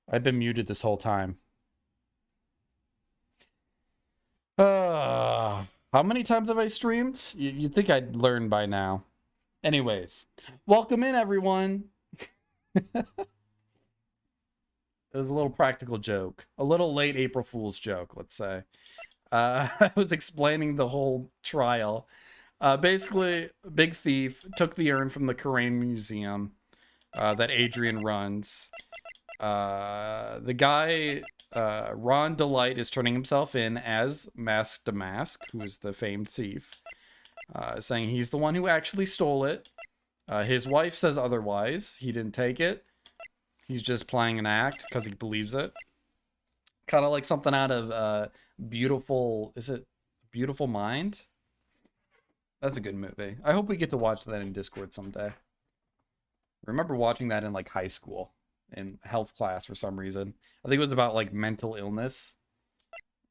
I've been muted this whole time. How many times have I streamed? You'd think I'd learn by now. Anyways, welcome in, everyone. It was a little practical joke. A little late April Fool's joke, let's say. I was explaining the whole trial. Basically, Big Thief took the urn from the Korean Museum that Adrian runs. The guy, Ron Delight, is turning himself in as Mask to Mask, who is the famed thief, saying he's the one who actually stole it. His wife says otherwise. He didn't take it. He's just playing an act because he believes it. Kind of like something out of Beautiful... Is it Beautiful Mind? That's a good movie. I hope we get to watch that in Discord someday. I remember watching that in like high school in health class for some reason. I think it was about like mental illness.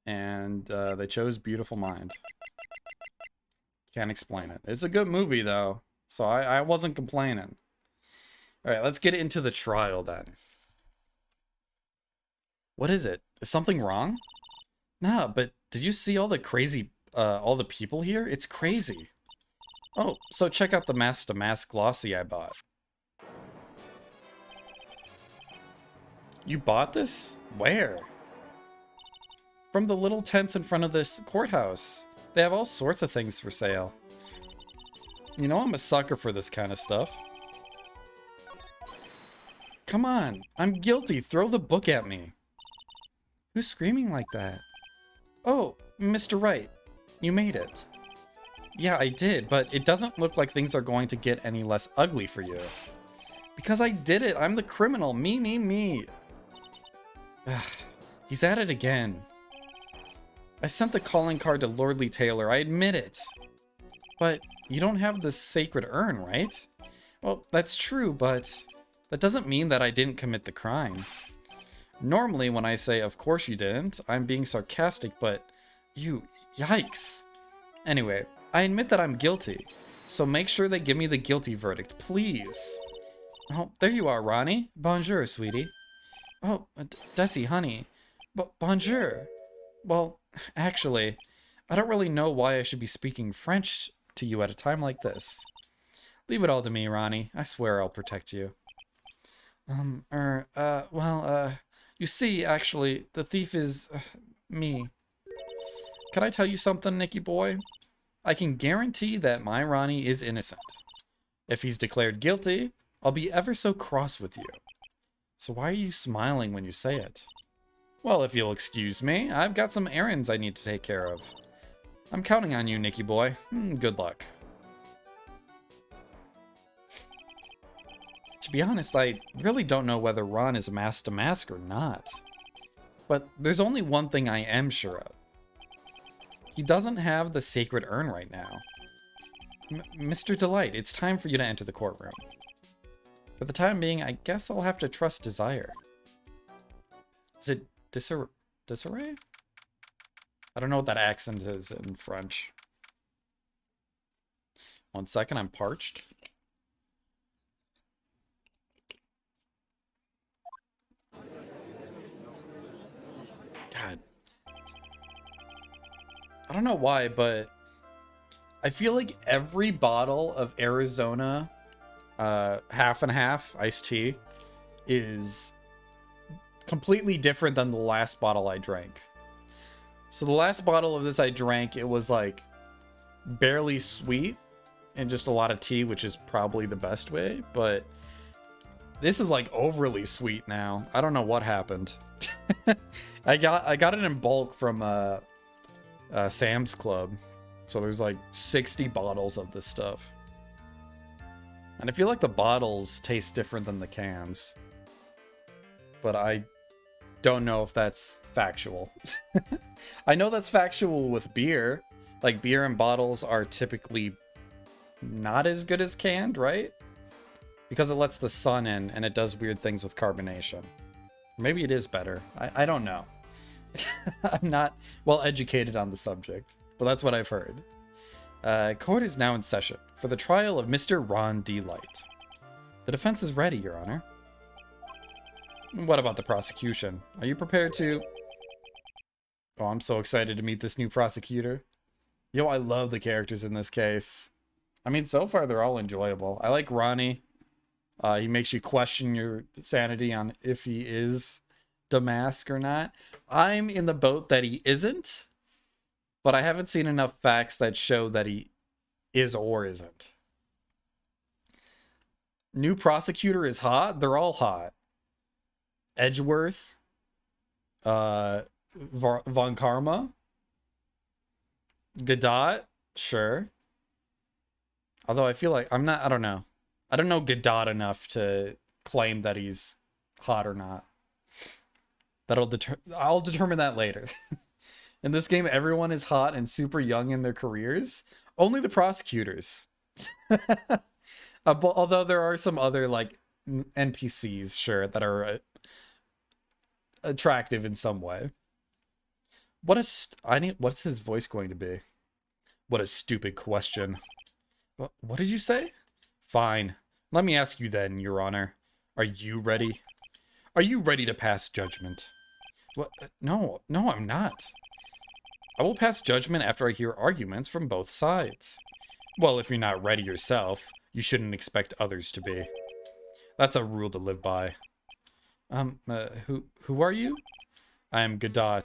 And they chose Beautiful Mind. Can't explain it. It's a good movie though. So I wasn't complaining. Alright, let's get into the trial then. What is it? Is something wrong? No, but did you see all the crazy, all the people here? It's crazy. Oh, so check out the Mask to Mask glossy I bought. You bought this? Where? From the little tents in front of this courthouse. They have all sorts of things for sale. You know I'm a sucker for this kind of stuff. Come on, I'm guilty. Throw the book at me. Who's screaming like that? Oh, Mr. Wright, you made it. Yeah, I did, but it doesn't look like things are going to get any less ugly for you. Because I did it. I'm the criminal. Me. Ugh, he's at it again. I sent the calling card to Lordly Taylor. I admit it. But you don't have the sacred urn, right? Well, that's true, but that doesn't mean that I didn't commit the crime. Normally, when I say, of course you didn't, I'm being sarcastic, but yikes. Anyway, I admit that I'm guilty, so make sure they give me the guilty verdict, please. Oh, there you are, Ronnie. Bonjour, sweetie. Oh, Desi, honey. Bonjour. Well, actually, I don't really know why I should be speaking French to you at a time like this. Leave it all to me, Ronnie. I swear I'll protect you. You see, actually, the thief is, me. Can I tell you something, Nicky boy? I can guarantee that my Ronnie is innocent. If he's declared guilty, I'll be ever so cross with you. So why are you smiling when you say it? Well, if you'll excuse me, I've got some errands I need to take care of. I'm counting on you, Nicky boy. Good luck. To be honest, I really don't know whether Ron is a Mask to Mask or not. But there's only one thing I am sure of. He doesn't have the sacred urn right now. Mr. Delight, it's time for you to enter the courtroom. For the time being, I guess I'll have to trust Desire. Is it disarray? I don't know what that accent is in French. 1 second, I'm parched. God. I don't know why, but I feel like every bottle of Arizona half and half iced tea is completely different than the last bottle I drank. So the last bottle of this I drank, it was like barely sweet and just a lot of tea, which is probably the best way, but this is like overly sweet now. I don't know what happened. I got it in bulk from Sam's Club. So there's like 60 bottles of this stuff. And I feel like the bottles taste different than the cans. But I don't know if that's factual. I know that's factual with beer. Like, beer in bottles are typically not as good as canned, right? Because it lets the sun in and it does weird things with carbonation. Maybe it is better. I don't know. I'm not well educated on the subject, but that's what I've heard. Court is now in session for the trial of Mr. Ron D. Light. The defense is ready, Your Honor. What about the prosecution? Are you prepared to... Oh, I'm so excited to meet this new prosecutor. Yo, I love the characters in this case. I mean, so far they're all enjoyable. I like Ronnie. He makes you question your sanity on if he is Damask or not. I'm in the boat that he isn't, but I haven't seen enough facts that show that he is or isn't. New prosecutor is hot. They're all hot. Edgeworth, Von Karma, Godot, sure. Although I feel like I don't know. I don't know Godot enough to claim that he's hot or not. I'll determine that later. In this game, everyone is hot and super young in their careers. Only the prosecutors. Although there are some other like NPCs, sure, that are attractive in some way. What's his voice going to be? What a stupid question. What did you say? Fine. Let me ask you then, Your Honor. Are you ready? Are you ready to pass judgment? What? No, I'm not. I will pass judgment after I hear arguments from both sides. Well, if you're not ready yourself, you shouldn't expect others to be. That's a rule to live by. Who are you? I am Godot.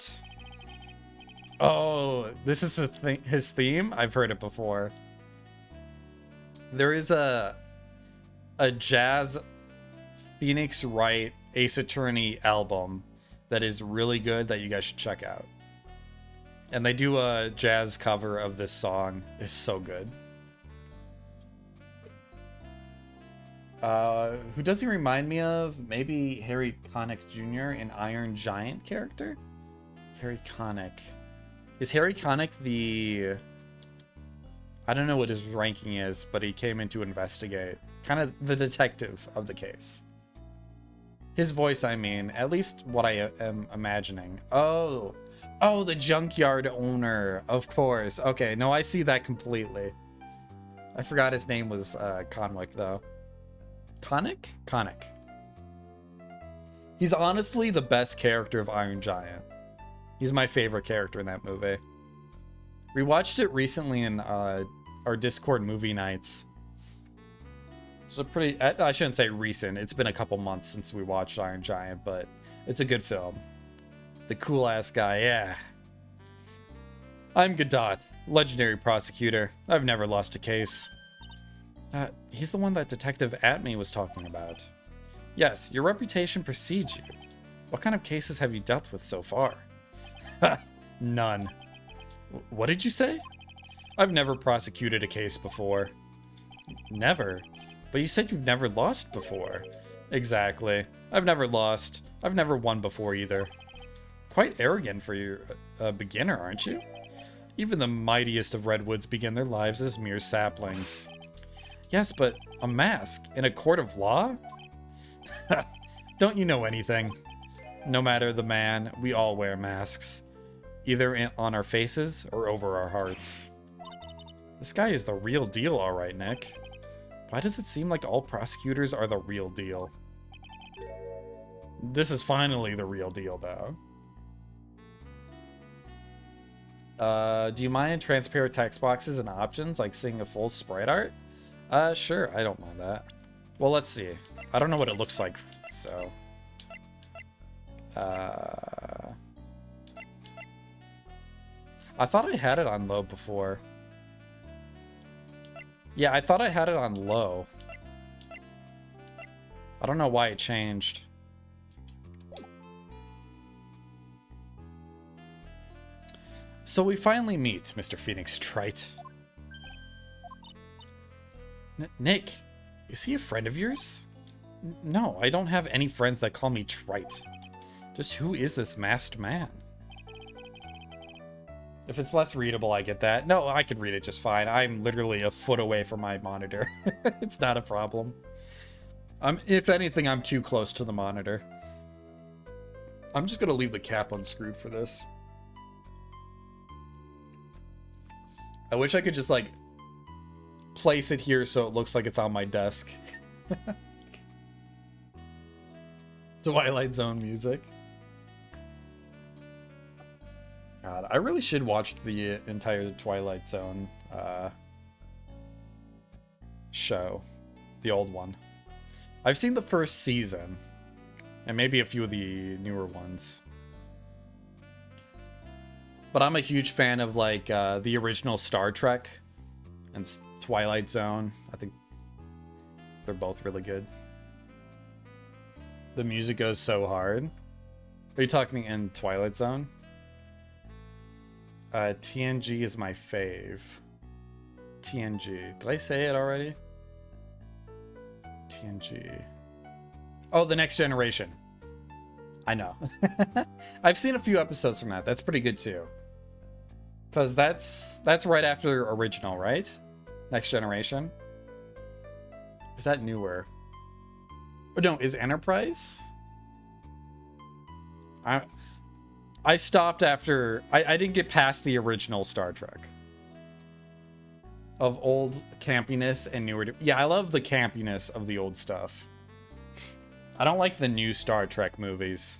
Oh, this is his theme? I've heard it before. There is a jazz Phoenix Wright Ace Attorney album that is really good that you guys should check out. And they do a jazz cover of this song. It's so good. Who does he remind me of? Maybe Harry Connick Jr., an Iron Giant character? Harry Connick. Is Harry Connick the... I don't know what his ranking is, but he came in to investigate. Kind of the detective of the case. His voice, I mean. At least what I am imagining. Oh, the junkyard owner. Of course. Okay, no, I see that completely. I forgot his name was Conwick, though. Connick? Connick. He's honestly the best character of Iron Giant. He's my favorite character in that movie. We watched it recently in our Discord movie nights. It's a pretty... I shouldn't say recent. It's been a couple months since we watched Iron Giant, but it's a good film. The cool-ass guy, yeah. I'm Godot, legendary prosecutor. I've never lost a case. He's the one that Detective Atme was talking about. Yes, your reputation precedes you. What kind of cases have you dealt with so far? None. What did you say? I've never prosecuted a case before. Never? But you said you've never lost before. Exactly. I've never lost. I've never won before either. Quite arrogant for your beginner, aren't you? Even the mightiest of redwoods begin their lives as mere saplings. Yes, but a mask in a court of law? Don't you know anything? No matter the man, we all wear masks. Either on our faces or over our hearts. This guy is the real deal, all right, Nick. Why does it seem like all prosecutors are the real deal? This is finally the real deal, though. Do you mind transparent text boxes and options, like seeing a full sprite art? Sure, I don't mind that. Well, let's see. I don't know what it looks like, so... I thought I had it on low before. Yeah, I thought I had it on low. I don't know why it changed. So we finally meet, Mr. Phoenix Trite. Nick, is he a friend of yours? No, I don't have any friends that call me Trite. Just who is this masked man? If it's less readable, I get that. No, I could read it just fine. I'm literally a foot away from my monitor. It's not a problem. If anything, I'm too close to the monitor. I'm just gonna leave the cap unscrewed for this. I wish I could just, like, place it here so it looks like it's on my desk. Twilight Zone music. God, I really should watch the entire Twilight Zone show. The old one. I've seen the first season. And maybe a few of the newer ones. But I'm a huge fan of, like, the original Star Trek and Twilight Zone. I think they're both really good. The music goes so hard. Are you talking in Twilight Zone? TNG is my fave. TNG. Did I say it already? TNG. Oh, The Next Generation. I know. I've seen a few episodes from that. That's pretty good too. Because that's right after original, right? Next Generation. Is that newer? Oh, no, is Enterprise? I stopped after... I didn't get past the original Star Trek. Of old campiness and newer... Yeah, I love the campiness of the old stuff. I don't like the new Star Trek movies.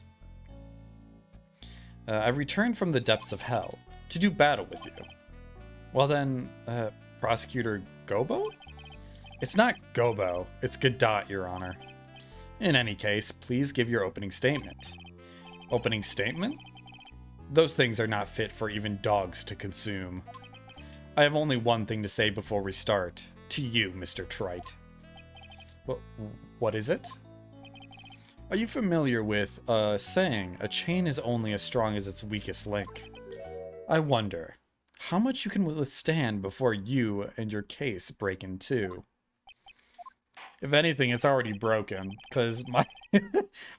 I've returned from the depths of hell to do battle with you. Well then, Prosecutor Gobo? It's not Gobo, it's Godot, Your Honor. In any case, please give your opening statement. Opening statement? Those things are not fit for even dogs to consume. I have only one thing to say before we start. To you, Mr. Trite. What is it? Are you familiar with a saying, a chain is only as strong as its weakest link? I wonder, how much you can withstand before you and your case break in two? If anything, it's already broken, because my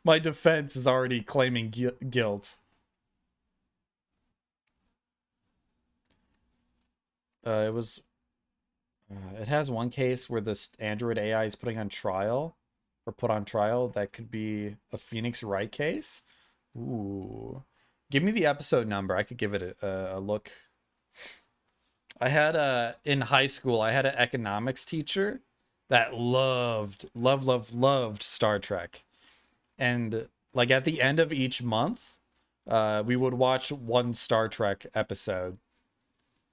my defense is already claiming guilt. It has one case where this Android AI is put on trial that could be a Phoenix Wright case. Ooh. Give me the episode number. I could give it a look. I had in high school, I had an economics teacher that loved Star Trek. And like at the end of each month, we would watch one Star Trek episode.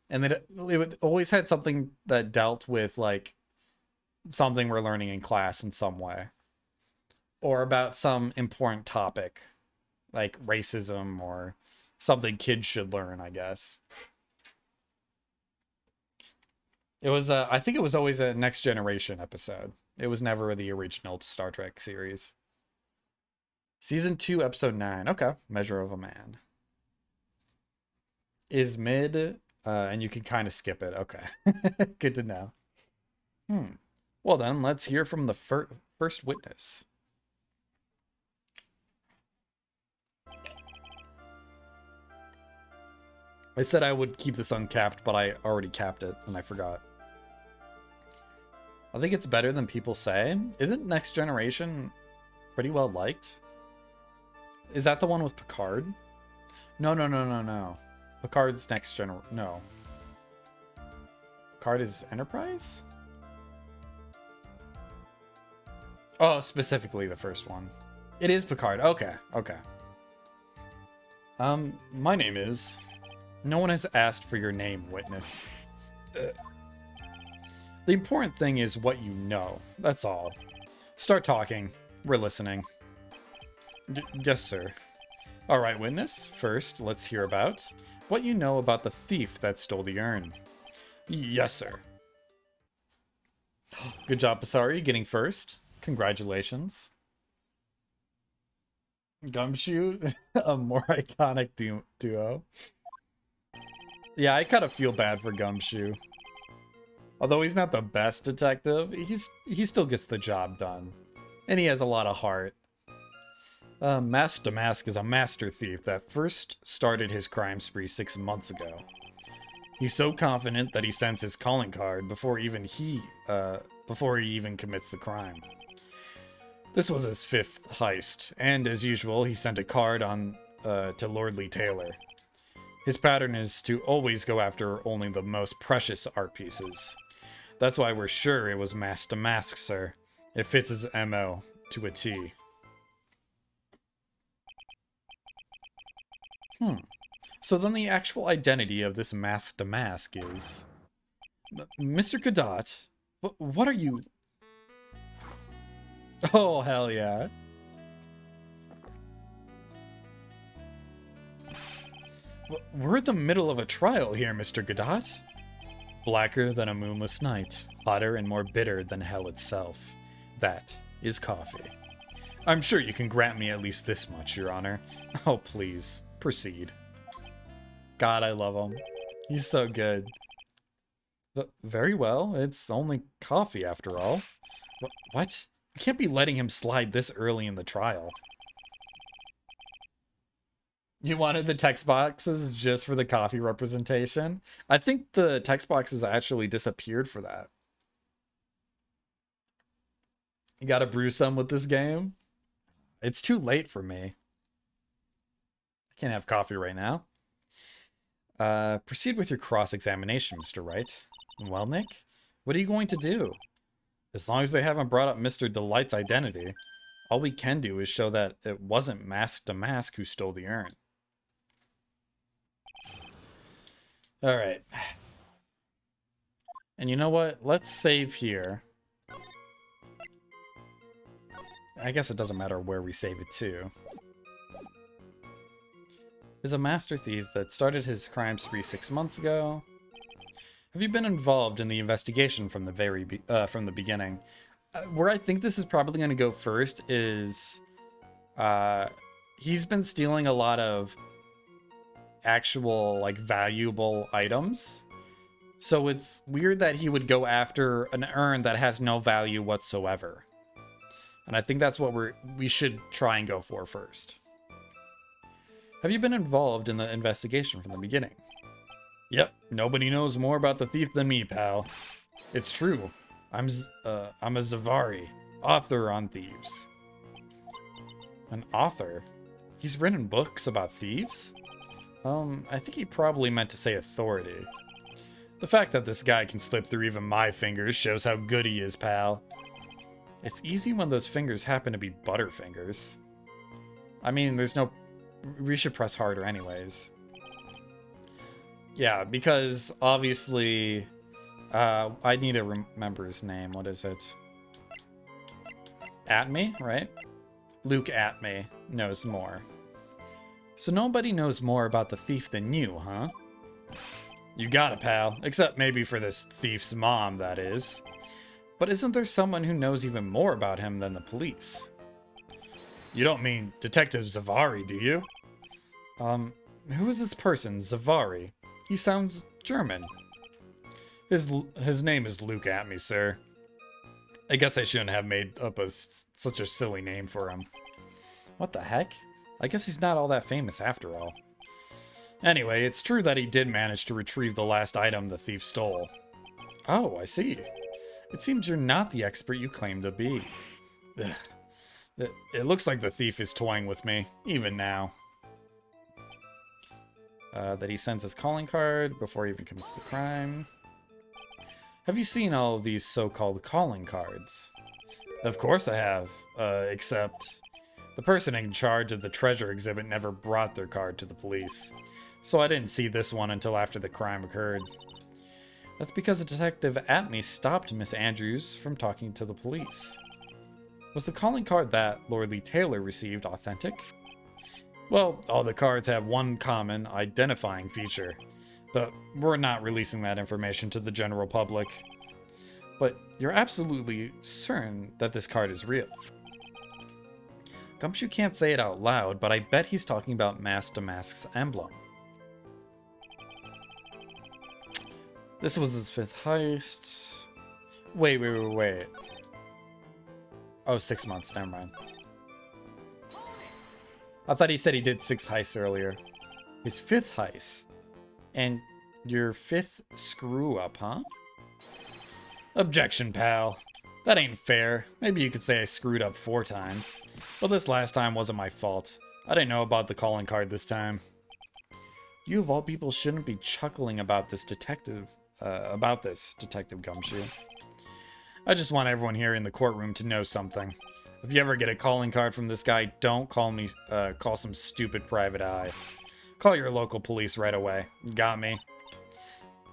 And then it would always had something that dealt with like something we're learning in class in some way. Or about some important topic, like racism or something kids should learn, I guess. It was, I think it was always a Next Generation episode. It was never the original Star Trek series. Season 2, Episode 9. Okay. Measure of a Man. Is mid, and you can kind of skip it. Okay. Good to know. Well then, let's hear from the first witness. I said I would keep this uncapped, but I already capped it, and I forgot. I think it's better than people say. Isn't Next Generation pretty well liked? Is that the one with Picard? No. Picard's Next Generation. No. Picard is Enterprise? Oh, specifically the first one. It is Picard. Okay. My name is... No one has asked for your name, witness. The important thing is what you know. That's all. Start talking. We're listening. Yes, sir. All right, witness. First, let's hear about what you know about the thief that stole the urn. Yes, sir. Good job, Pasari, getting first. Congratulations. Gumshoe, a more iconic duo. Yeah, I kind of feel bad for Gumshoe. Although he's not the best detective, he still gets the job done. And he has a lot of heart. Mask Damask is a master thief that first started his crime spree 6 months ago. He's so confident that he sends his calling card before he even commits the crime. This was his 5th heist, and as usual, he sent a card on to Lordly Taylor. His pattern is to always go after only the most precious art pieces. That's why we're sure it was Mask to Mask, sir. It fits his MO to a T. So then the actual identity of this masked mask is... Mr. Godot, what are you... Oh, hell yeah. We're in the middle of a trial here, Mr. Godot. Blacker than a moonless night, hotter and more bitter than hell itself. That is coffee. I'm sure you can grant me at least this much, Your Honor. Oh, please, proceed. God, I love him. He's so good. But very well, it's only coffee after all. What? You can't be letting him slide this early in the trial. You wanted the text boxes just for the coffee representation? I think the text boxes actually disappeared for that. You gotta brew some with this game? It's too late for me. I can't have coffee right now. Proceed with your cross-examination, Mr. Wright. Well, Nick, what are you going to do? As long as they haven't brought up Mr. Delight's identity, all we can do is show that it wasn't Masked Mask who stole the urn. Alright. And you know what? Let's save here. I guess it doesn't matter where we save it to. Is a master thief that started his crime spree 6 months ago. Have you been involved in the investigation from the beginning? Where I think this is probably going to go first is he's been stealing a lot of actual, like, valuable items. So it's weird that he would go after an urn that has no value whatsoever. And I think that's what we should try and go for first. Have you been involved in the investigation from the beginning? Yep, nobody knows more about the thief than me, pal. It's true. I'm a Zavari, author on thieves. An author? He's written books about thieves? I think he probably meant to say authority. The fact that this guy can slip through even my fingers shows how good he is, pal. It's easy when those fingers happen to be butterfingers. I mean, there's no... We should press harder anyways. Yeah, because obviously... I need to remember his name. What is it? Atme, right? Luke Atme knows more. So nobody knows more about the thief than you, huh? You got it, pal. Except maybe for this thief's mom, that is. But isn't there someone who knows even more about him than the police? You don't mean Detective Zavari, do you? Who is this person, Zavari? He sounds German. His name is Luke Atme, sir. I guess I shouldn't have made up such a silly name for him. What the heck? I guess he's not all that famous after all. Anyway, it's true that he did manage to retrieve the last item the thief stole. Oh, I see. It seems you're not the expert you claim to be. It looks like the thief is toying with me, even now. That he sends his calling card before he even commits the crime. Have you seen all of these so-called calling cards? Of course I have, except the person in charge of the treasure exhibit never brought their card to the police. So I didn't see this one until after the crime occurred. That's because Detective Atme stopped Miss Andrews from talking to the police. Was the calling card that Lord Lee Taylor received authentic? Well, all the cards have one common identifying feature, but we're not releasing that information to the general public. But you're absolutely certain that this card is real. Gumshoe can't say it out loud, but I bet he's talking about Mask to Mask's emblem. This was his 5th heist. Wait. Oh, 6 months, never mind. I thought he said he did 6 heists earlier. His 5th heist. And your 5th screw-up, huh? Objection, pal. That ain't fair. Maybe you could say I screwed up 4 times. But this last time wasn't my fault. I didn't know about the calling card this time. You of all people shouldn't be chuckling about this, Detective Gumshoe. I just want everyone here in the courtroom to know something. If you ever get a calling card from this guy, don't call some stupid private eye. Call your local police right away. Got me.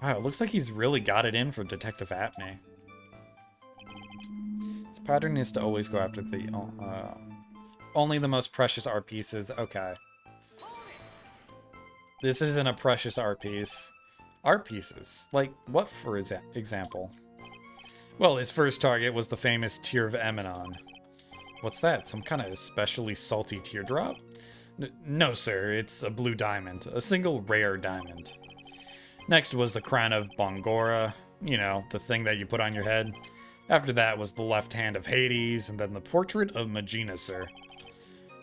Wow, it looks like he's really got it in for Detective Atme. His pattern is to always go after the... only the most precious art pieces. Okay. This isn't a precious art piece. Art pieces? Like, what, for example? Well, his first target was the famous Tear of Emanon. What's that? Some kind of especially salty teardrop? No, sir. It's a blue diamond. A single rare diamond. Next was the crown of Bongora. You know, the thing that you put on your head. After that was the left hand of Hades, and then the portrait of Magina, sir.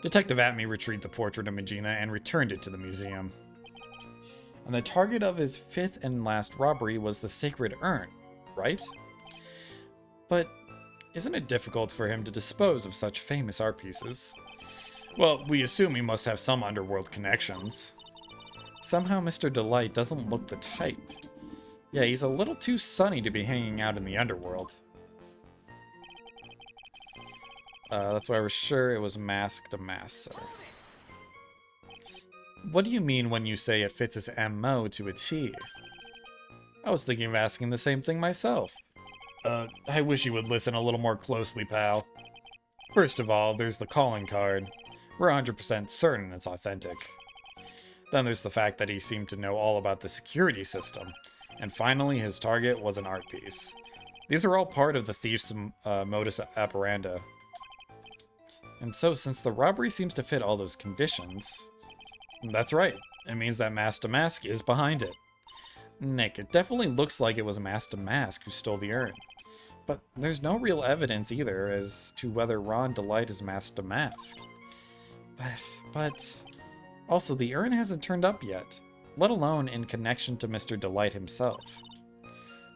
Detective Atme retrieved the portrait of Magina and returned it to the museum. And the target of his fifth and last robbery was the sacred urn, right? But isn't it difficult for him to dispose of such famous art pieces? Well, we assume he must have some underworld connections. Somehow Mr. Delight doesn't look the type. Yeah, he's a little too sunny to be hanging out in the underworld. That's why we're sure it was mask to mask, sir. What do you mean when you say it fits his MO to a T? I was thinking of asking the same thing myself. I wish you would listen a little more closely, pal. First of all, there's the calling card. We're 100% certain it's authentic. Then there's the fact that he seemed to know all about the security system. And finally, his target was an art piece. These are all part of the thief's modus operandi. And so, since the robbery seems to fit all those conditions... That's right. It means that Mask to Mask is behind it. Nick, it definitely looks like it was Mask to Mask who stole the urn. But there's no real evidence either as to whether Ron Delight is Mask to Mask. But also, the urn hasn't turned up yet, let alone in connection to Mr. Delight himself.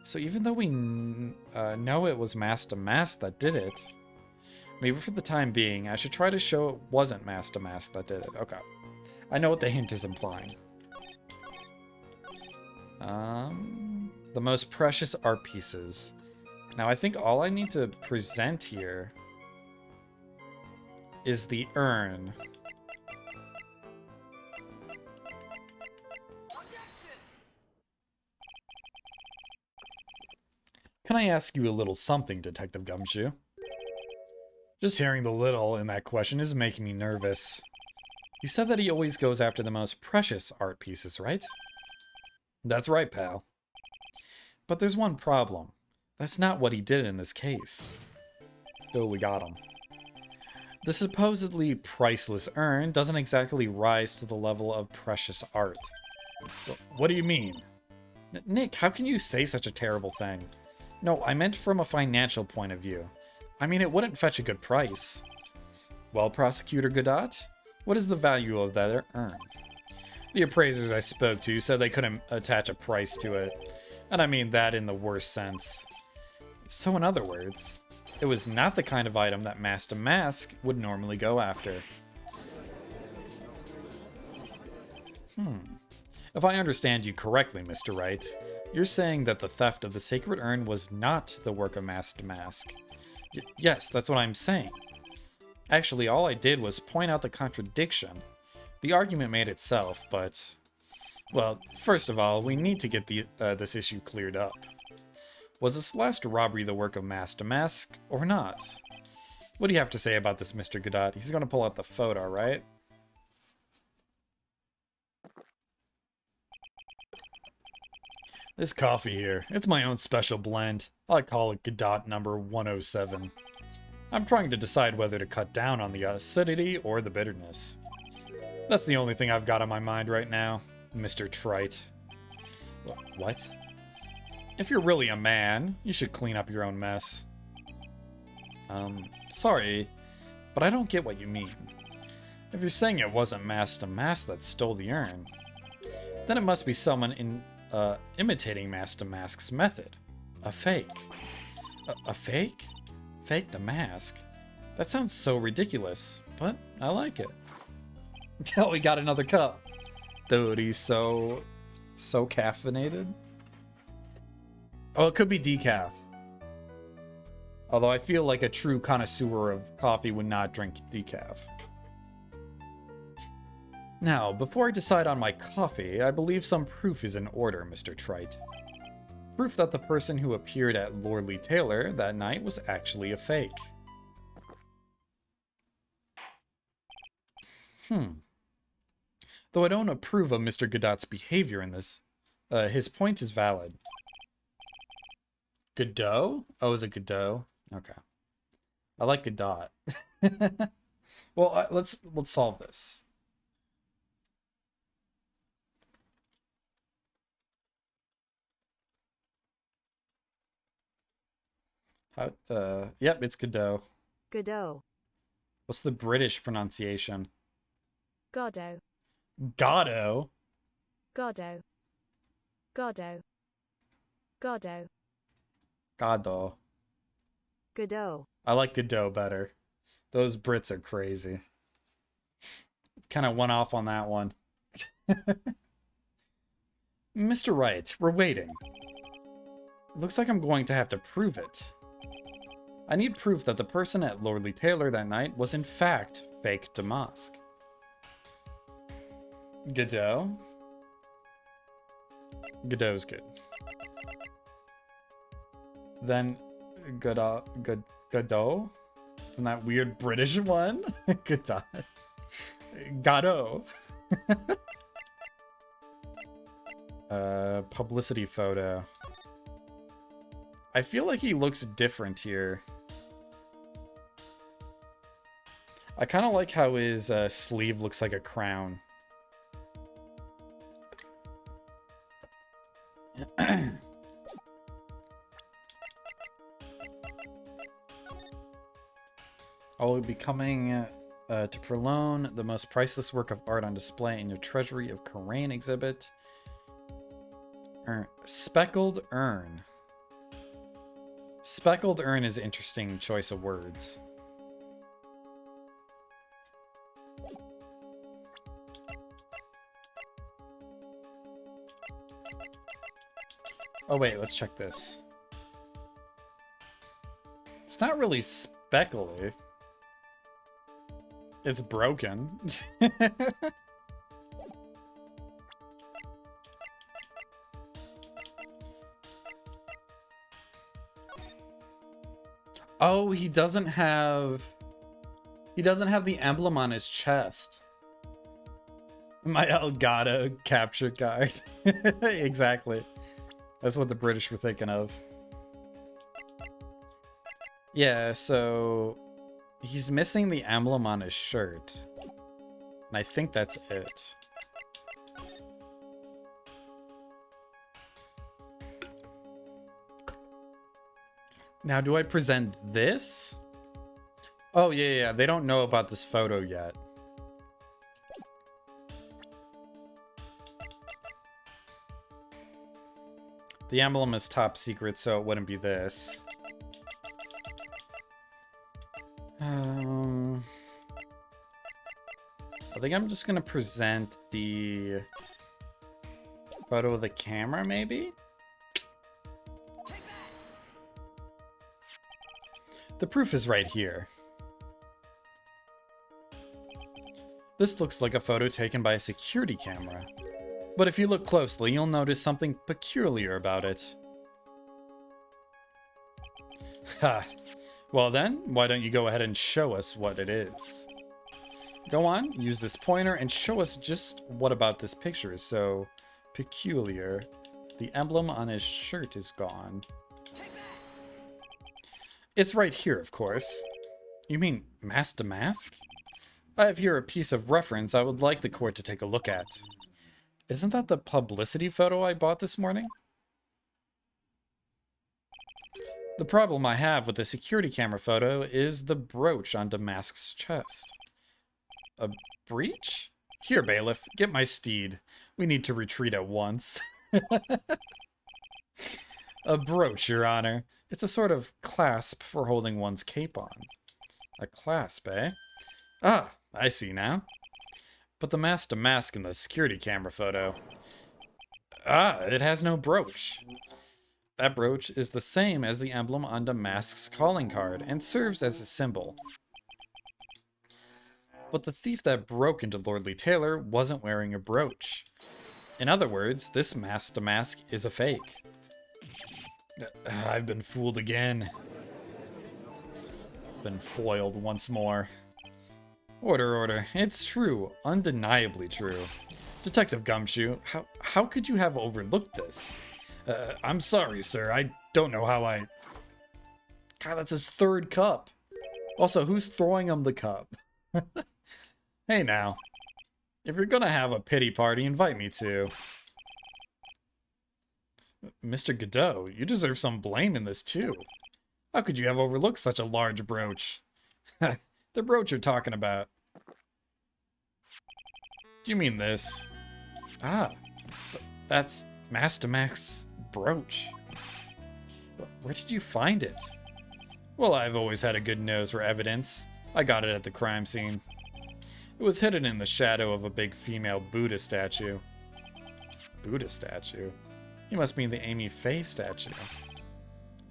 So even though we know it was Mask to Mask that did it, maybe for the time being, I should try to show it wasn't Mask to Mask that did it. Okay. I know what the hint is implying. The most precious art pieces. Now, I think all I need to present here is the urn. Can I ask you a little something, Detective Gumshoe? Just hearing the little in that question is making me nervous. You said that he always goes after the most precious art pieces, right? That's right, pal. But there's one problem. That's not what he did in this case. So we got him. The supposedly priceless urn doesn't exactly rise to the level of precious art. What do you mean? Nick, how can you say such a terrible thing? No, I meant from a financial point of view. I mean, it wouldn't fetch a good price. Well, Prosecutor Godot, what is the value of that urn? The appraisers I spoke to said they couldn't attach a price to it. And I mean that in the worst sense. So in other words, it was not the kind of item that Mask to Mask would normally go after. If I understand you correctly, Mr. Wright, you're saying that the theft of the sacred urn was not the work of Mask to Mask. Yes, that's what I'm saying. Actually, all I did was point out the contradiction. The argument made itself, but... Well, first of all, we need to get this issue cleared up. Was this last robbery the work of Mask to Mask, or not? What do you have to say about this, Mr. Godot? He's going to pull out the photo, right? This coffee here, it's my own special blend. I call it Godot number 107. I'm trying to decide whether to cut down on the acidity or the bitterness. That's the only thing I've got on my mind right now, Mr. Trite. What? If you're really a man, you should clean up your own mess. Sorry, but I don't get what you mean. If you're saying it wasn't Mask to Mask that stole the urn, then it must be someone imitating Mask to Mask's method. A fake. A fake? Fake to Mask? That sounds so ridiculous, but I like it. Oh, we got another cup. Dude, he's so caffeinated. Oh, it could be decaf. Although I feel like a true connoisseur of coffee would not drink decaf. Now, before I decide on my coffee, I believe some proof is in order, Mr. Trite. Proof that the person who appeared at Lordly Taylor that night was actually a fake. Though I don't approve of Mr. Godot's behavior in this, his point is valid. Godot? Oh, is it Godot? Okay. I like Godot. Well, let's solve this. How? Yep, it's Godot. Godot. What's the British pronunciation? Godot. Godot. Godot. Godot. Godot. Godot. Godot. I like Godot better. Those Brits are crazy. Kind of went off on that one. Mr. Wright, we're waiting. It looks like I'm going to have to prove it. I need proof that the person at Lordly Taylor that night was in fact fake Damask. Godot? Godot's good. Then Godot? From that weird British one? Godot. Godot. Publicity photo. I feel like he looks different here. I kind of like how his sleeve looks like a crown. I will be coming to Prolone, the most priceless work of art on display in your Treasury of Karain exhibit. Speckled Urn. Speckled Urn is an interesting choice of words. Oh wait, let's check this. It's not really speckly. It's broken. Oh, he doesn't have the emblem on his chest. My Elgato capture card. Exactly. That's what the British were thinking of. Yeah, so he's missing the emblem on his shirt. And I think that's it. Now, do I present this? Oh, yeah, they don't know about this photo yet. The emblem is top secret, so it wouldn't be this. I think I'm just gonna present the photo of the camera, maybe? The proof is right here. This looks like a photo taken by a security camera. But if you look closely, you'll notice something peculiar about it. Ha! Well then, why don't you go ahead and show us what it is? Go on, use this pointer and show us just what about this picture is so peculiar. The emblem on his shirt is gone. It's right here, of course. You mean mask to mask? I have here a piece of reference I would like the court to take a look at. Isn't that the publicity photo I bought this morning? The problem I have with the security camera photo is the brooch on Damask's chest. A breach? Here, bailiff, get my steed. We need to retreat at once. A brooch, Your Honor. It's a sort of clasp for holding one's cape on. A clasp, eh? Ah, I see now. But the mask to mask in the security camera photo. Ah, it has no brooch. That brooch is the same as the emblem on Damask's calling card and serves as a symbol. But the thief that broke into Lordly Taylor wasn't wearing a brooch. In other words, this mask-to-mask is a fake. I've been fooled again. Been foiled once more. Order. It's true. Undeniably true. Detective Gumshoe, how could you have overlooked this? I'm sorry, sir. I don't know how I... God, that's his third cup. Also, who's throwing him the cup? Hey now. If you're gonna have a pity party, invite me to. Mr. Godot, you deserve some blame in this too. How could you have overlooked such a large brooch? The brooch you're talking about. Do you mean this? Ah, that's Mastermax's brooch. Where did you find it? Well, I've always had a good nose for evidence. I got it at the crime scene. It was hidden in the shadow of a big female Buddha statue. Buddha statue? You must mean the Amy Faye statue.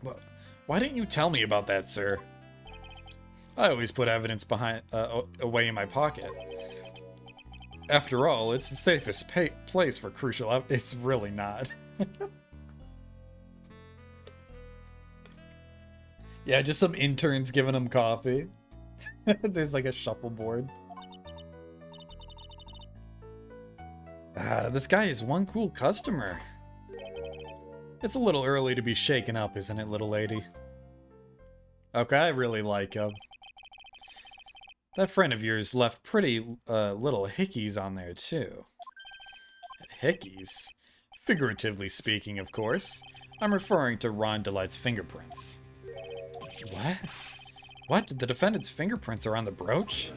Well, why didn't you tell me about that, sir? I always put evidence away in my pocket. After all, it's the safest place for crucial evidence. It's really not. Yeah, just some interns giving him coffee. There's like a shuffleboard. This guy is one cool customer. It's a little early to be shaken up, isn't it, little lady? Okay, I really like him. That friend of yours left pretty little hickeys on there, too. Hickeys? Figuratively speaking, of course. I'm referring to Ron Delight's fingerprints. What? What? The defendant's fingerprints are on the brooch?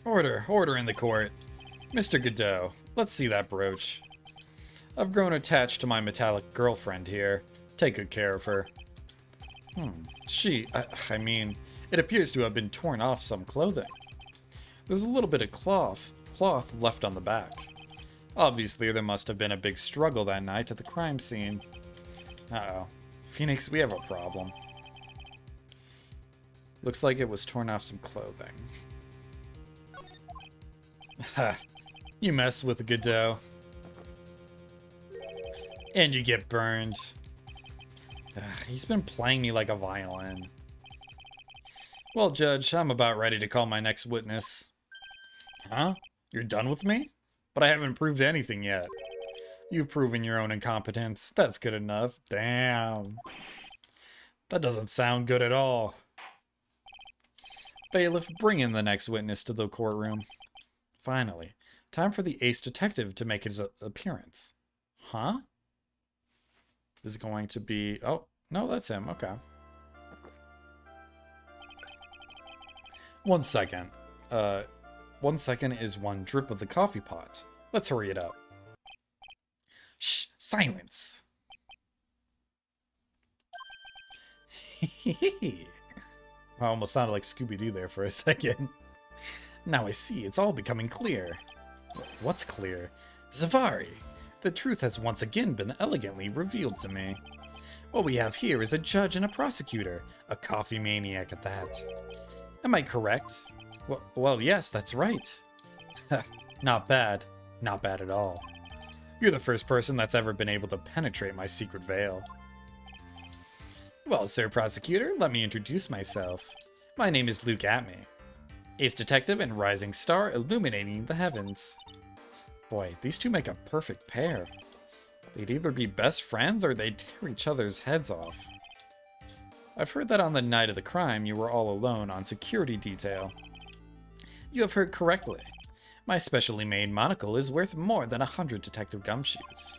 Order in the court. Mr. Godot, let's see that brooch. I've grown attached to my metallic girlfriend here. Take good care of her. I mean, it appears to have been torn off some clothing. There's a little bit of cloth left on the back. Obviously, there must have been a big struggle that night at the crime scene. Uh-oh. Phoenix, we have a problem. Looks like it was torn off some clothing. Ha. You mess with Godot. And you get burned. He's been playing me like a violin. Well, Judge, I'm about ready to call my next witness. Huh? You're done with me? But I haven't proved anything yet. You've proven your own incompetence. That's good enough. Damn. That doesn't sound good at all. Bailiff, bring in the next witness to the courtroom. Finally, time for the ace detective to make his appearance. Huh? This is going to be... Oh, no, that's him. Okay. 1 second. 1 second is one drip of the coffee pot. Let's hurry it up. Shh! Silence! I almost sounded like Scooby-Doo there for a second. Now I see, it's all becoming clear. What's clear? Zavari! The truth has once again been elegantly revealed to me. What we have here is a judge and a prosecutor, a coffee maniac at that. Am I correct? Well, yes, that's right. Not bad. Not bad at all. You're the first person that's ever been able to penetrate my secret veil. Well, Sir Prosecutor, let me introduce myself. My name is Luke Atme, ace detective and rising star illuminating the heavens. Boy, these two make a perfect pair. They'd either be best friends or they'd tear each other's heads off. I've heard that on the night of the crime you were all alone on security detail. You have heard correctly. My specially made monocle is worth more than 100 Detective Gumshoes.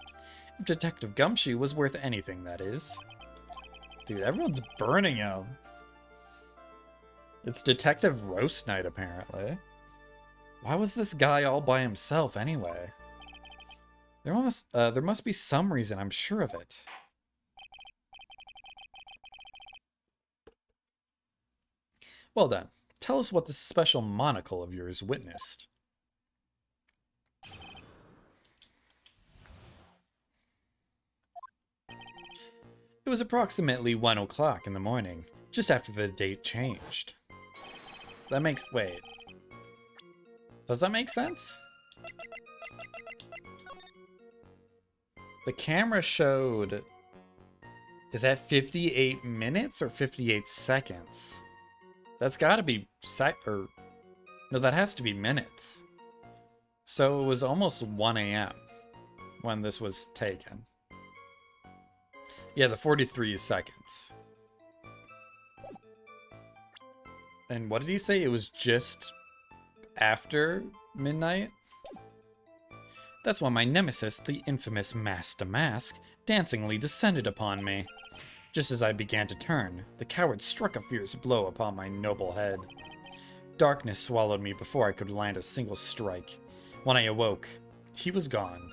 If Detective Gumshoe was worth anything, that is. Dude, everyone's burning him. It's Detective Roast Night, apparently. Why was this guy all by himself, anyway? There must be some reason, I'm sure of it. Well then, tell us what this special monocle of yours witnessed. It was approximately 1 o'clock in the morning, just after the date changed. That makes... wait. Does that make sense? The camera showed... is that 58 minutes or 58 seconds? That's gotta be no, that has to be minutes. So it was almost 1 a.m. when this was taken. Yeah, the 43 is seconds. And what did he say? It was just after midnight? That's when my nemesis, the infamous Master Mask, dancingly descended upon me. Just as I began to turn, the coward struck a fierce blow upon my noble head. Darkness swallowed me before I could land a single strike. When I awoke, he was gone.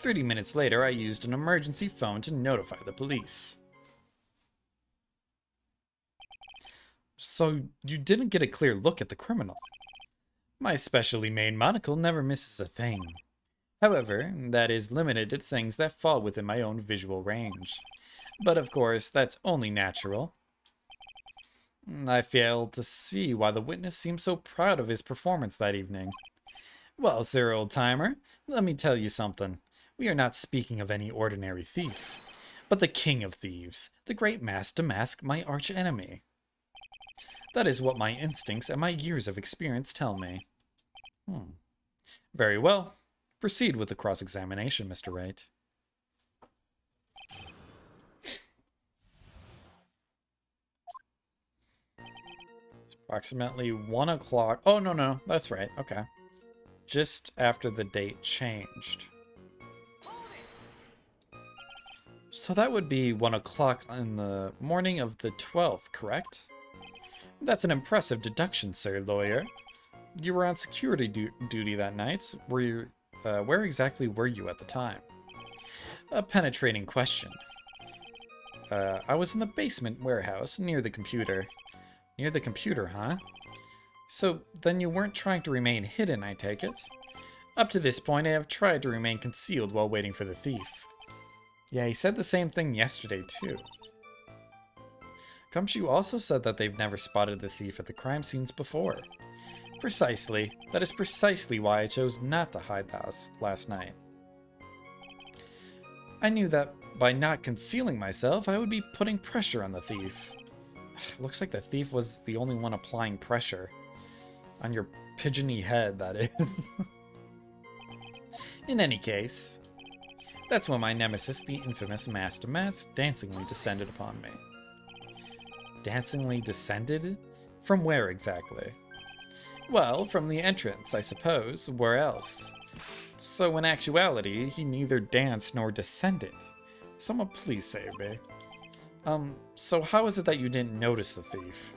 30 minutes later, I used an emergency phone to notify the police. So, you didn't get a clear look at the criminal. My specially made monocle never misses a thing. However, that is limited to things that fall within my own visual range. But of course, that's only natural. I fail to see why the witness seems so proud of his performance that evening. Well, sir, old-timer, let me tell you something. We are not speaking of any ordinary thief, but the king of thieves, the great Master Mask, my arch-enemy. That is what my instincts and my years of experience tell me. Very well. Proceed with the cross-examination, Mr. Wright. It's approximately 1 o'clock. Oh, no, that's right. Okay. Just after the date changed. So that would be 1 o'clock in the morning of the 12th, correct? That's an impressive deduction, sir, lawyer. You were on security duty that night. Where exactly were you at the time? A penetrating question. I was in the basement warehouse near the computer. Near the computer, huh? So then you weren't trying to remain hidden, I take it? Up to this point, I have tried to remain concealed while waiting for the thief. Yeah, he said the same thing yesterday, too. Gumshoe also said that they've never spotted the thief at the crime scenes before. Precisely. That is precisely why I chose not to hide last night. I knew that by not concealing myself, I would be putting pressure on the thief. Looks like the thief was the only one applying pressure. On your pigeony head, that is. In any case, that's when my nemesis, the infamous Master Mask, dancingly descended upon me. Dancingly descended? From where exactly? Well, from the entrance, I suppose. Where else? So in actuality, he neither danced nor descended. Someone please save me. So how is it that you didn't notice the thief?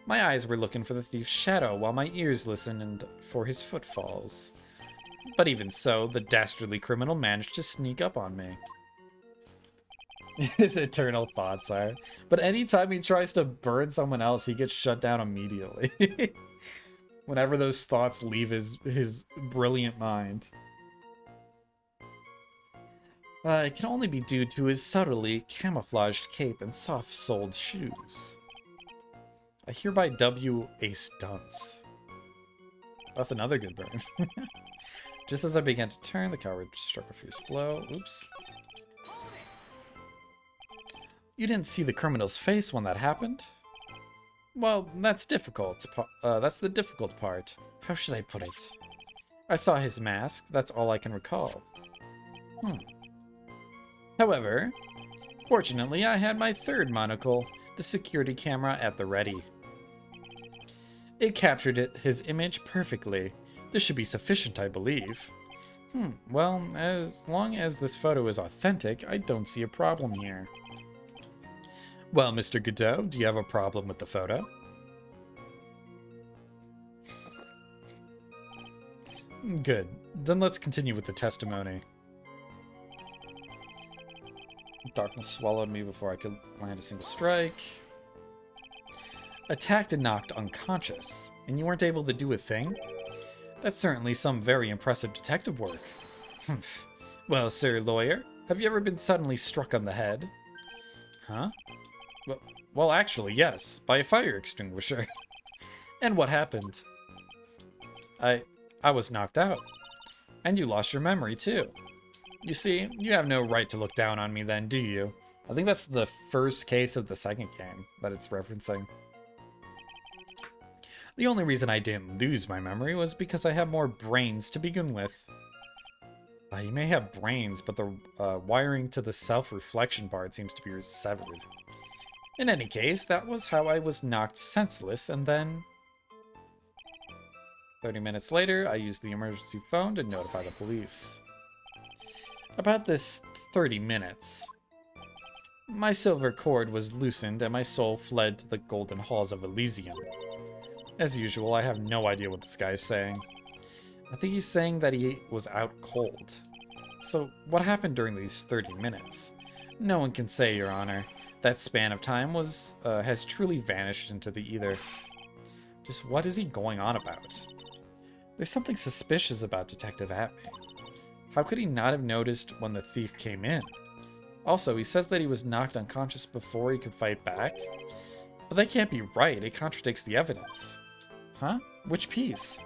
My eyes were looking for the thief's shadow while my ears listened for his footfalls. But even so, the dastardly criminal managed to sneak up on me. His eternal thoughts are. But anytime he tries to burn someone else, he gets shut down immediately. Whenever those thoughts leave his brilliant mind. It can only be due to his subtly camouflaged cape and soft-soled shoes. I hereby dub you Ace Dunce. That's another good burn. Just as I began to turn, the coward struck a fierce blow. Oops. You didn't see the criminal's face when that happened? Well, that's difficult. That's the difficult part. How should I put it? I saw his mask. That's all I can recall. However, fortunately, I had my third monocle, the security camera, at the ready. It captured his image perfectly. This should be sufficient, I believe. Well, as long as this photo is authentic, I don't see a problem here. Well, Mr. Godot, do you have a problem with the photo? Good. Then let's continue with the testimony. Darkness swallowed me before I could land a single strike. Attacked and knocked unconscious, and you weren't able to do a thing? That's certainly some very impressive detective work. Humph. Well, sir, lawyer, have you ever been suddenly struck on the head? Huh? Well, actually, yes, by a fire extinguisher. And what happened? I was knocked out. And you lost your memory, too. You see, you have no right to look down on me then, do you? I think that's the first case of the second game that it's referencing. The only reason I didn't lose my memory was because I have more brains to begin with. You may have brains, but the wiring to the self-reflection part seems to be severed. In any case, that was how I was knocked senseless, and then 30 minutes later, I used the emergency phone to notify the police. About this 30 minutes, my silver cord was loosened and my soul fled to the golden halls of Elysium. As usual, I have no idea what this guy is saying. I think he's saying that he was out cold. So, what happened during these 30 minutes? No one can say, Your Honor. That span of time has truly vanished into the ether. Just what is he going on about? There's something suspicious about Detective Atme. How could he not have noticed when the thief came in? Also, he says that he was knocked unconscious before he could fight back. But that can't be right. It contradicts the evidence. Huh? Which piece?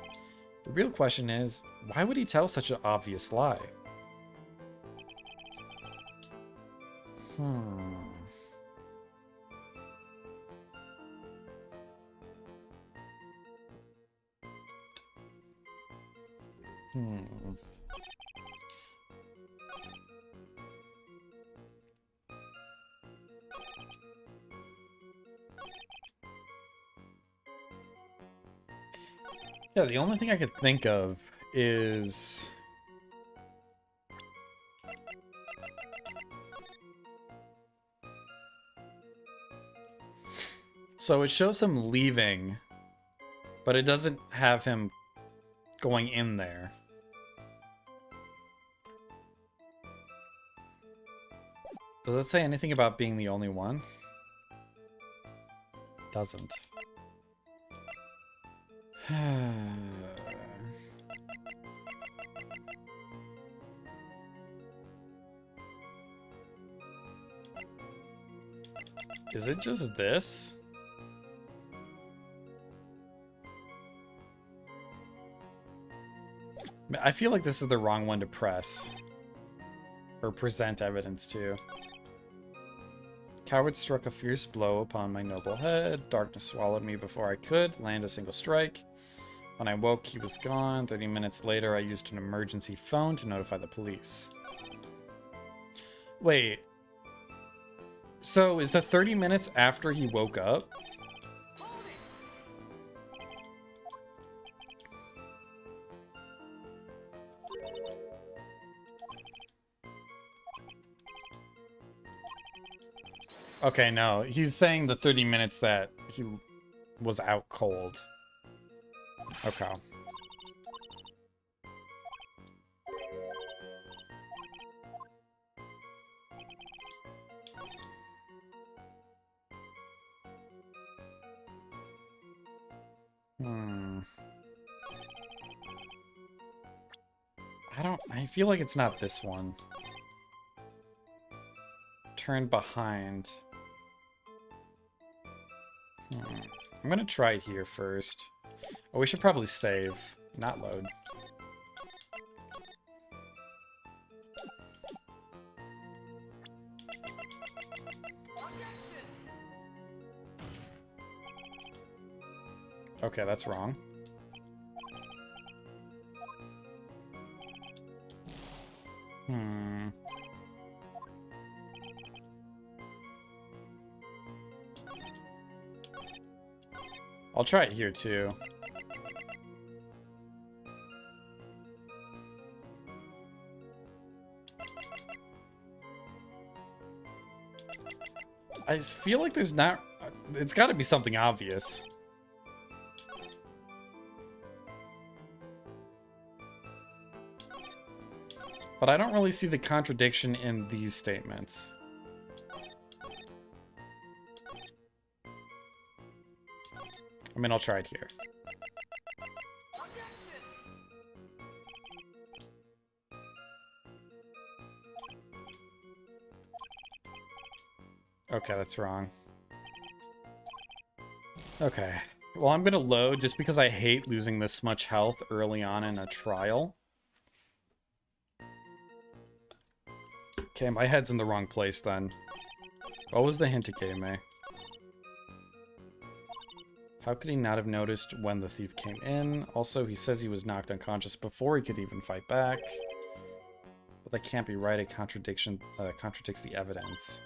The real question is, why would he tell such an obvious lie? Hmm. Yeah, the only thing I could think of is... So it shows him leaving, but it doesn't have him going in there. Does it say anything about being the only one? It doesn't. Is it just this? I feel like this is the wrong one to press. Or present evidence to. Coward struck a fierce blow upon my noble head. Darkness swallowed me before I could land a single strike. When I woke, he was gone. 30 minutes later, I used an emergency phone to notify the police. Wait. So, is the 30 minutes after he woke up? Okay, no. He's saying the 30 minutes that he was out cold. Okay. I feel like it's not this one. Turn behind. I'm gonna try here first. Oh, we should probably save, not load. Okay, that's wrong. I'll try it here too. I feel like there's not... It's got to be something obvious. But I don't really see the contradiction in these statements. I mean, I'll try it here. Okay, that's wrong. Okay. Well, I'm gonna load just because I hate losing this much health early on in a trial. Okay, my head's in the wrong place then. What was the hint it gave me? How could he not have noticed when the thief came in? Also, he says he was knocked unconscious before he could even fight back. But that can't be right. It contradicts the evidence.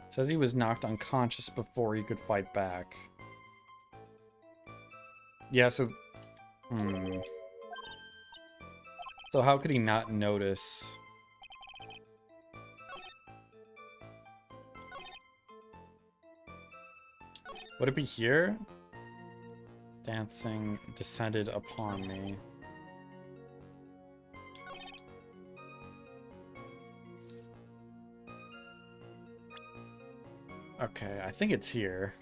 It says he was knocked unconscious before he could fight back. Yeah, so... So how could he not notice? Would it be here? Dancing descended upon me. Okay, I think it's here.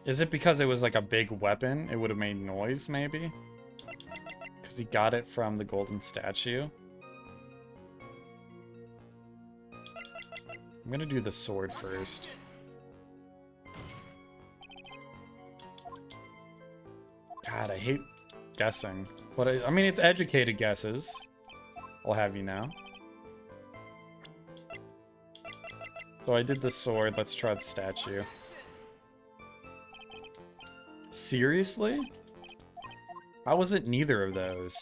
Is it because it was like a big weapon? It would have made noise, maybe? Because he got it from the golden statue. I'm gonna do the sword first. God, I hate guessing. But I mean, it's educated guesses. I'll have you know. So I did the sword. Let's try the statue. Seriously? How was it neither of those?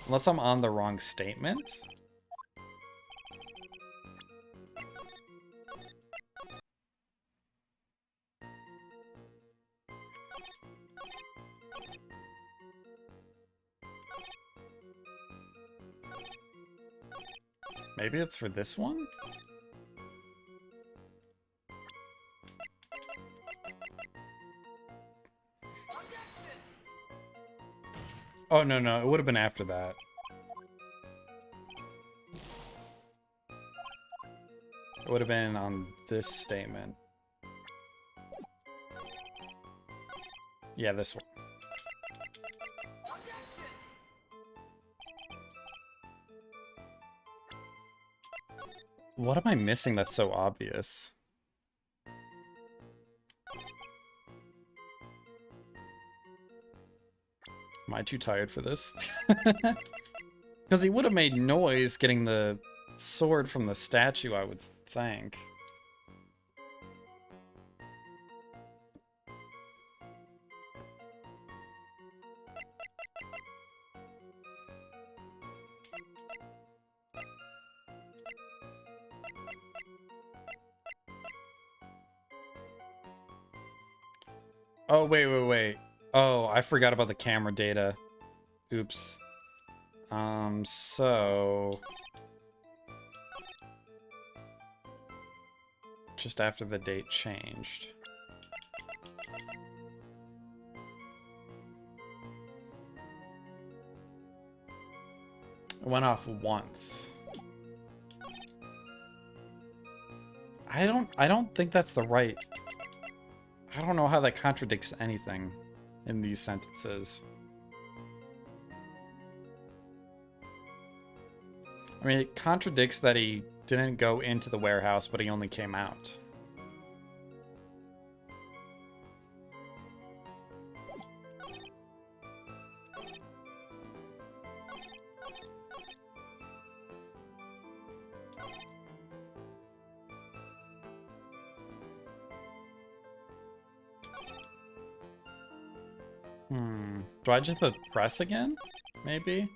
Unless I'm on the wrong statement? Maybe it's for this one? Oh, no, no. It would have been after that. It would have been on this statement. Yeah, this one. What am I missing that's so obvious? Am I too tired for this? Because he would have made noise getting the sword from the statue, I would think. Oh, wait. Oh, I forgot about the camera data. Oops. So... just after the date changed. It went off once. I don't think that's the right... I don't know how that contradicts anything in these sentences. I mean, it contradicts that he didn't go into the warehouse, but he only came out. Do I just hit press again? Maybe?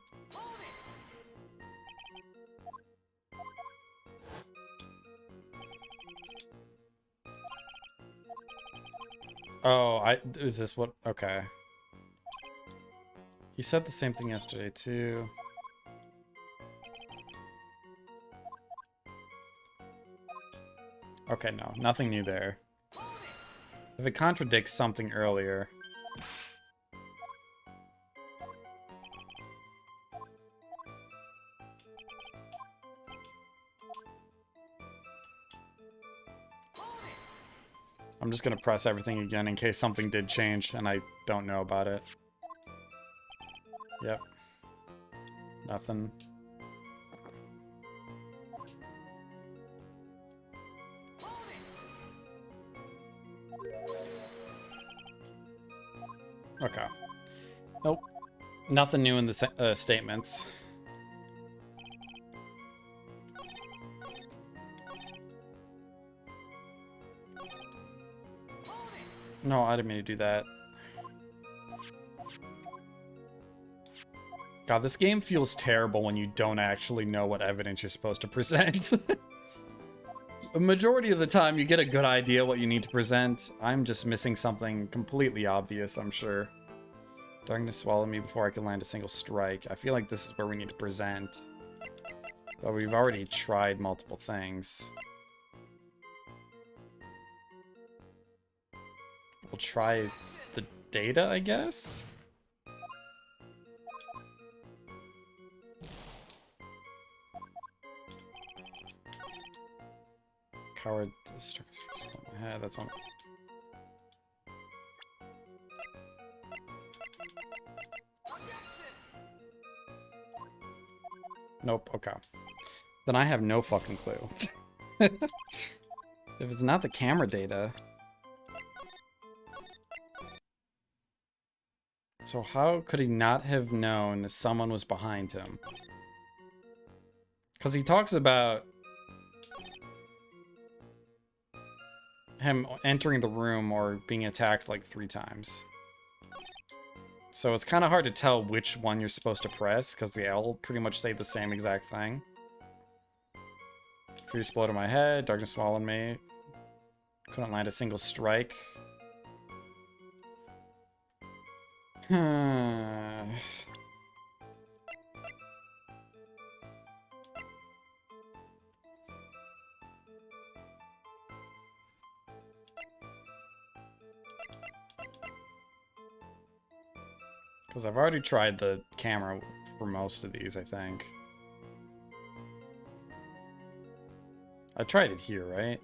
Oh, is this what? Okay. He said the same thing yesterday, too. Okay, no. Nothing new there. If it contradicts something earlier... I'm just gonna press everything again in case something did change and I don't know about it. Yep. Nothing. Okay. Nope. Nothing new in the statements. No, I didn't mean to do that. God, this game feels terrible when you don't actually know what evidence you're supposed to present. The majority of the time, you get a good idea what you need to present. I'm just missing something completely obvious, I'm sure. Darkness swallow me before I can land a single strike. I feel like this is where we need to present. But we've already tried multiple things. We'll try the data, I guess? Coward struck his fist on my head. That's one. Nope, okay. Then I have no fucking clue. If it's not the camera data. So how could he not have known someone was behind him? Because he talks about him entering the room or being attacked like 3 times. So it's kind of hard to tell which one you're supposed to press, because they all pretty much say the same exact thing. Fierce blow to my head, darkness swallowed me. Couldn't land a single strike. Because I've already tried the camera for most of these, I think. I tried it here, right?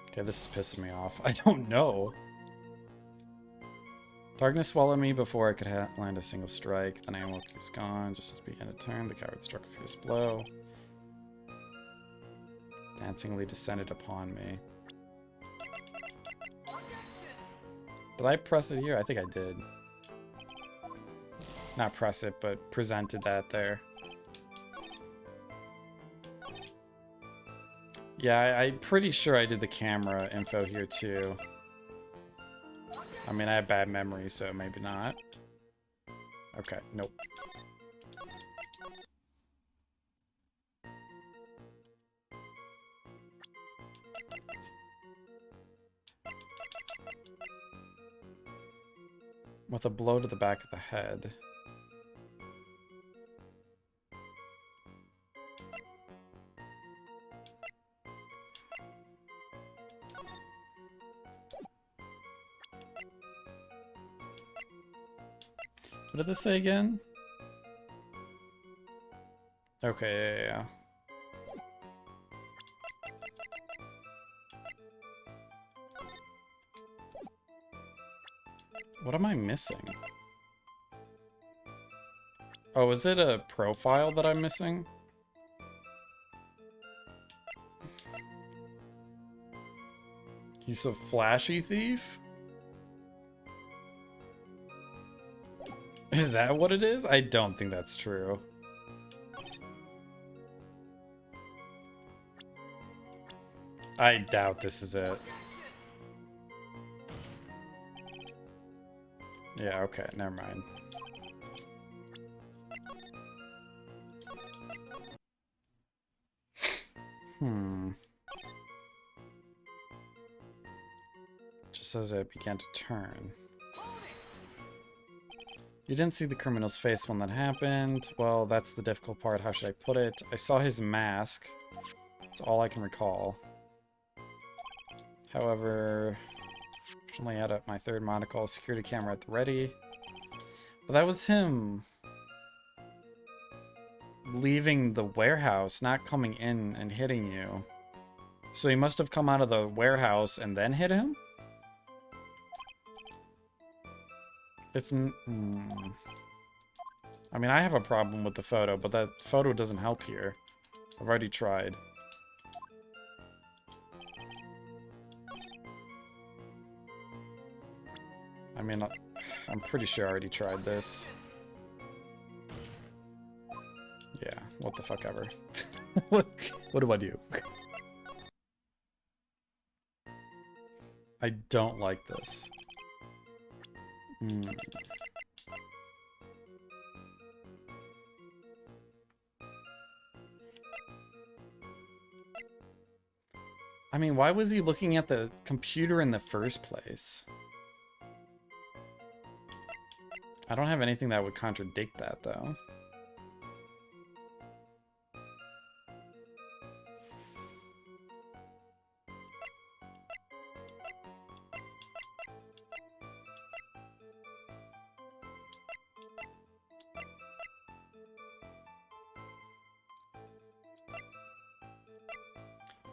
Okay, this is pissing me off. I don't know. Darkness swallowed me before I could land a single strike. Then I awoke, he was gone. Just as it began to turn, the coward struck a fierce blow. Dancingly descended upon me. Did I press it here? I think I did. Not press it, but presented that there. Yeah, I'm pretty sure I did the camera info here too. I mean, I have bad memory, so maybe not. Okay, nope. With a blow to the back of the head. What did this say again? Okay, yeah. What am I missing? Oh, is it a profile that I'm missing? He's a flashy thief? Is that what it is? I don't think that's true. I doubt this is it. Yeah, okay, never mind. Just as it began to turn. You didn't see the criminal's face when that happened. Well, that's the difficult part. How should I put it? I saw his mask. That's all I can recall. However, fortunately, I had my third monocle security camera at the ready. But that was him leaving the warehouse, not coming in and hitting you. So he must have come out of the warehouse and then hit him? It's... I mean, I have a problem with the photo, but that photo doesn't help here. I've already tried. I mean, I'm pretty sure I already tried this. Yeah, what the fuck ever. what do I do? I don't like this. I mean, why was he looking at the computer in the first place? I don't have anything that would contradict that, though.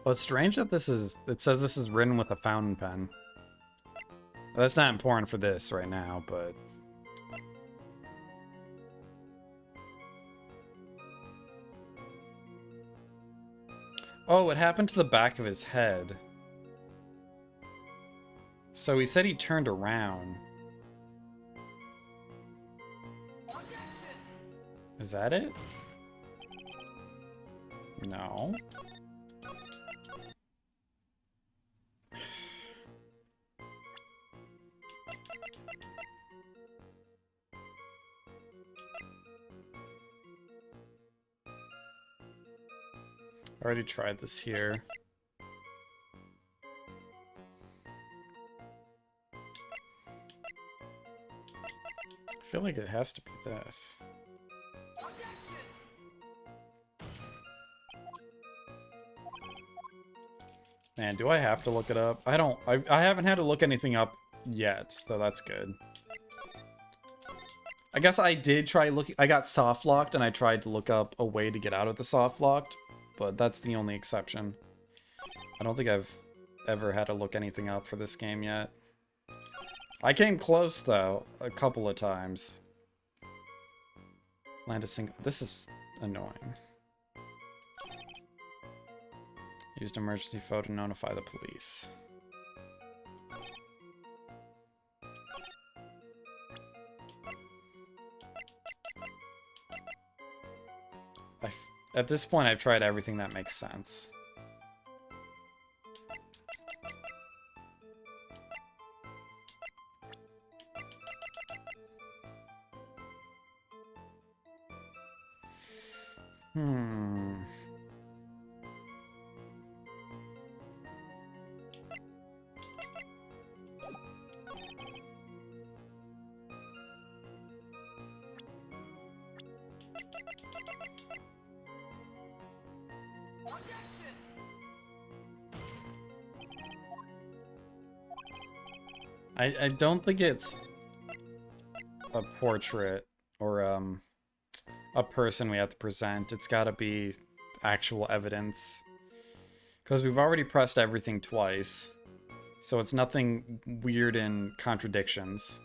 Well, it's strange that this is... It says this is written with a fountain pen. That's not important for this right now, but... Oh, what happened to the back of his head? So he said he turned around. Is that it? No. I already tried this here. I feel like it has to be this. Man, do I have to look it up? I haven't had to look anything up yet, so that's good. I guess I did try looking... I got soft locked and I tried to look up a way to get out of the soft locked, but that's the only exception. I don't think I've ever had to look anything up for this game yet. I came close, though, a couple of times. Land a single... This is annoying. Used emergency photo to notify the police. At this point, I've tried everything that makes sense. I don't think it's a portrait or a person we have to present. It's got to be actual evidence. Because we've already pressed everything twice. So it's nothing weird in contradictions.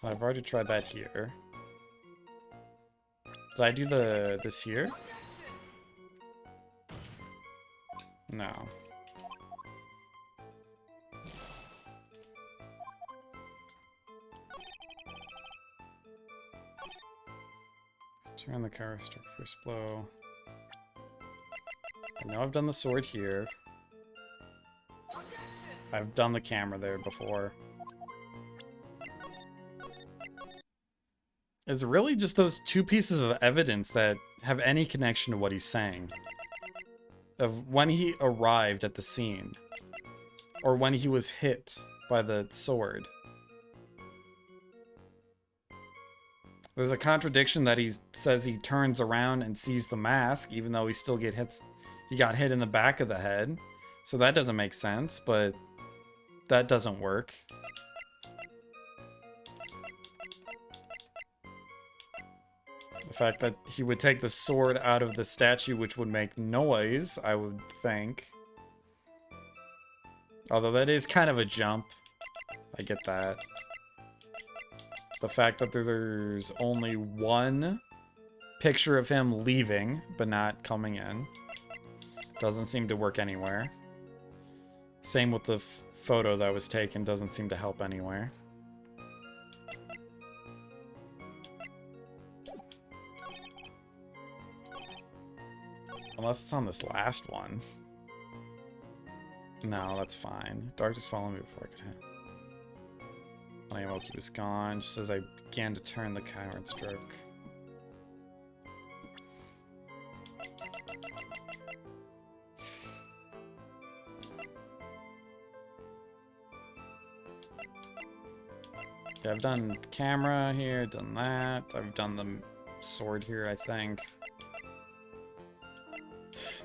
I've already tried that here. Did I do this here? No. Turn the car, start first blow. I know I've done the sword here. I've done the camera there before. It's really just those two pieces of evidence that have any connection to what he's saying. Of when he arrived at the scene. Or when he was hit by the sword. There's a contradiction that he says he turns around and sees the mask, even though he still he got hit in the back of the head. So that doesn't make sense, but that doesn't work. The fact that he would take the sword out of the statue, which would make noise, I would think. Although that is kind of a jump. I get that. The fact that there's only one picture of him leaving, but not coming in. Doesn't seem to work anywhere. Same with the photo that was taken, doesn't seem to help anywhere. Unless it's on this last one. No, that's fine. Darkness followed me before I could hit. My Moki was gone, just as I began to turn the coward stroke. Yeah, I've done the camera here, done that. I've done the sword here, I think.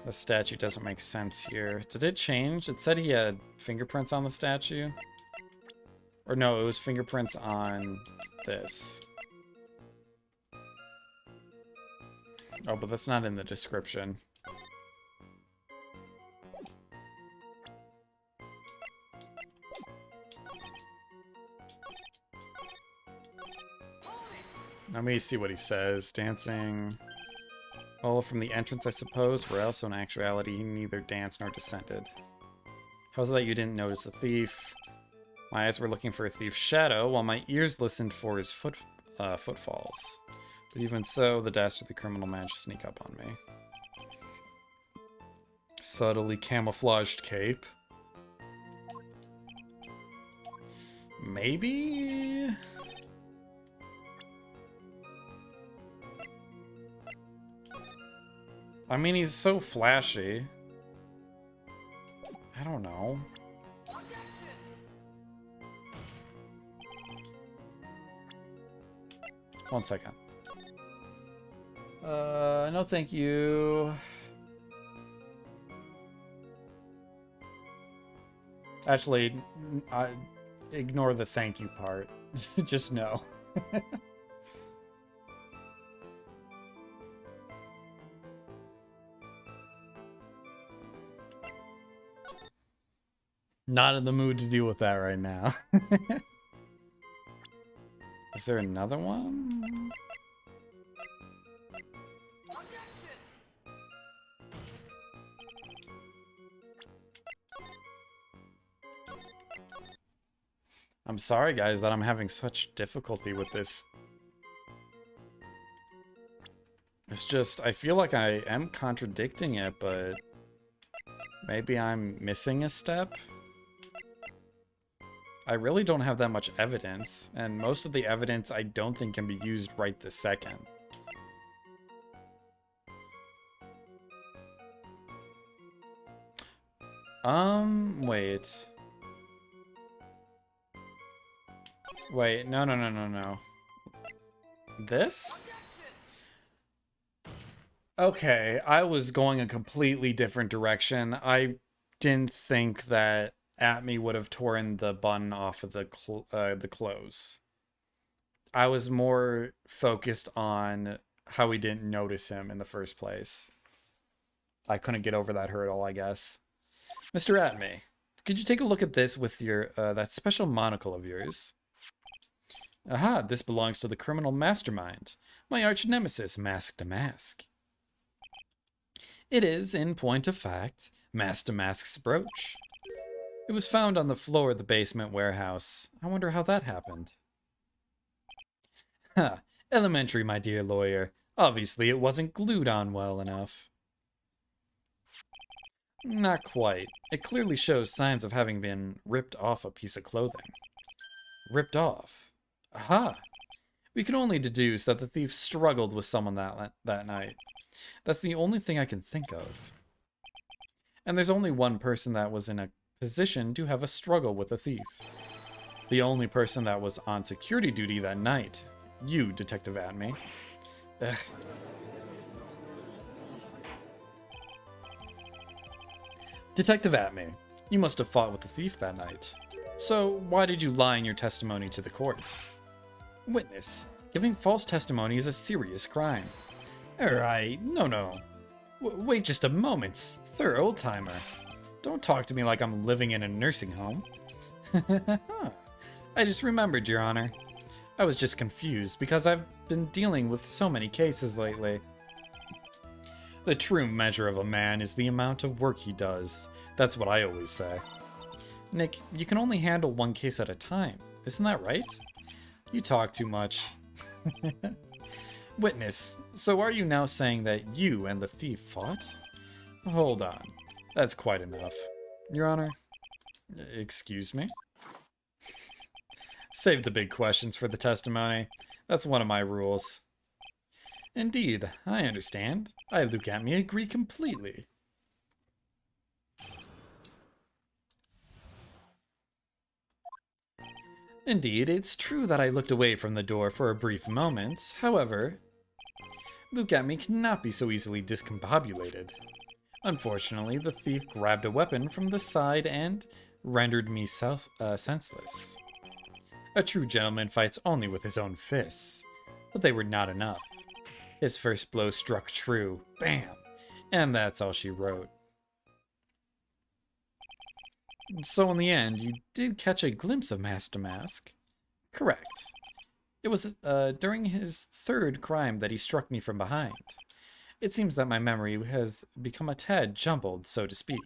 The statue doesn't make sense here. Did it change? It said he had fingerprints on the statue. Or no, it was fingerprints on this. Oh, but that's not in the description. Let me see what he says. Dancing. Well, from the entrance, I suppose, where else, so in actuality, he neither danced nor descended. How's it that you didn't notice the thief? My eyes were looking for a thief's shadow, while my ears listened for his footfalls. But even so, the dastardly criminal managed to sneak up on me. Subtly camouflaged cape. Maybe? I mean, he's so flashy. I don't know. One second. No thank you. Actually, ignore the thank you part. Just no. Not in the mood to deal with that right now. Is there another one? I'm sorry, guys, that I'm having such difficulty with this. It's just, I feel like I am contradicting it, but maybe I'm missing a step. I really don't have that much evidence, and most of the evidence I don't think can be used right this second. Wait. Wait, no. This? Okay, I was going a completely different direction. I didn't think that Atme would have torn the button off of the clothes. I was more focused on how we didn't notice him in the first place. I couldn't get over that hurdle, I guess. Mr. Atme, could you take a look at this with your that special monocle of yours? Aha, this belongs to the criminal mastermind, my arch nemesis, Mask to Mask. It is, in point of fact, Mask to Mask's brooch. It was found on the floor of the basement warehouse. I wonder how that happened. Ha! Elementary, my dear lawyer. Obviously, it wasn't glued on well enough. Not quite. It clearly shows signs of having been ripped off a piece of clothing. Ripped off? Aha! We can only deduce that the thief struggled with someone that night. That's the only thing I can think of. And there's only one person that was in a position to have a struggle with a thief. The only person that was on security duty that night. You, Detective Atme. Ugh. Detective Atme, you must have fought with the thief that night. So, why did you lie in your testimony to the court? Witness, Giving false testimony is a serious crime. Alright, no. Wait just a moment, Sir Oldtimer. Don't talk to me like I'm living in a nursing home. I just remembered, Your Honor. I was just confused because I've been dealing with so many cases lately. The true measure of a man is the amount of work he does. That's what I always say. Nick, you can only handle one case at a time. Isn't that right? You talk too much. Witness, so are you now saying that you and the thief fought? Hold on. That's quite enough. Your Honor? Excuse me? Save the big questions for the testimony. That's one of my rules. Indeed, I understand. I, Luke Atme, agree completely. Indeed, it's true that I looked away from the door for a brief moment. However, Luke Atme cannot be so easily discombobulated. Unfortunately, the thief grabbed a weapon from the side and rendered me senseless. A true gentleman fights only with his own fists, but they were not enough. His first blow struck true. Bam! And that's all she wrote. So in the end, you did catch a glimpse of Master Mask? Correct. It was during his third crime that he struck me from behind. It seems that my memory has become a tad jumbled, so to speak.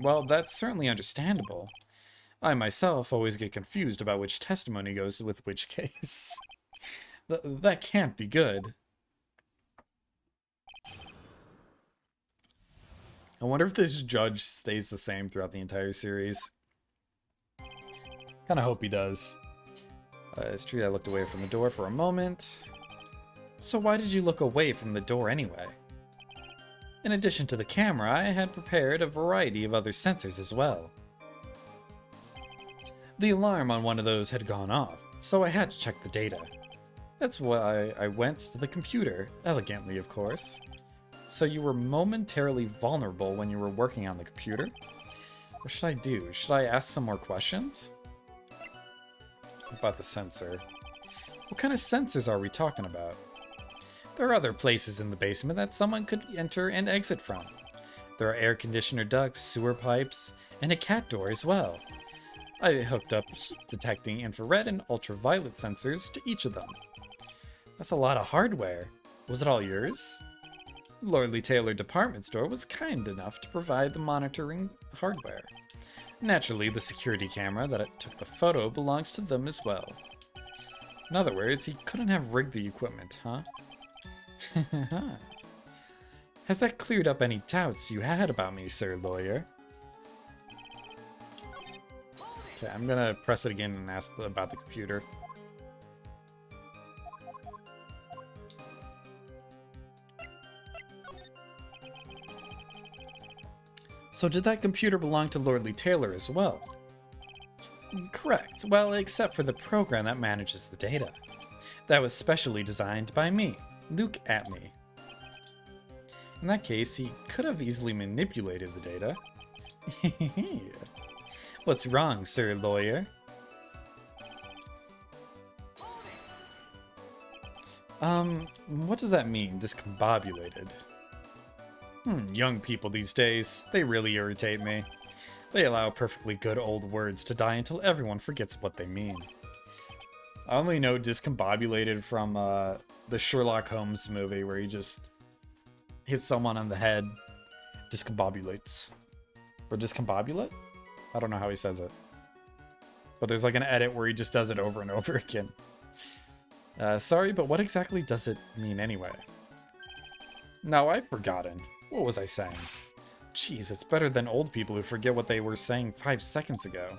Well, that's certainly understandable. I myself always get confused about which testimony goes with which case. That can't be good. I wonder if this judge stays the same throughout the entire series. Kind of hope he does. It's true I looked away from the door for a moment. So why did you look away from the door anyway? In addition to the camera, I had prepared a variety of other sensors as well. The alarm on one of those had gone off, so I had to check the data. That's why I went to the computer, elegantly of course. So you were momentarily vulnerable when you were working on the computer? What should I do? Should I ask some more questions? About the sensor. What kind of sensors are we talking about? There are other places in the basement that someone could enter and exit from. There are air conditioner ducts, sewer pipes, and a cat door as well. I hooked up heat detecting infrared and ultraviolet sensors to each of them. That's a lot of hardware. Was it all yours? Lordly Taylor Department Store was kind enough to provide the monitoring hardware. Naturally, the security camera that took the photo belongs to them as well. In other words, he couldn't have rigged the equipment, huh? Has that cleared up any doubts you had about me, Sir Lawyer? Okay, I'm gonna press it again and ask about the computer. So did that computer belong to Lordly Taylor as well? Correct. Well, except for the program that manages the data. That was specially designed by me, Luke Atme. In that case, he could have easily manipulated the data. What's wrong, Sir Lawyer? What does that mean, discombobulated? Young people these days, they really irritate me. They allow perfectly good old words to die until everyone forgets what they mean. I only know discombobulated from the Sherlock Holmes movie where he just hits someone on the head. Discombobulates. Or discombobulate? I don't know how he says it. But there's like an edit where he just does it over and over again. Sorry, but what exactly does it mean anyway? No, I've forgotten. What was I saying? Jeez, it's better than old people who forget what they were saying 5 seconds ago.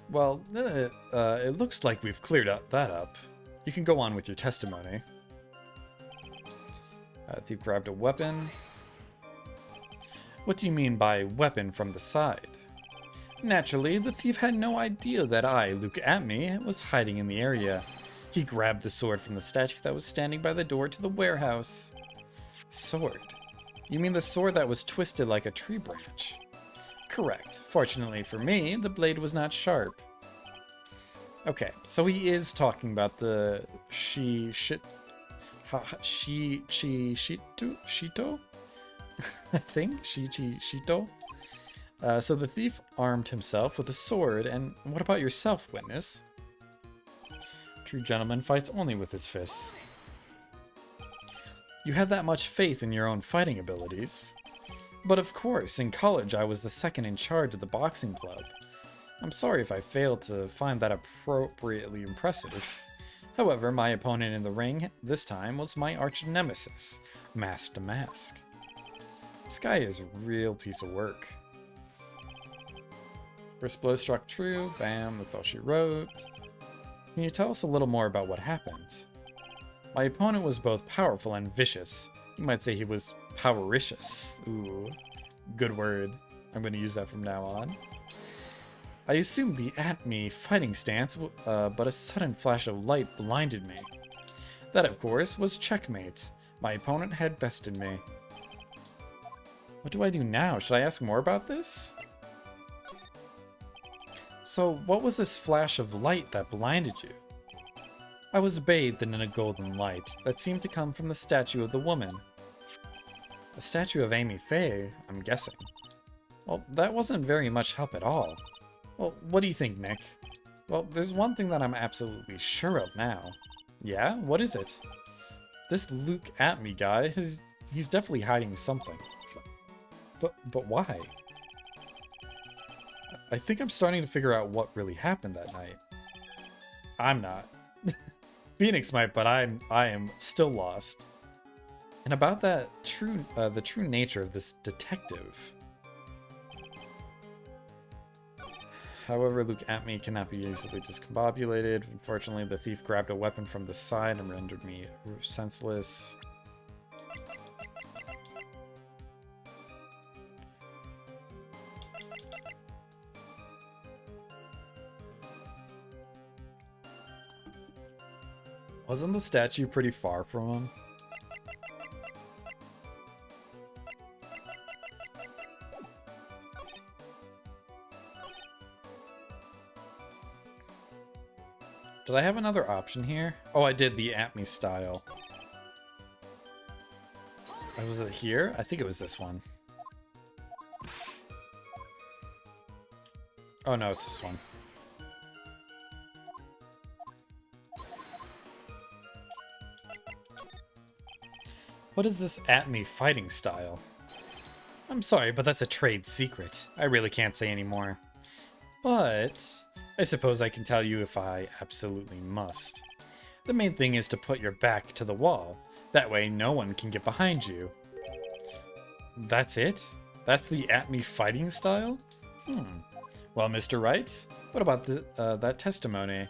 Well, it looks like we've cleared that up. You can go on with your testimony. Thief grabbed a weapon. What do you mean by weapon from the side? Naturally, the thief had no idea that I, Luke Atme, was hiding in the area. He grabbed the sword from the statue that was standing by the door to the warehouse. Sword? You mean the sword that was twisted like a tree branch? Correct. Fortunately for me, the blade was not sharp. Okay, so he is talking about the shito shito I think shito. So the thief armed himself with a sword, and what about yourself, witness? True gentleman fights only with his fists. You had that much faith in your own fighting abilities. But of course, in college I was the second in charge of the boxing club. I'm sorry if I failed to find that appropriately impressive. However, my opponent in the ring this time was my arch nemesis, Mask to Mask. This guy is a real piece of work. First blow struck true, bam, that's all she wrote. Can you tell us a little more about what happened? My opponent was both powerful and vicious. You might say he was powericious. Ooh, good word. I'm going to use that from now on. I assumed the at-me fighting stance, but a sudden flash of light blinded me. That, of course, was checkmate. My opponent had bested me. What do I do now? Should I ask more about this? So, what was this flash of light that blinded you? I was bathed in a golden light that seemed to come from the statue of the woman. A statue of Amy Faye, I'm guessing. Well, that wasn't very much help at all. Well, what do you think, Nick? Well, there's one thing that I'm absolutely sure of now. Yeah? What is it? This Luke at me guy, he's definitely hiding something. But why? I think I'm starting to figure out what really happened that night. I'm not. Phoenix might, but I am still lost. And about that the true nature of this detective. However, Luke at me cannot be easily discombobulated. Unfortunately, the thief grabbed a weapon from the side and rendered me senseless. Wasn't the statue pretty far from him? Did I have another option here? Oh, I did the at me style. Was it here? I think it was this one. Oh no, it's this one. What is this at me fighting style? I'm sorry, but that's a trade secret. I really can't say anymore. But I suppose I can tell you if I absolutely must. The main thing is to put your back to the wall. That way no one can get behind you. That's it? That's the at me fighting style? Well, Mr. Wright, what about that testimony?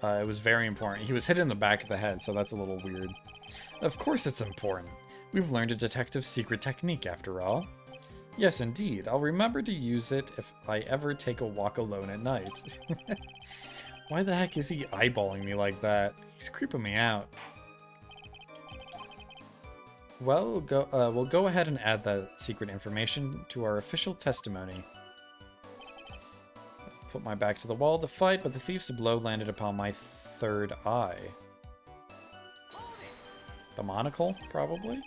It was very important. He was hit in the back of the head, so that's a little weird. Of course it's important. We've learned a detective's secret technique, after all. Yes, indeed. I'll remember to use it if I ever take a walk alone at night. Why the heck is he eyeballing me like that? He's creeping me out. Well, we'll go ahead and add that secret information to our official testimony. Put my back to the wall to fight, but the thief's blow landed upon my third eye. The monocle, probably?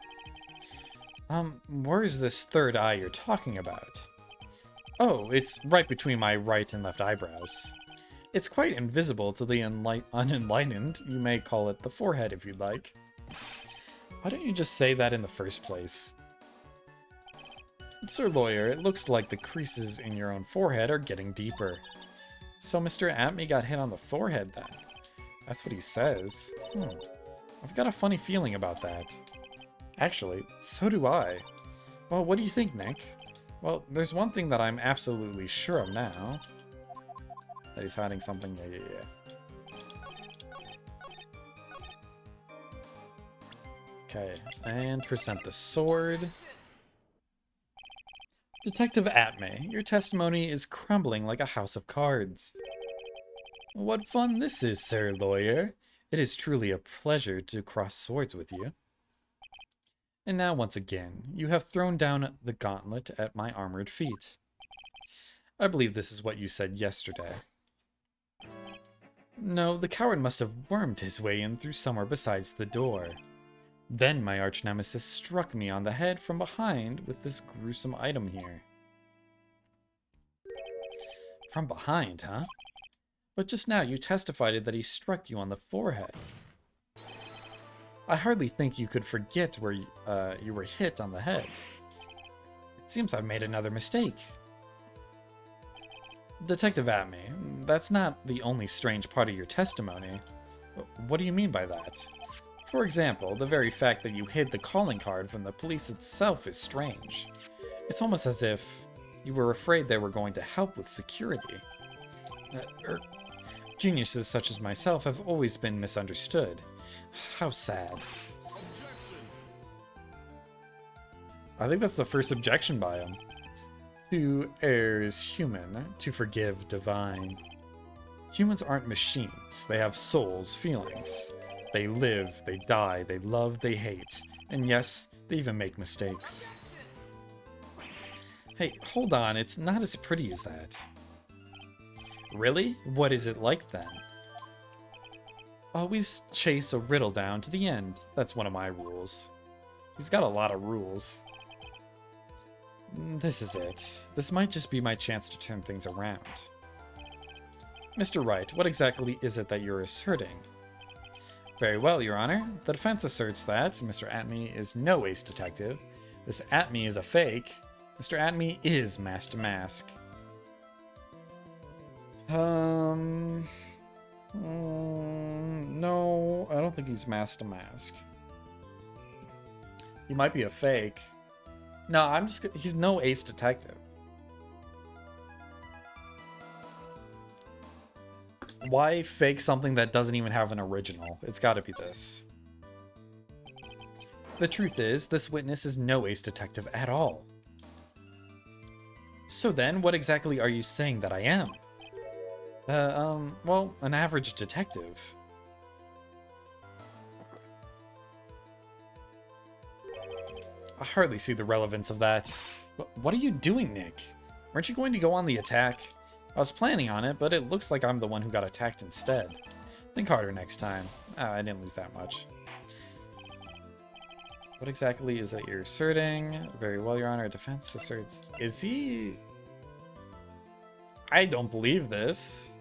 Where's this third eye you're talking about? Oh, it's right between my right and left eyebrows. It's quite invisible to the unenlightened. You may call it the forehead if you'd like. Why don't you just say that in the first place? Sir Lawyer, it looks like the creases in your own forehead are getting deeper. So Mr. Atme got hit on the forehead then. That's what he says. I've got a funny feeling about that. Actually, so do I. Well, what do you think, Nick? Well, there's one thing that I'm absolutely sure of now. That he's hiding something. Yeah. Okay, and present the sword. Detective Atme, your testimony is crumbling like a house of cards. What fun this is, Sir Lawyer. It is truly a pleasure to cross swords with you. And now once again, you have thrown down the gauntlet at my armored feet. I believe this is what you said yesterday. No, the coward must have wormed his way in through somewhere besides the door. Then my arch nemesis struck me on the head from behind with this gruesome item here. From behind, huh? But just now you testified that he struck you on the forehead. I hardly think you could forget where you were hit on the head. It seems I've made another mistake. Detective Atme, that's not the only strange part of your testimony. What do you mean by that? For example, the very fact that you hid the calling card from the police itself is strange. It's almost as if you were afraid they were going to help with security. Geniuses such as myself have always been misunderstood. How sad. I think that's the first objection by him. To err is human, to forgive divine. Humans aren't machines. They have souls, feelings. They live, they die, they love, they hate. And yes, they even make mistakes. Hey, hold on, it's not as pretty as that. Really? What is it like then? Always chase a riddle down to the end. That's one of my rules. He's got a lot of rules. This is it. This might just be my chance to turn things around. Mr. Wright, what exactly is it that you're asserting? Very well, Your Honor. The defense asserts that Mr. Atme is no ace detective. This Atme is a fake. Mr. Atme is Master Mask. No, I don't think he's Master Mask. He might be a fake. No, he's no ace detective. Why fake something that doesn't even have an original? It's gotta be this. The truth is, this witness is no ace detective at all. So then, what exactly are you saying that I am? Well, an average detective. I hardly see the relevance of that. What are you doing, Nick? Weren't you going to go on the attack? I was planning on it, but it looks like I'm the one who got attacked instead. Think harder next time. I didn't lose that much. What exactly is that you're asserting? Very well, Your Honor. Defense asserts... Is he... I don't believe this.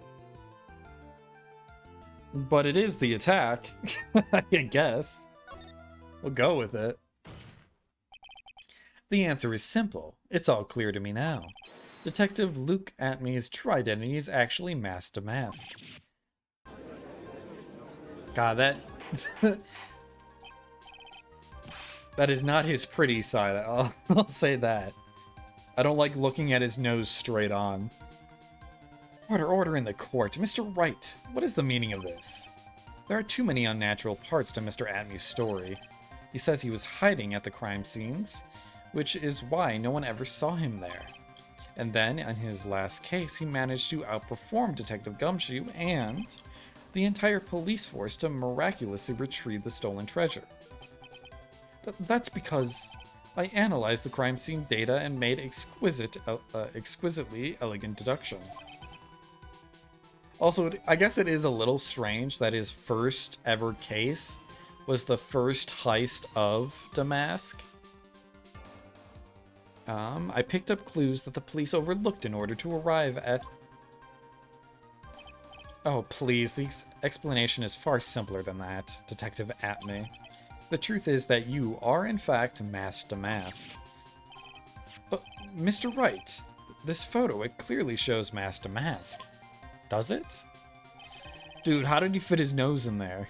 But it is the attack. I guess. We'll go with it. The answer is simple. It's all clear to me now. Detective Luke Atme's true identity is actually Master Mask. God, that... that is not his pretty side. I'll say that. I don't like looking at his nose straight on. Order in the court. Mr. Wright, what is the meaning of this? There are too many unnatural parts to Mr. Atme's story. He says he was hiding at the crime scenes, which is why no one ever saw him there. And then, in his last case, he managed to outperform Detective Gumshoe and the entire police force to miraculously retrieve the stolen treasure. That's because I analyzed the crime scene data and made exquisitely elegant deduction. Also, I guess it is a little strange that his first ever case was the first heist of Damask. I picked up clues that the police overlooked in order to arrive at... Oh, please, the explanation is far simpler than that, Detective Atme. The truth is that you are, in fact, Master Mask. But, Mr. Wright, this photo, it clearly shows Master Mask. Does it? Dude, how did he fit his nose in there?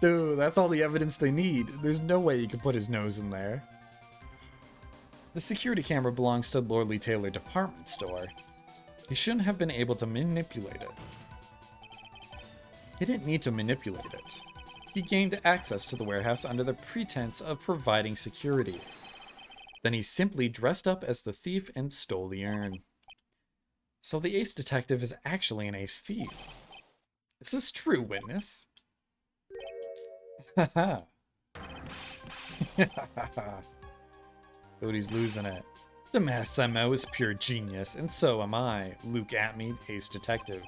Dude, that's all the evidence they need. There's no way he could put his nose in there. The security camera belongs to Lordly Taylor department store. He shouldn't have been able to manipulate it. He didn't need to manipulate it. He gained access to the warehouse under the pretense of providing security. Then he simply dressed up as the thief and stole the urn. So the ace detective is actually an ace thief. Is this true, witness? Haha. Dude, he's losing it. The Mask's MO is pure genius, and so am I, Luke Atme, ace detective.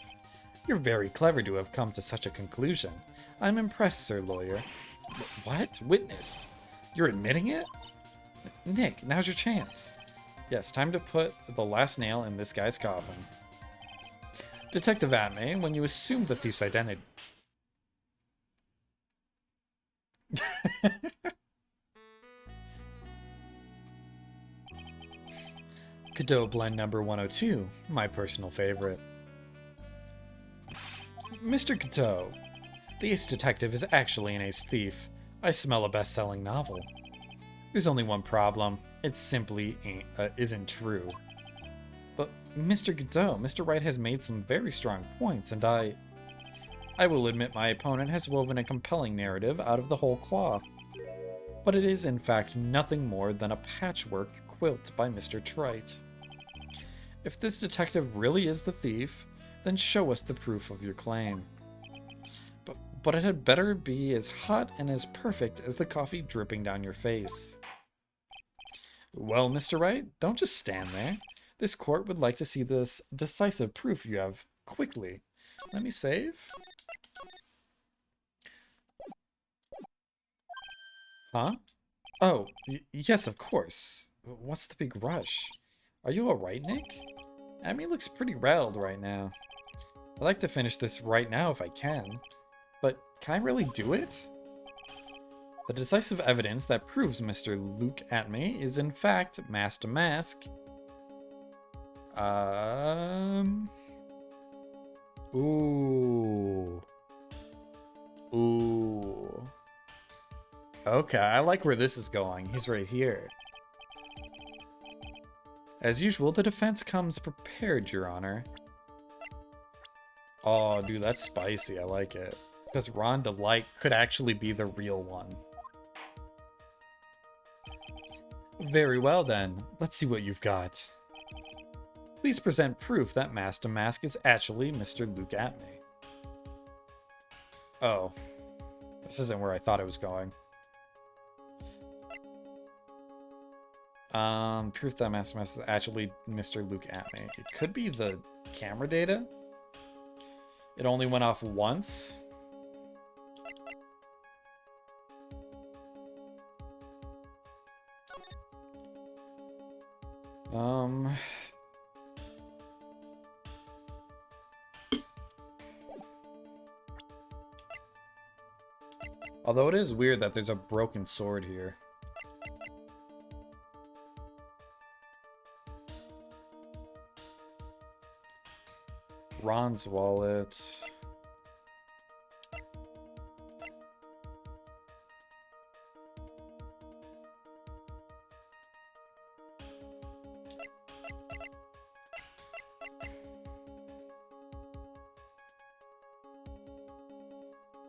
You're very clever to have come to such a conclusion. I'm impressed, Sir Lawyer. What? Witness? You're admitting it? Nick, now's your chance. Yes, time to put the last nail in this guy's coffin. Detective Atme, when you assumed the thief's identity... Godot blend number 102, my personal favorite. Mr. Godot, the ace detective is actually an ace thief. I smell a best-selling novel. There's only one problem. It simply isn't true. But Mr. Godot, Mr. Wright has made some very strong points, and I will admit my opponent has woven a compelling narrative out of the whole cloth. But it is in fact nothing more than a patchwork quilt by Mr. Trite. If this detective really is the thief, then show us the proof of your claim. But it had better be as hot and as perfect as the coffee dripping down your face. Well, Mr. Wright, don't just stand there. This court would like to see this decisive proof you have quickly. Let me save. Huh? Oh, yes, of course. What's the big rush? Are you alright, Nick? Amy looks pretty rattled right now. I'd like to finish this right now if I can. But can I really do it? The decisive evidence that proves Mr. Luke Atme is in fact mask to mask. Ooh. Ooh. Okay, I like where this is going. He's right here. As usual, the defense comes prepared, Your Honor. Oh, dude, that's spicy. I like it. Because Ron Delight could actually be the real one. Very well, then. Let's see what you've got. Please present proof that Mask to Mask is actually Mr. Luke Atme. Oh. This isn't where I thought it was going. Proof that Mask to Mask is actually Mr. Luke Atme. It could be the camera data. It only went off once. Although it is weird that there's a broken sword here. Ron's wallet.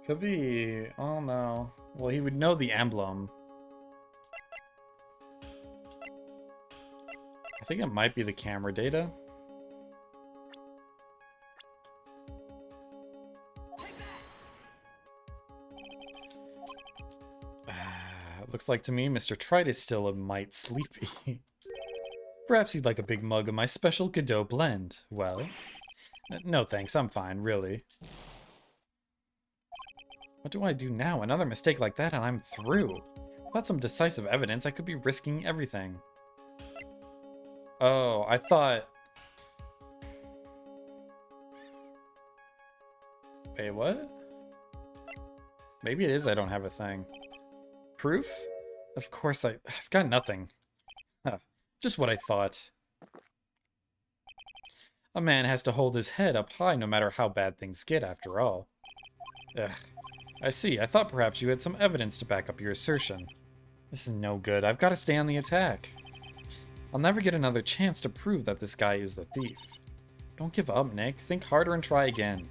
Could be... Oh no. Well, he would know the emblem. I think it might be the camera data. Looks like to me Mr. Trite is still a mite sleepy. Perhaps he'd like a big mug of my special Godot blend. Well, no thanks, I'm fine, really. What do I do now? Another mistake like that and I'm through. Without some decisive evidence, I could be risking everything. Oh, I thought... Wait, what? Maybe it is I don't have a thing. Proof? Of course I've got nothing. Huh. Just what I thought. A man has to hold his head up high no matter how bad things get, after all. Ugh. I see. I thought perhaps you had some evidence to back up your assertion. This is no good. I've got to stay on the attack. I'll never get another chance to prove that this guy is the thief. Don't give up, Nick. Think harder and try again.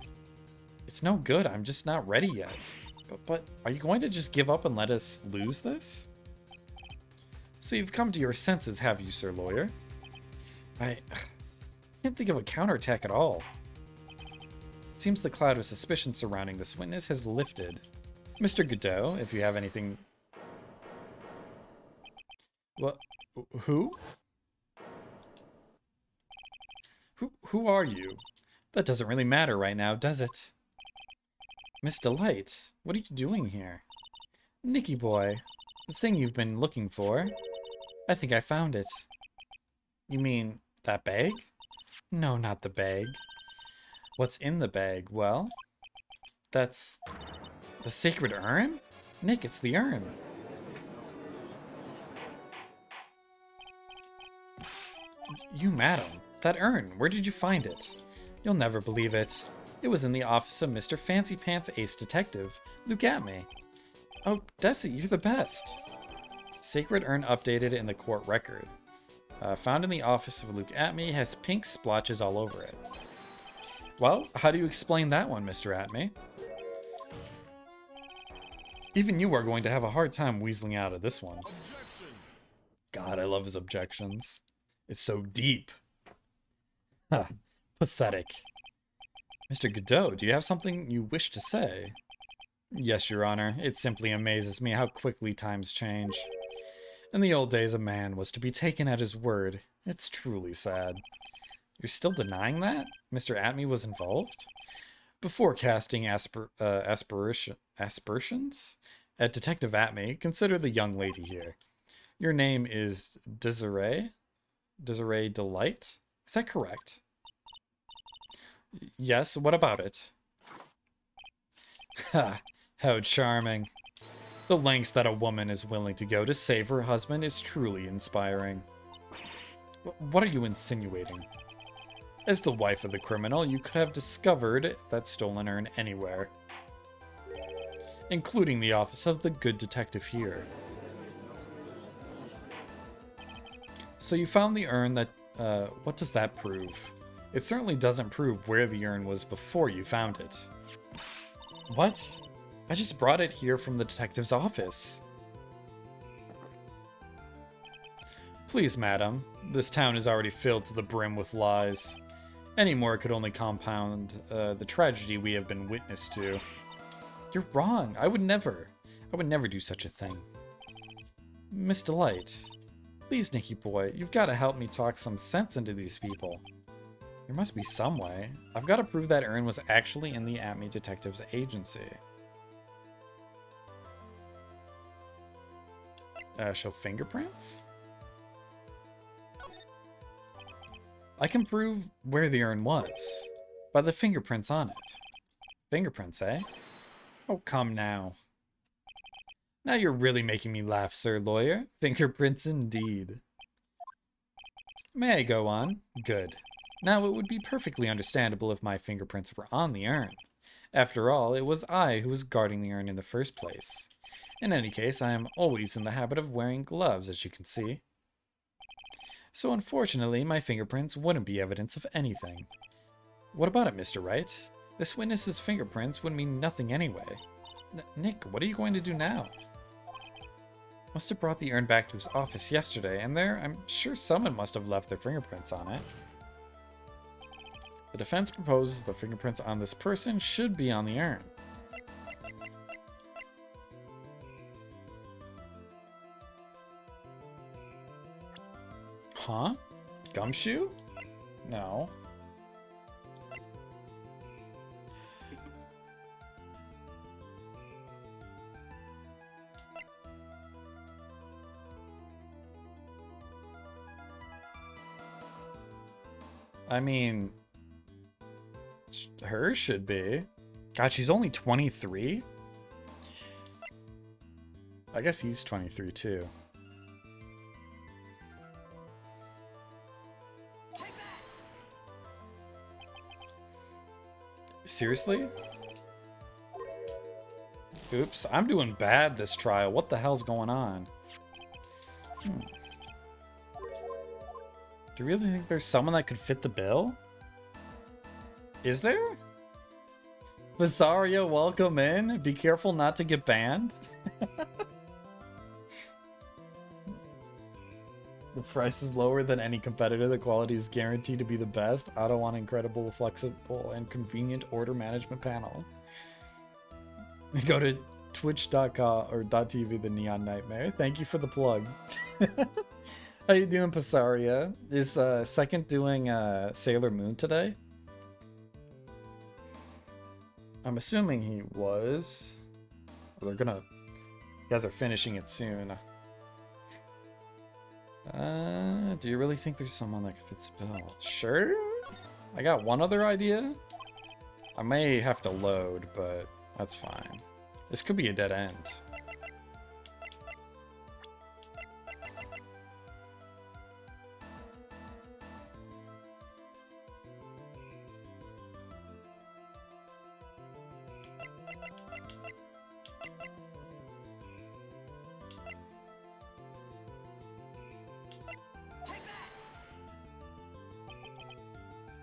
It's no good. I'm just not ready yet. But are you going to just give up and let us lose this? So you've come to your senses, have you, Sir Lawyer? I can't think of a counterattack at all. It seems the cloud of suspicion surrounding this witness has lifted. Mr. Godot, if you have anything... What? Who? Who are you? That doesn't really matter right now, does it? Miss Delight, what are you doing here? Nicky boy, the thing you've been looking for. I think I found it. You mean that bag? No, not the bag. What's in the bag? Well, that's the sacred urn? Nick, it's the urn. You, madam, that urn, where did you find it? You'll never believe it. It was in the office of Mr. Fancy Pants Ace Detective. Look at me. Oh, Desi, you're the best. Sacred urn updated in the court record. Found in the office of Luke Atme has pink splotches all over it. Well, how do you explain that one, Mr. Atme? Even you are going to have a hard time weaseling out of this one. Objection. God, I love his objections. It's so deep. Huh. Pathetic. Mr. Godot, do you have something you wish to say? Yes, Your Honor. It simply amazes me how quickly times change. In the old days, a man was to be taken at his word. It's truly sad. You're still denying that? Mr. Atme was involved? Before casting aspersions at Detective Atme, consider the young lady here. Your name is Desiree? Desiree Delight? Is that correct? Yes, what about it? Ha, how charming. The lengths that a woman is willing to go to save her husband is truly inspiring. What are you insinuating? As the wife of the criminal, you could have discovered that stolen urn anywhere, including the office of the good detective here. So you found the urn that, what does that prove? It certainly doesn't prove where the urn was before you found it. What? I just brought it here from the detective's office. Please, madam, this town is already filled to the brim with lies. Any more could only compound the tragedy we have been witness to. You're wrong. I would never do such a thing. Miss Delight, please, Nicky boy, you've got to help me talk some sense into these people. There must be some way. I've got to prove that urn was actually in the Atme Detective's agency. Show fingerprints? I can prove where the urn was by the fingerprints on it. Fingerprints, eh? Oh, come now. Now you're really making me laugh, sir lawyer. Fingerprints indeed. May I go on? Good. Now it would be perfectly understandable if my fingerprints were on the urn. After all, it was I who was guarding the urn in the first place. In any case, I am always in the habit of wearing gloves, as you can see. So unfortunately, my fingerprints wouldn't be evidence of anything. What about it, Mr. Wright? This witness's fingerprints would mean nothing anyway. Nick, what are you going to do now? Must have brought the urn back to his office yesterday, and there, I'm sure someone must have left their fingerprints on it. The defense proposes the fingerprints on this person should be on the urn. Huh? Gumshoe? No. I mean, hers should be. God, she's only 23? I guess he's 23 too. Seriously? Oops, I'm doing bad this trial. What the hell's going on? Do you really think there's someone that could fit the bill? Is there? Visaria, welcome in. Be careful not to get banned. The price is lower than any competitor. The quality is guaranteed to be the best. Auto on incredible, flexible, and convenient order management panel. Go to twitch.com or .tv, the Neon Nightmare. Thank you for the plug. How you doing, Passaria? Is Second doing Sailor Moon today? I'm assuming he was. They're gonna. You guys are finishing it soon. Do you really think there's someone that can fit spell? Sure. I got one other idea. I may have to load, but that's fine. This could be a dead end.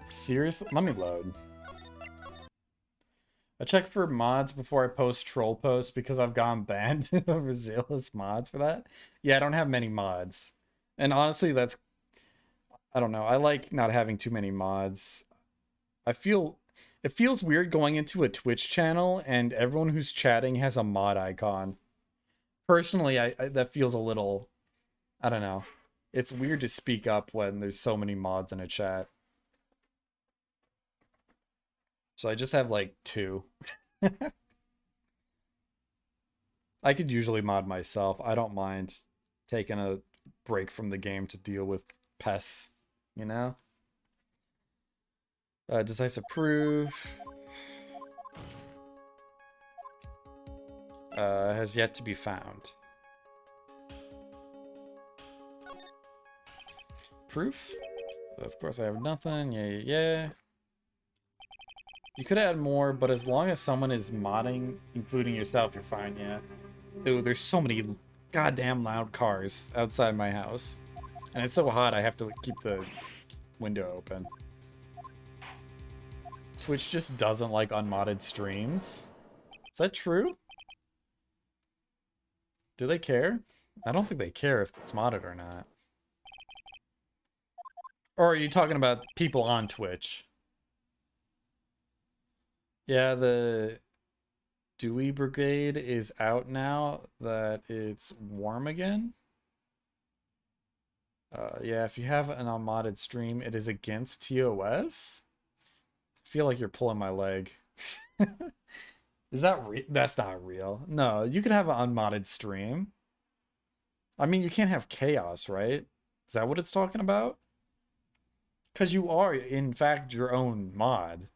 Seriously? Let me load. I check for mods before I post troll posts because I've gone banned over zealous mods for that. Yeah, I don't have many mods. And honestly, that's... I don't know. I like not having too many mods. I feel... It feels weird going into a Twitch channel and everyone who's chatting has a mod icon. Personally, I that feels a little... I don't know. It's weird to speak up when there's so many mods in a chat. So I just have like 2. I could usually mod myself. I don't mind taking a break from the game to deal with pests, you know? Decisive proof. Has yet to be found. Proof? Of course I have nothing. Yeah. You could add more, but as long as someone is modding, including yourself, you're fine, yeah. Dude, there's so many goddamn loud cars outside my house. And it's so hot, I have to keep the window open. Twitch just doesn't like unmodded streams. Is that true? Do they care? I don't think they care if it's modded or not. Or are you talking about people on Twitch? Yeah, the Dewey Brigade is out now that it's warm again. Yeah, if you have an unmodded stream, it is against TOS? I feel like you're pulling my leg. Is that real? That's not real. No, you could have an unmodded stream. I mean, you can't have chaos, right? Is that what it's talking about? Because you are, in fact, your own mod.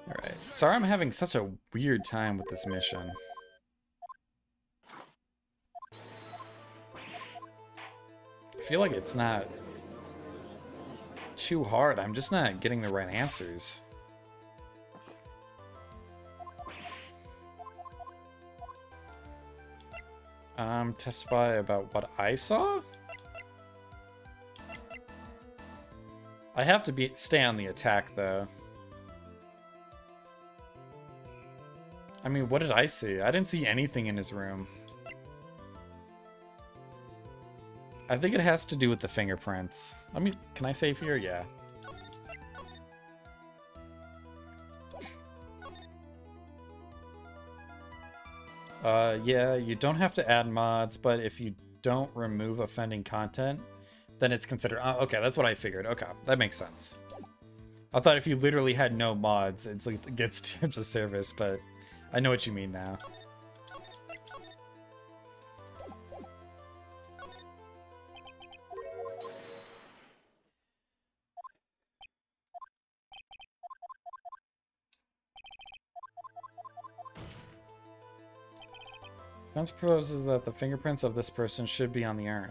Alright. Sorry I'm having such a weird time with this mission. I feel like it's not too hard. I'm just not getting the right answers. Testify about what I saw? I have to stay on the attack, though. I mean, what did I see? I didn't see anything in his room. I think it has to do with the fingerprints. Can I save here? Yeah. Yeah, you don't have to add mods, but if you don't remove offending content, then it's considered... okay, that's what I figured. Okay, that makes sense. I thought if you literally had no mods, it's like it gets terms of service, but I know what you mean now. Defense proposes that the fingerprints of this person should be on the urn.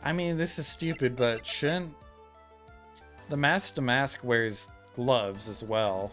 I mean, this is stupid, but shouldn't... The Mask to Mask wears gloves as well.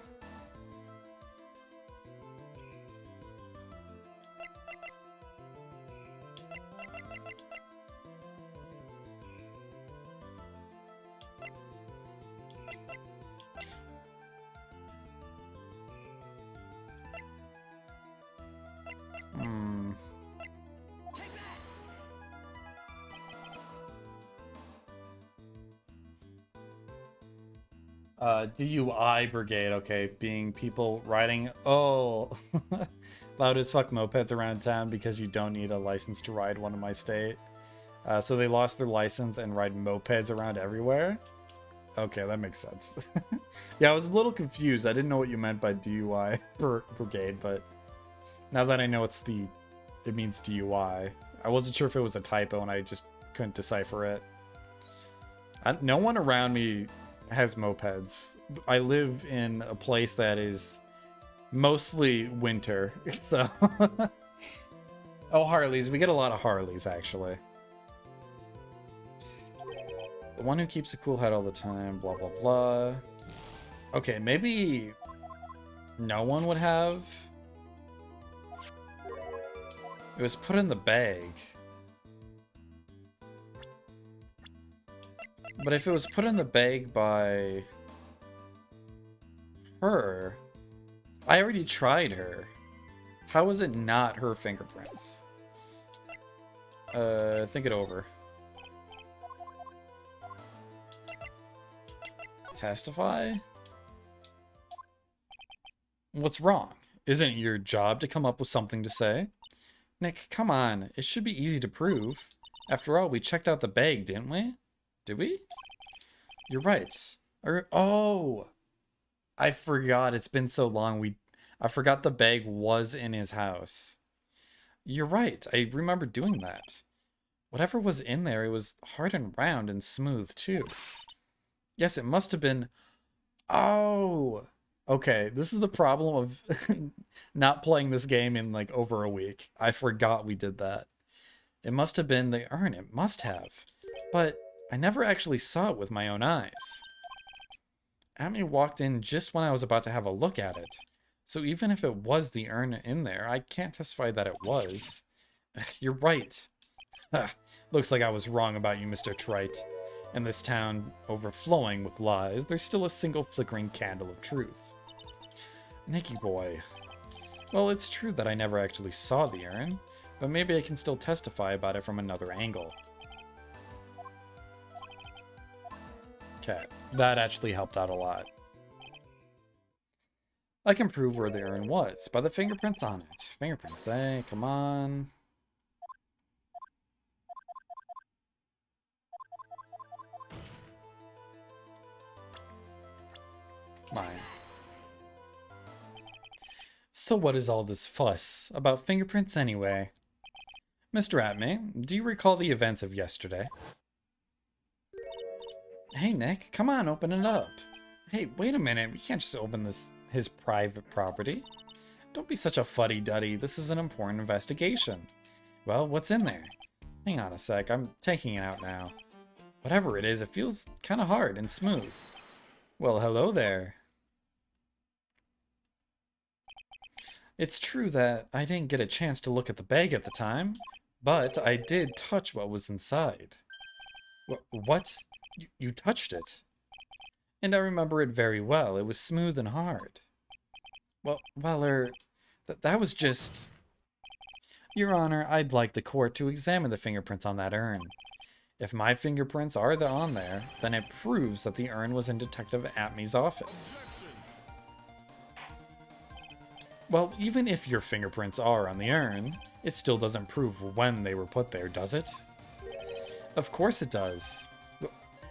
DUI brigade, okay, being people riding, oh, loud as fuck mopeds around town because you don't need a license to ride one in my state. So they lost their license and ride mopeds around everywhere. Okay, that makes sense. Yeah, I was a little confused. I didn't know what you meant by DUI brigade, but now that I know it means DUI. I wasn't sure if it was a typo and I just couldn't decipher it. No one around me has mopeds. I live in a place that is mostly winter, so oh, Harleys. We get a lot of Harleys, actually. The one who keeps a cool head all the time, blah blah blah. Okay, maybe no one would have. It was put in the bag. But if it was put in the bag by her, I already tried her. How is it not her fingerprints? Think it over. Testify? What's wrong? Isn't it your job to come up with something to say? Nick, come on. It should be easy to prove. After all, we checked out the bag, didn't we? Did we? You're right. Oh! I forgot. It's been so long. I forgot the bag was in his house. You're right. I remember doing that. Whatever was in there, it was hard and round and smooth, too. Yes, it must have been... Oh! Okay, this is the problem of not playing this game in, like, over a week. I forgot we did that. It must have been the urn. It must have. But I never actually saw it with my own eyes. Amy walked in just when I was about to have a look at it. So even if it was the urn in there, I can't testify that it was. You're right. Looks like I was wrong about you, Mr. Trite. In this town overflowing with lies, there's still a single flickering candle of truth. Nicky boy. Well, it's true that I never actually saw the urn, but maybe I can still testify about it from another angle. Okay, that actually helped out a lot. I can prove where the urn was by the fingerprints on it. Fingerprints, hey, come on. Mine. So what is all this fuss about fingerprints anyway? Mr. Atme, do you recall the events of yesterday? Hey, Nick, come on, open it up. Hey, wait a minute, we can't just open his private property. Don't be such a fuddy-duddy, this is an important investigation. Well, what's in there? Hang on a sec, I'm taking it out now. Whatever it is, it feels kind of hard and smooth. Well, hello there. It's true that I didn't get a chance to look at the bag at the time, but I did touch what was inside. What? You touched it? And I remember it very well. It was smooth and hard. Well, that was just... Your Honor, I'd like the court to examine the fingerprints on that urn. If my fingerprints are on there, then it proves that the urn was in Detective Atme's office. Well, even if your fingerprints are on the urn, it still doesn't prove when they were put there, does it? Of course it does.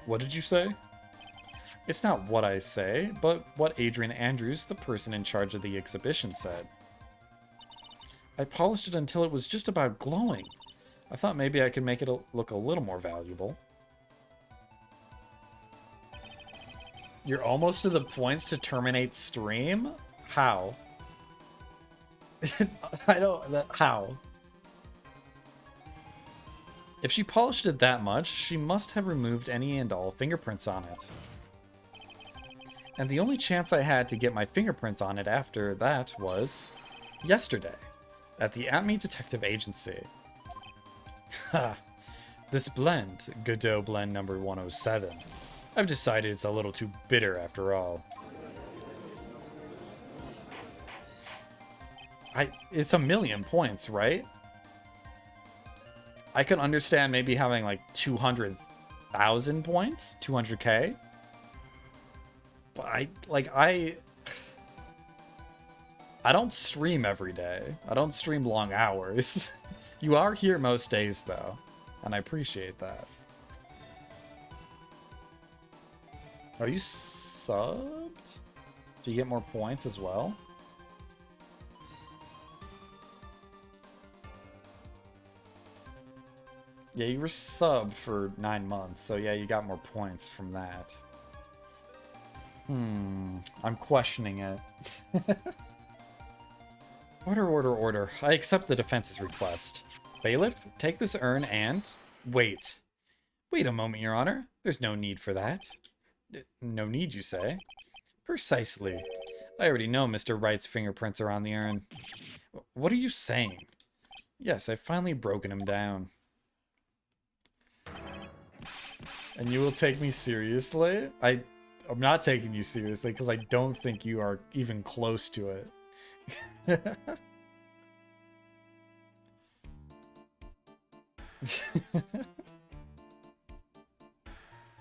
What did you say? It's not what I say, but what Adrian Andrews, the person in charge of the exhibition, said. I polished it until it was just about glowing. I thought maybe I could make it look a little more valuable. You're almost to the points to terminate stream? How? How? If she polished it that much, she must have removed any and all fingerprints on it. And the only chance I had to get my fingerprints on it after that was yesterday, at the Atme Detective Agency. Ha! This blend, Godot blend number 107. I've decided it's a little too bitter after all. It's 1,000,000 points, right? I could understand maybe having like 200,000 points, 200k. But I don't stream every day. I don't stream long hours. You are here most days though, and I appreciate that. Are you subbed? Do you get more points as well? Yeah, you were subbed for 9 months, so yeah, you got more points from that. I'm questioning it. Order. I accept the defense's request. Bailiff, take this urn and... Wait. Wait a moment, Your Honor. There's no need for that. No need, you say? Precisely. I already know Mr. Wright's fingerprints are on the urn. What are you saying? Yes, I've finally broken him down. And you will take me seriously? I'm not taking you seriously because I don't think you are even close to it.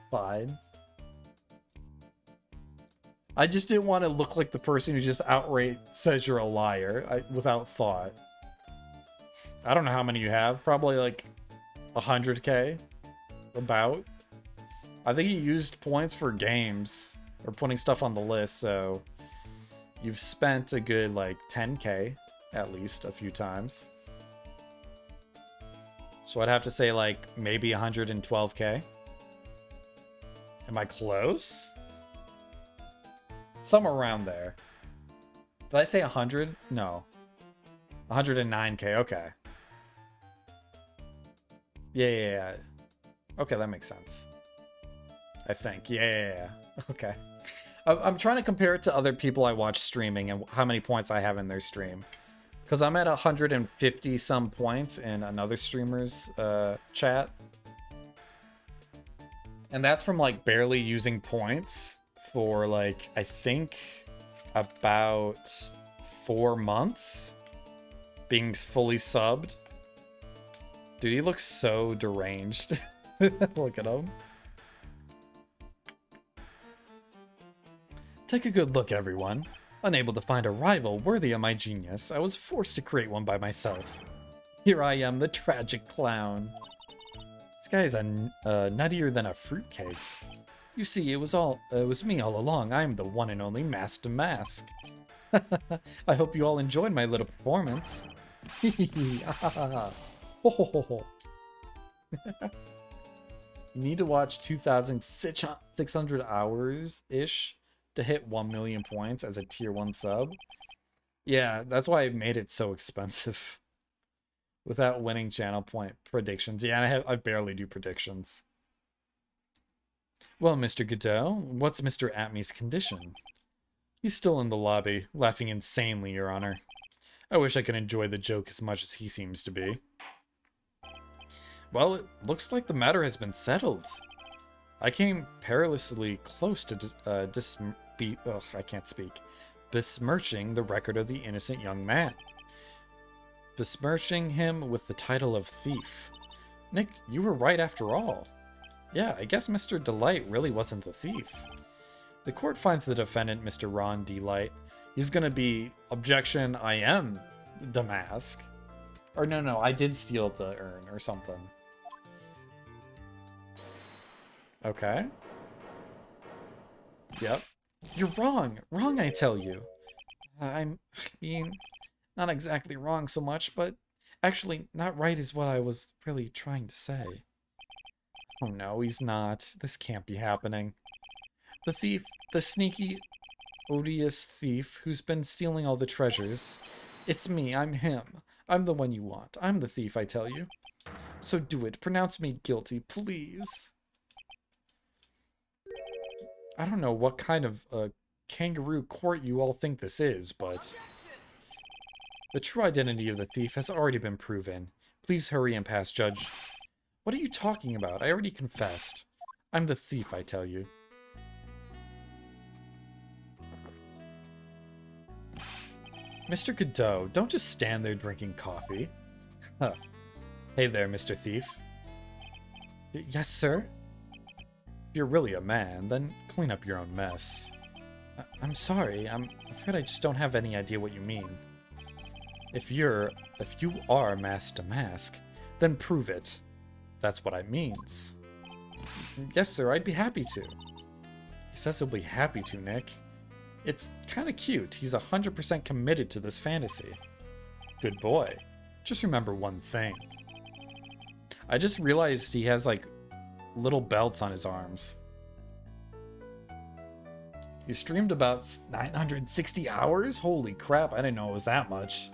Fine. I just didn't want to look like the person who just outright says you're a liar without thought. I don't know how many you have. Probably like 100k. About. I think you used points for games or putting stuff on the list, so you've spent a good like 10k at least a few times. So I'd have to say like maybe 112k. Am I close? Somewhere around there. Did I say 100? No. 109k, okay. Yeah. Okay, that makes sense. I think. Yeah. Okay. I'm trying to compare it to other people I watch streaming and how many points I have in their stream. Because I'm at 150 some points in another streamer's chat. And that's from like barely using points for like, I think about 4 months being fully subbed. Dude, he looks so deranged. Look at him. Take a good look, everyone. Unable to find a rival worthy of my genius, I was forced to create one by myself. Here I am, the tragic clown. This guy is nuttier than a fruitcake. You see, it was me all along. I'm the one and only Master Mask. I hope you all enjoyed my little performance. You need to watch 2,600 hours-ish to hit 1 million points as a tier 1 sub. Yeah, that's why I made it so expensive. Without winning channel point predictions. Yeah, I barely do predictions. Well, Mr. Godot, what's Mr. Atmy's condition? He's still in the lobby, laughing insanely, Your Honor. I wish I could enjoy the joke as much as he seems to be. Well, it looks like the matter has been settled. I came perilously close to I can't speak. Besmirching the record of the innocent young man. Besmirching him with the title of thief. Nick, you were right after all. Yeah, I guess Mr. Delight really wasn't the thief. The court finds the defendant, Mr. Ron Delight. He's gonna be, objection, I am Damask. Or no, I did steal the urn or something. Okay. Yep. You're wrong. Wrong, I tell you. I mean, not exactly wrong so much, but actually not right is what I was really trying to say. Oh no, he's not. This can't be happening. The thief, the sneaky, odious thief who's been stealing all the treasures. It's me, I'm him. I'm the one you want. I'm the thief, I tell you. So do it. Pronounce me guilty, please. I don't know what kind of kangaroo court you all think this is, but the true identity of the thief has already been proven. Please hurry and pass, Judge. What are you talking about? I already confessed. I'm the thief, I tell you. Mr. Godot, don't just stand there drinking coffee. Huh. Hey there, Mr. Thief. Yes, sir? If you're really a man, then clean up your own mess. I'm sorry. I'm afraid I just don't have any idea what you mean. If you are mask to mask, then prove it. That's what it means. Yes, sir, I'd be happy to. He says he'll be happy to, Nick. It's kind of cute. He's 100% committed to this fantasy. Good boy. Just remember one thing. I just realized he has, like, little belts on his arms. You streamed about 960 hours? Holy crap, I didn't know it was that much.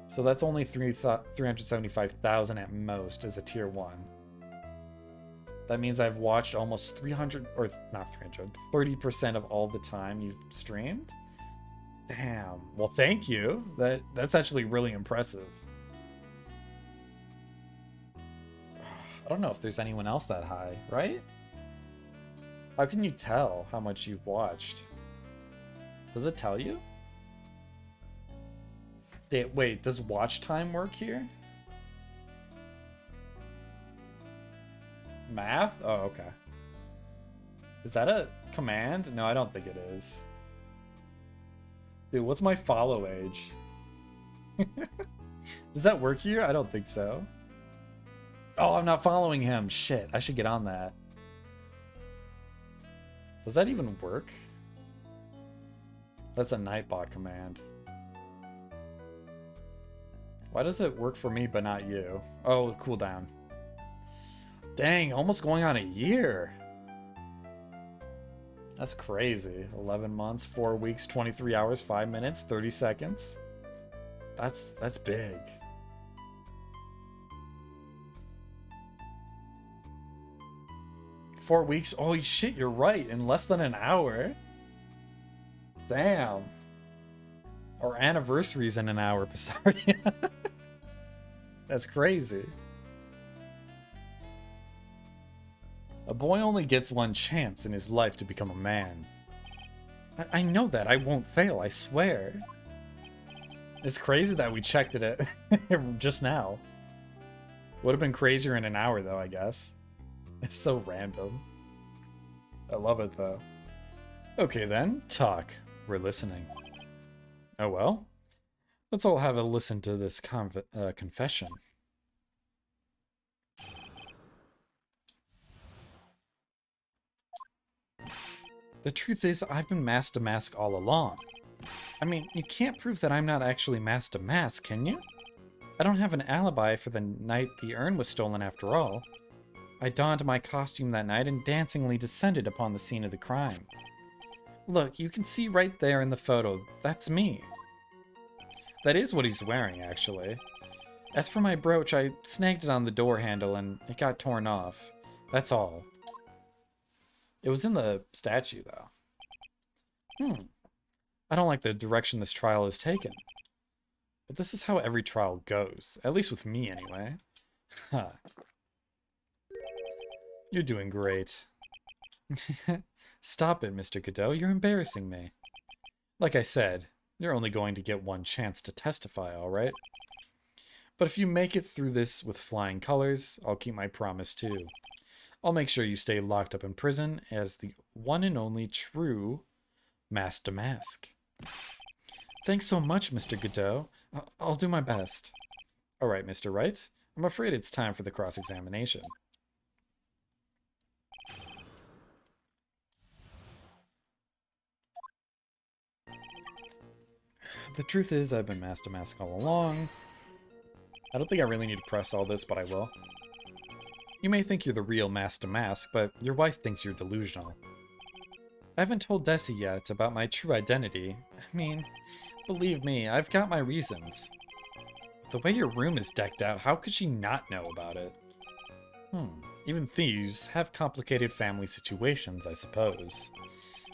So that's only 375,000 at most as a tier 1. That means I've watched almost 300, or not 300, 30% of all the time you've streamed? Damn. Well, thank you. That's actually really impressive. I don't know if there's anyone else that high, right? How can you tell how much you've watched? Does it tell you? Wait, does watch time work here? Math? Oh, okay. Is that a command? No, I don't think it is. Dude, what's my follow age? Does that work here? I don't think so. Oh, I'm not following him. Shit, I should get on that. Does that even work? That's a Nightbot command. Why does it work for me but not you? Oh, cooldown. Dang, almost going on a year. That's crazy. 11 months, 4 weeks, 23 hours, 5 minutes, 30 seconds. That's big. Four weeks? Holy shit, you're right. In less than an hour. Damn. Our anniversary's in an hour, Pisaria. That's crazy. A boy only gets one chance in his life to become a man. I know that. I won't fail, I swear. It's crazy that we checked it just now. Would have been crazier in an hour, though, I guess. It's so random. I love it, though. Okay, then. Talk. We're listening. Oh, well. Let's all have a listen to this confession. The truth is, I've been mask to mask all along. I mean, you can't prove that I'm not actually mask to mask, can you? I don't have an alibi for the night the urn was stolen after all. I donned my costume that night and dancingly descended upon the scene of the crime. Look, you can see right there in the photo, that's me. That is what he's wearing, actually. As for my brooch, I snagged it on the door handle and it got torn off. That's all. It was in the statue, though. I don't like the direction this trial is taken. But this is how every trial goes. At least with me, anyway. Huh. You're doing great. Stop it, Mr. Godot. You're embarrassing me. Like I said, you're only going to get one chance to testify, alright? But if you make it through this with flying colors, I'll keep my promise too. I'll make sure you stay locked up in prison as the one and only true mask to mask. Thanks so much, Mr. Godot. I'll do my best. Alright, Mr. Wright. I'm afraid it's time for the cross-examination. The truth is, I've been mask to mask all along. I don't think I really need to press all this, but I will. You may think you're the real mask to mask, but your wife thinks you're delusional. I haven't told Desi yet about my true identity. I mean, believe me, I've got my reasons. With the way your room is decked out, how could she not know about it? Even thieves have complicated family situations, I suppose.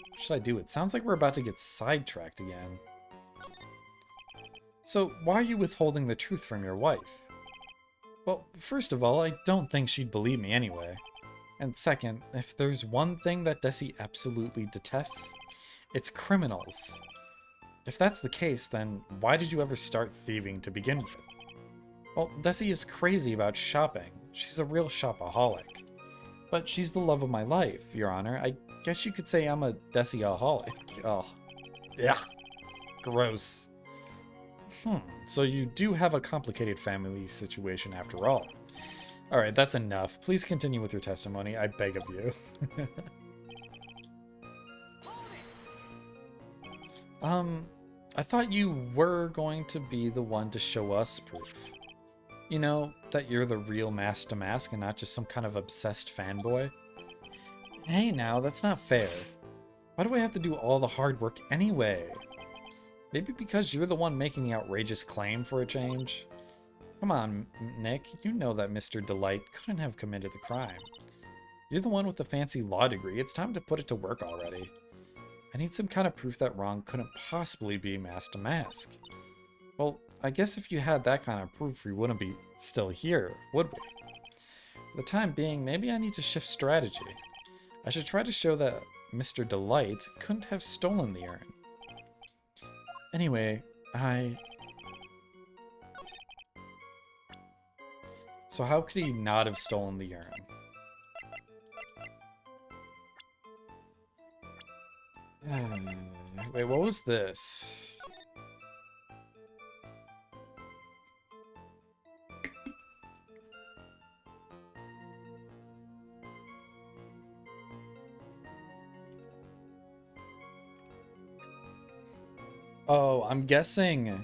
What should I do? It sounds like we're about to get sidetracked again. So, why are you withholding the truth from your wife? Well, first of all, I don't think she'd believe me anyway. And second, if there's one thing that Desi absolutely detests, it's criminals. If that's the case, then why did you ever start thieving to begin with? Well, Desi is crazy about shopping. She's a real shopaholic. But she's the love of my life, Your Honor. I Guess you could say I'm a Desiaholic. Oh, yeah, gross. So you do have a complicated family situation after all. Alright, that's enough. Please continue with your testimony, I beg of you. I thought you were going to be the one to show us proof. You know, that you're the real Mask to Mask and not just some kind of obsessed fanboy. Hey now, that's not fair. Why do I have to do all the hard work anyway? Maybe because you're the one making the outrageous claim for a change? Come on, Nick, you know that Mr. Delight couldn't have committed the crime. You're the one with the fancy law degree, it's time to put it to work already. I need some kind of proof that wrong couldn't possibly be Mask to Mask. Well, I guess if you had that kind of proof, we wouldn't be still here, would we? For the time being, maybe I need to shift strategy. I should try to show that Mr. Delight couldn't have stolen the urn. Anyway, So how could he not have stolen the urn? Wait, what was this? Oh, I'm guessing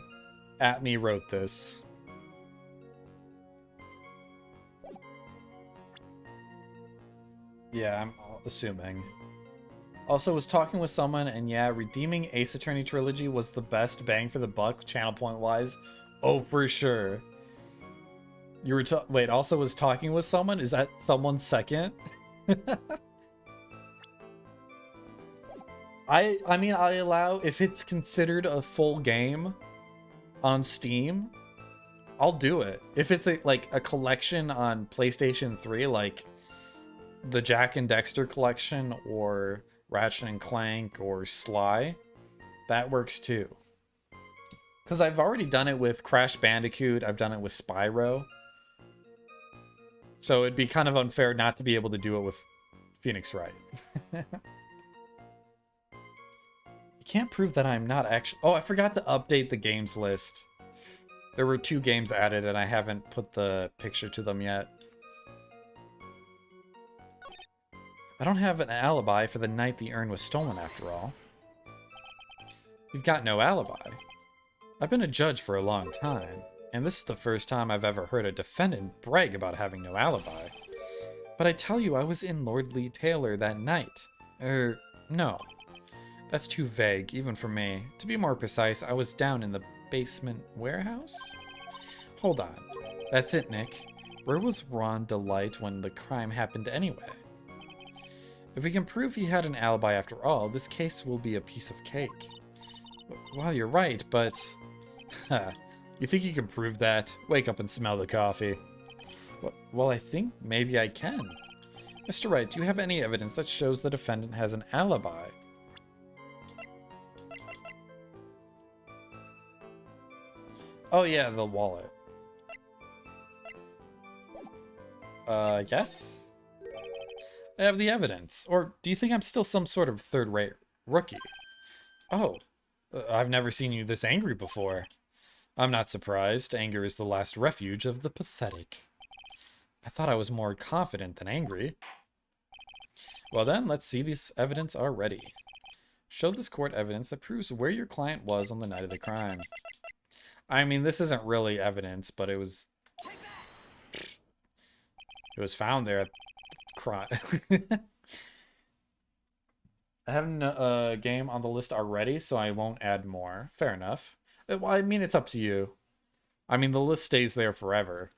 Atme wrote this. Yeah, I'm assuming. Also, was talking with someone, and yeah, redeeming Ace Attorney Trilogy was the best bang for the buck, channel point-wise. Oh, for sure. You were wait, also was talking with someone? Is that someone's second? I mean, I allow, if it's considered a full game on Steam, I'll do it. If it's like a collection on PlayStation 3, like the Jack and Dexter collection or Ratchet and Clank or Sly, that works too. Because I've already done it with Crash Bandicoot, I've done it with Spyro. So it'd be kind of unfair not to be able to do it with Phoenix Wright. You can't prove that I'm not actually... Oh, I forgot to update the games list. There were 2 games added and I haven't put the picture to them yet. I don't have an alibi for the night the urn was stolen after all. You've got no alibi. I've been a judge for a long time, and this is the first time I've ever heard a defendant brag about having no alibi. But I tell you, I was in Lord Lee Taylor that night. No. That's too vague, even for me. To be more precise, I was down in the basement warehouse? Hold on. That's it, Nick. Where was Ron Delight when the crime happened anyway? If we can prove he had an alibi after all, this case will be a piece of cake. Well, you're right, but... You think you can prove that? Wake up and smell the coffee. Well, I think maybe I can. Mr. Wright, do you have any evidence that shows the defendant has an alibi? Oh yeah, the wallet. Yes? I have the evidence. Or do you think I'm still some sort of third-rate rookie? Oh, I've never seen you this angry before. I'm not surprised. Anger is the last refuge of the pathetic. I thought I was more confident than angry. Well then, let's see this evidence already. Show this court evidence that proves where your client was on the night of the crime. I mean, this isn't really evidence, but it was found there at crime. I have a game on the list already, so I won't add more. Fair enough. Well, I mean, it's up to you. I mean, the list stays there forever.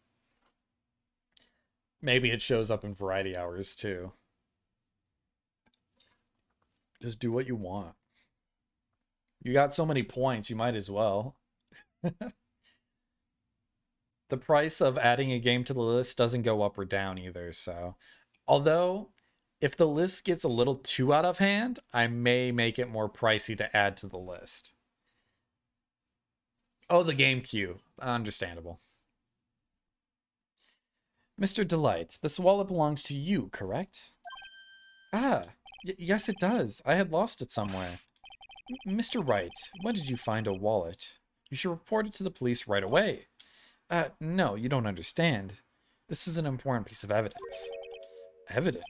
Maybe it shows up in variety hours, too. Just do what you want. You got so many points, you might as well. The price of adding a game to the list doesn't go up or down either, so... Although, if the list gets a little too out of hand, I may make it more pricey to add to the list. Oh, the game queue. Understandable. Mr. Delight, this wallet belongs to you, correct? Ah, Yes, it does. I had lost it somewhere. Mr. Wright, when did you find a wallet? You should report it to the police right away. No, you don't understand. This is an important piece of evidence. Evidence?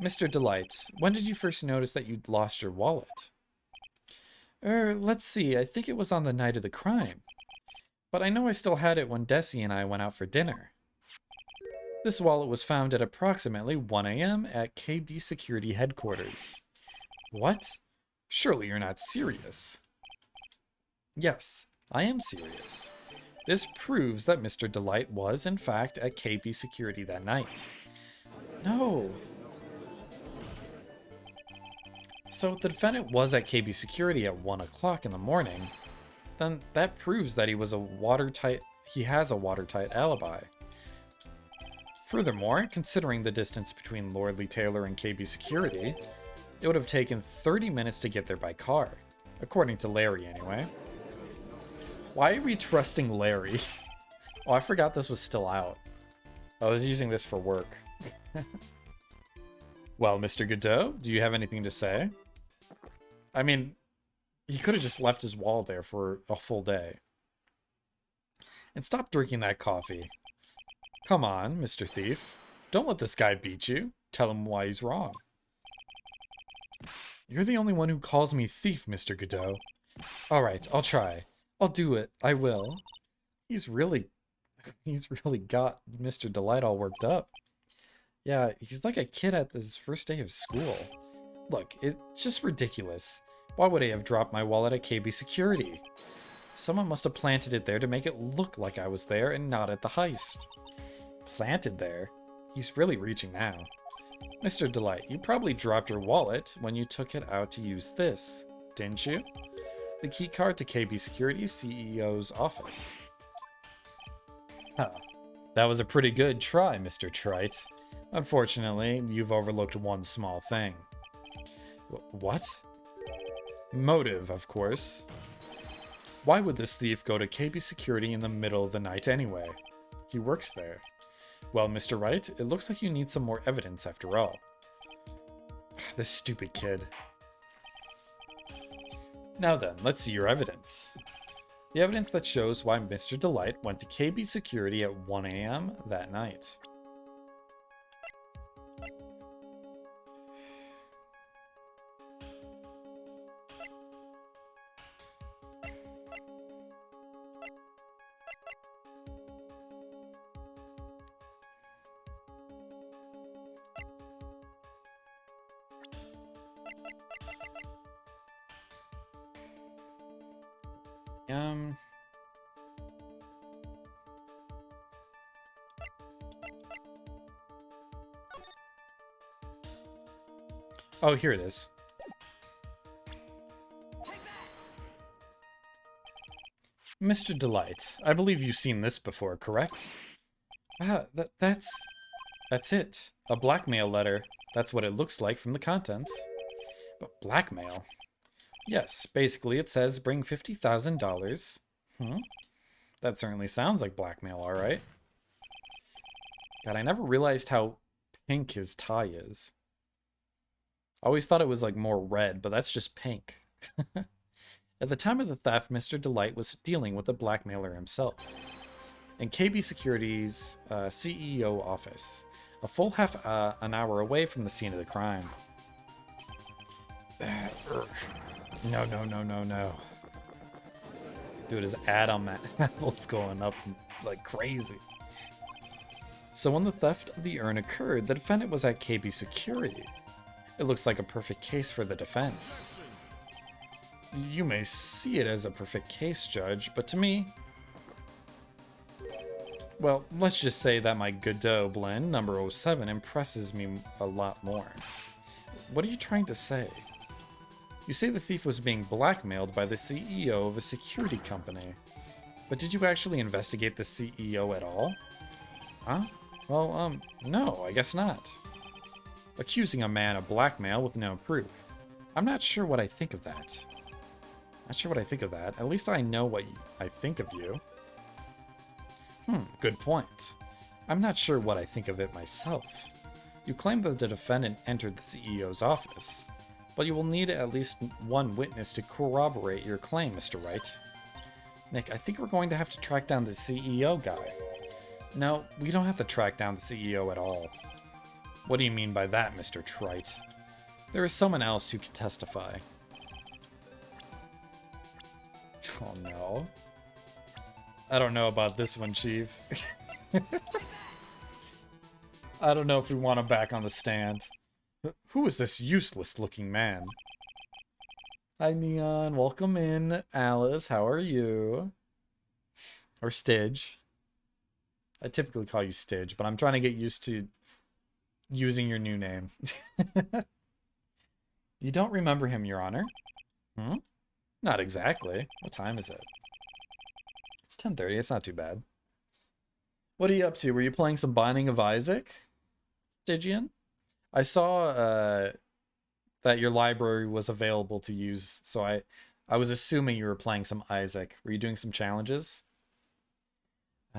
Mr. Delight, when did you first notice that you'd lost your wallet? Let's see, I think it was on the night of the crime. But I know I still had it when Desi and I went out for dinner. This wallet was found at approximately 1 a.m. at KB Security Headquarters. What? Surely you're not serious. Yes, I am serious. This proves that Mr. Delight was, in fact, at KB Security that night. No. So if the defendant was at KB Security at 1 o'clock in the morning, then that proves that he has a watertight alibi. Furthermore, considering the distance between Lordly Taylor and KB Security, it would have taken 30 minutes to get there by car. According to Larry, anyway. Why are we trusting Larry? Oh, I forgot this was still out. I was using this for work. Well, Mr. Godot, do you have anything to say? I mean, he could have just left his wallet there for a full day. And stop drinking that coffee. Come on, Mr. Thief. Don't let this guy beat you. Tell him why he's wrong. You're the only one who calls me thief, Mr. Godot. Alright, I'll try. I'll do it. I will. He's really got Mr. Delight all worked up. Yeah, he's like a kid at his first day of school. Look, it's just ridiculous. Why would I have dropped my wallet at KB Security? Someone must have planted it there to make it look like I was there and not at the heist. Planted there? He's really reaching now. Mr. Delight, you probably dropped your wallet when you took it out to use this, didn't you? The keycard to KB Security's CEO's office. Huh. That was a pretty good try, Mr. Trite. Unfortunately, you've overlooked one small thing. What? Motive, of course. Why would this thief go to KB Security in the middle of the night anyway? He works there. Well, Mr. Wright, it looks like you need some more evidence after all. This stupid kid. Now then, let's see your evidence. The evidence that shows why Mr. Delight went to KB Security at 1 a.m. that night. Oh, here it is. Mr. Delight, I believe you've seen this before, correct? That's it. A blackmail letter. That's what it looks like from the contents. But blackmail? Yes, basically it says bring $50,000. That certainly sounds like blackmail, alright. God, I never realized how pink his tie is. I always thought it was like more red, but that's just pink. At the time of the theft, Mr. Delight was dealing with the blackmailer himself. In KB Security's CEO office, a full half an hour away from the scene of the crime. No. Dude, his Adam apple's going up like crazy. So when the theft of the urn occurred, the defendant was at KB Security. It looks like a perfect case for the defense. You may see it as a perfect case, Judge, but to me... Well, let's just say that my Godot blend, number 07, impresses me a lot more. What are you trying to say? You say the thief was being blackmailed by the CEO of a security company. But did you actually investigate the CEO at all? Huh? Well, no, I guess not. Accusing a man of blackmail with no proof. I'm not sure what I think of that. At least I know what I think of you. Good point. I'm not sure what I think of it myself. You claim that the defendant entered the CEO's office, but you will need at least one witness to corroborate your claim, Mr. Wright. Nick, I think we're going to have to track down the CEO guy. No, we don't have to track down the CEO at all. What do you mean by that, Mr. Trite? There is someone else who can testify. Oh no. I don't know about this one, Chief. I don't know if we want him back on the stand. Who is this useless-looking man? Hi, Neon. Welcome in. Alice, how are you? Or Stidge. I typically call you Stidge, but I'm trying to get used to using your new name. You don't remember him, Your Honor? Hmm? Not exactly. What time is it? It's 10:30. It's not too bad. What are you up to? Were you playing some Binding of Isaac, Stygian? I saw that your library was available to use, so I was assuming you were playing some Isaac. Were you doing some challenges?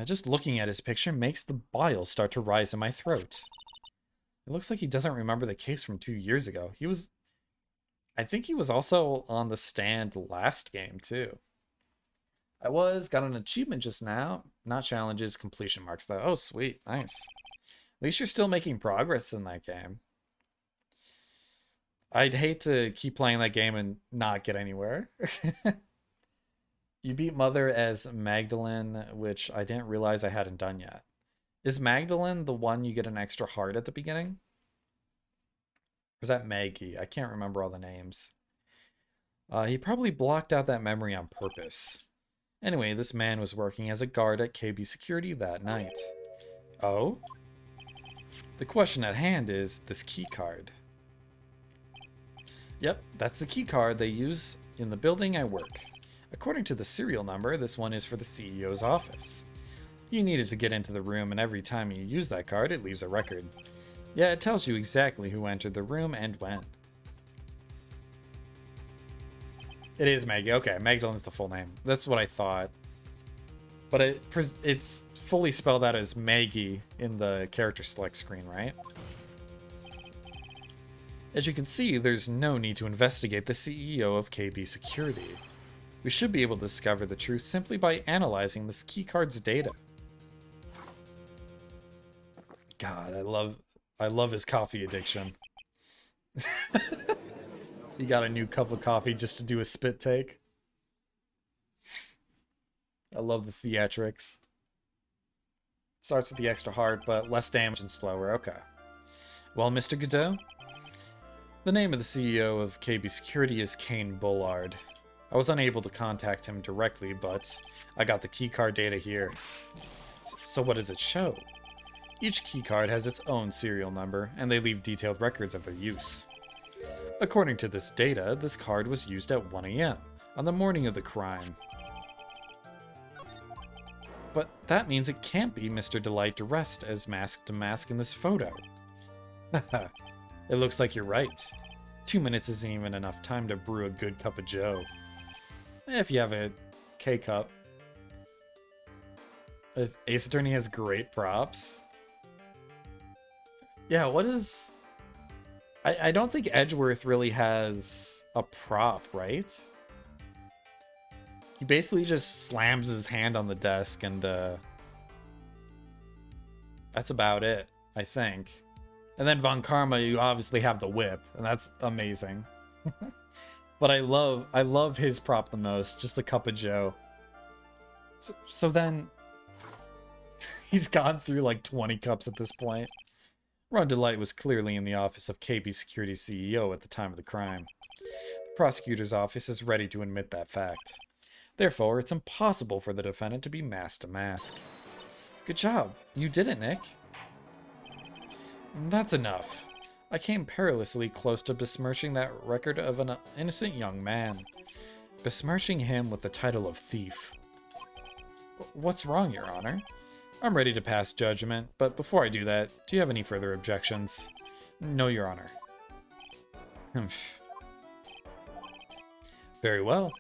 Just looking at his picture makes the bile start to rise in my throat. It looks like he doesn't remember the case from 2 years ago. I think he was also on the stand last game, too. Got an achievement just now. Not challenges, completion marks, though. Oh, sweet. Nice. At least you're still making progress in that game. I'd hate to keep playing that game and not get anywhere. You beat Mother as Magdalene, which I didn't realize I hadn't done yet. Is Magdalene the one you get an extra heart at the beginning? Or is that Maggie? I can't remember all the names. He probably blocked out that memory on purpose. Anyway, this man was working as a guard at KB Security that night. Oh? The question at hand is this key card. Yep, that's the key card they use in the building I work. According to the serial number, this one is for the CEO's office. You needed to get into the room, and every time you use that card, it leaves a record. Yeah, it tells you exactly who entered the room and when. It is Maggie. Okay, Magdalene's the full name. That's what I thought. But it's fully spelled out as Maggie in the character select screen, right? As you can see, there's no need to investigate the CEO of KB Security. We should be able to discover the truth simply by analyzing this keycard's data. God, I love his coffee addiction. He got a new cup of coffee just to do a spit take. I love the theatrics. Starts with the extra hard, but less damage and slower. Okay. Well, Mr. Godot, the name of the CEO of KB Security is Kane Bullard. I was unable to contact him directly, but I got the keycard data here. So what does it show? Each keycard has its own serial number, and they leave detailed records of their use. According to this data, this card was used at 1 AM, on the morning of the crime. But that means it can't be Mr. Delight dressed as mask to mask in this photo. Haha, it looks like you're right. 2 minutes isn't even enough time to brew a good cup of joe. If you have a K-cup. Ace Attorney has great props. Yeah, what is... I don't think Edgeworth really has a prop, right? He basically just slams his hand on the desk and that's about it, I think. And then Von Karma, you obviously have the whip, and that's amazing. But I love his prop the most, just a cup of joe. So then he's gone through like 20 cups at this point. Ron Delight was clearly in the office of KB Security CEO at the time of the crime. The prosecutor's office is ready to admit that fact. Therefore, it's impossible for the defendant to be mask to mask. Good job. You did it, Nick. That's enough. I came perilously close to besmirching that record of an innocent young man. Besmirching him with the title of thief. What's wrong, Your Honor? I'm ready to pass judgment, but before I do that, do you have any further objections? No, Your Honor. Humph. Very well.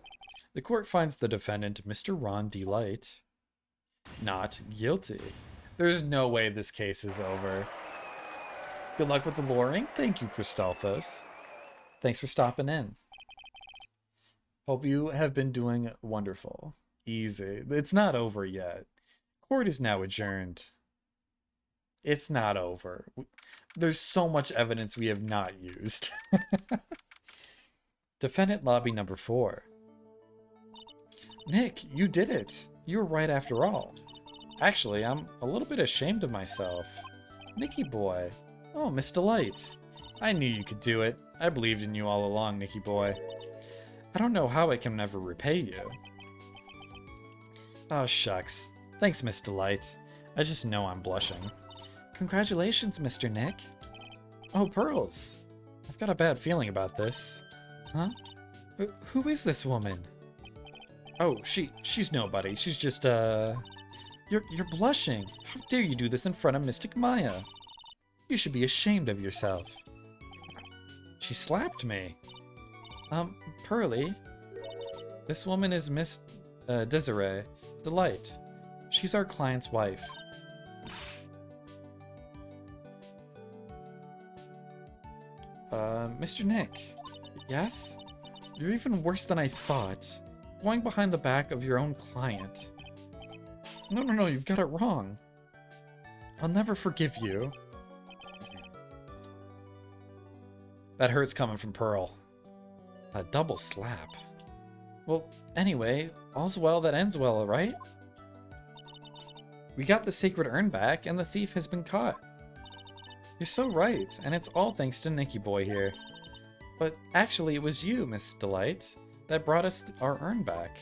The court finds the defendant, Mr. Ron Delight, not guilty. There's no way this case is over. Good luck with the luring. Thank you, Christophos. Thanks for stopping in. Hope you have been doing wonderful. Easy. It's not over yet. Court is now adjourned. It's not over. There's so much evidence we have not used. Defendant lobby number 4. Nick, you did it. You were right after all. Actually, I'm a little bit ashamed of myself. Nicky boy. Oh, Miss Delight. I knew you could do it. I believed in you all along, Nicky boy. I don't know how I can never repay you. Oh, shucks. Thanks, Miss Delight. I just know I'm blushing. Congratulations, Mr. Nick. Oh, Pearls. I've got a bad feeling about this. Huh? Who is this woman? Oh, she's nobody. She's just, You're blushing. How dare you do this in front of Mystic Maya? You should be ashamed of yourself. She slapped me. Pearly. This woman is Miss, Desiree Delight. She's our client's wife. Mr. Nick. Yes? You're even worse than I thought. Going behind the back of your own client. No, you've got it wrong. I'll never forgive you. That hurts coming from Pearl. A double slap. Well, anyway, all's well that ends well, right? We got the sacred urn back, and the thief has been caught. You're so right, and it's all thanks to Nicky boy here. But actually, it was you, Miss Delight, that brought us our urn back.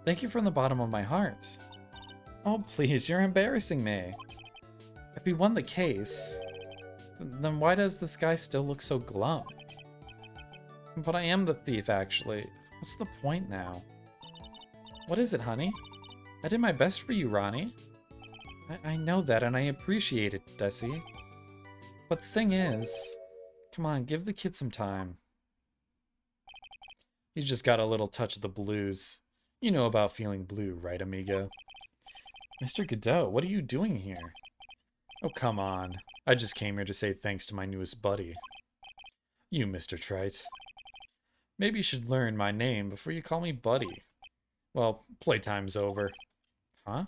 Thank you from the bottom of my heart. Oh, please, you're embarrassing me. If we won the case, then why does this guy still look so glum? But I am the thief, actually. What's the point now? What is it, honey? I did my best for you, Ronnie. I know that, and I appreciate it, Desi. But the thing is, come on, give the kid some time. He's just got a little touch of the blues. You know about feeling blue, right, amigo? Mr. Godot, what are you doing here? Oh, come on. I just came here to say thanks to my newest buddy. You, Mr. Trite. Maybe you should learn my name before you call me Buddy. Well, playtime's over. Huh?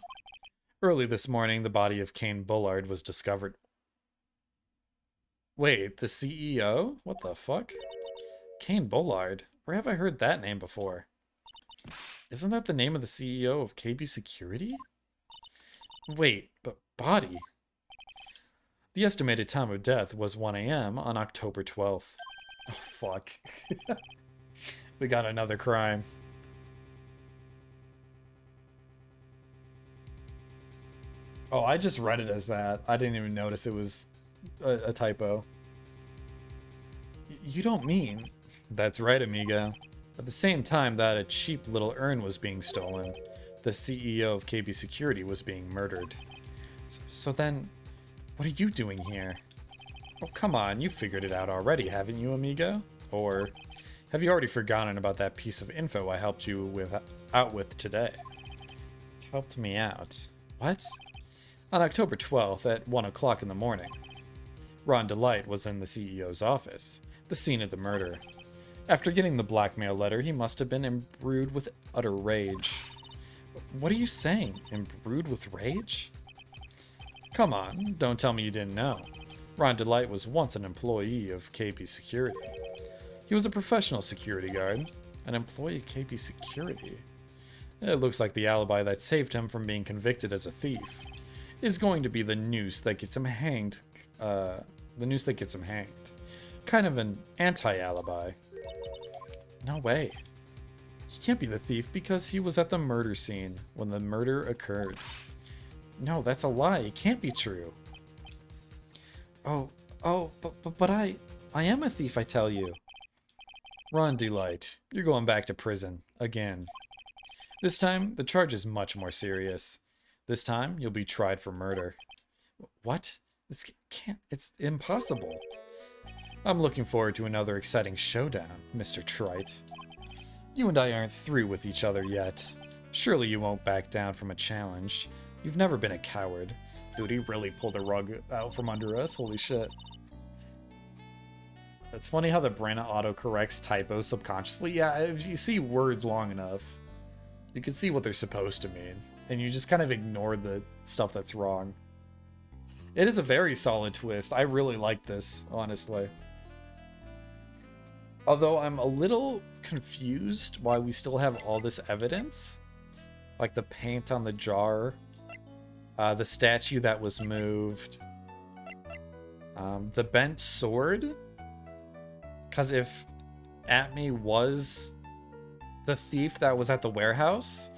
Early this morning, the body of Kane Bullard was discovered. Wait, the CEO? What the fuck? Kane Bullard? Where have I heard that name before? Isn't that the name of the CEO of KB Security? Wait, but body? The estimated time of death was 1 a.m. on October 12th. Oh, fuck. We got another crime. Oh, I just read it as that. I didn't even notice it was a typo. You don't mean... That's right, amigo. At the same time that a cheap little urn was being stolen, the CEO of KB Security was being murdered. So then, what are you doing here? Oh, come on, you figured it out already, haven't you, amigo? Or have you already forgotten about that piece of info I helped you out with today? Helped me out? What? On October 12th at 1 o'clock in the morning, Ron Delight was in the CEO's office, the scene of the murder. After getting the blackmail letter, he must have been imbrued with utter rage. What are you saying? Imbrued with rage? Come on, don't tell me you didn't know. Ron Delight was once an employee of KB Security. He was a professional security guard, an employee of KB Security. It looks like the alibi that saved him from being convicted as a thief is going to be the noose that gets him hanged. Kind of an anti-alibi. No way. He can't be the thief because he was at the murder scene when the murder occurred. No, that's a lie. It can't be true. But I am a thief, I tell you. Ron Delight, you're going back to prison again. This time, the charge is much more serious. This time, you'll be tried for murder. What? It's impossible. I'm looking forward to another exciting showdown, Mr. Trite. You and I aren't through with each other yet. Surely you won't back down from a challenge. You've never been a coward. Dude, he really pulled the rug out from under us. Holy shit. It's funny how the brain autocorrects typos subconsciously. Yeah, if you see words long enough, you can see what they're supposed to mean. And you just kind of ignore the stuff that's wrong. It is a very solid twist. I really like this, honestly. Although I'm a little confused why we still have all this evidence. Like the paint on the jar. The statue that was moved. The bent sword. Because if Atme was the thief that was at the warehouse,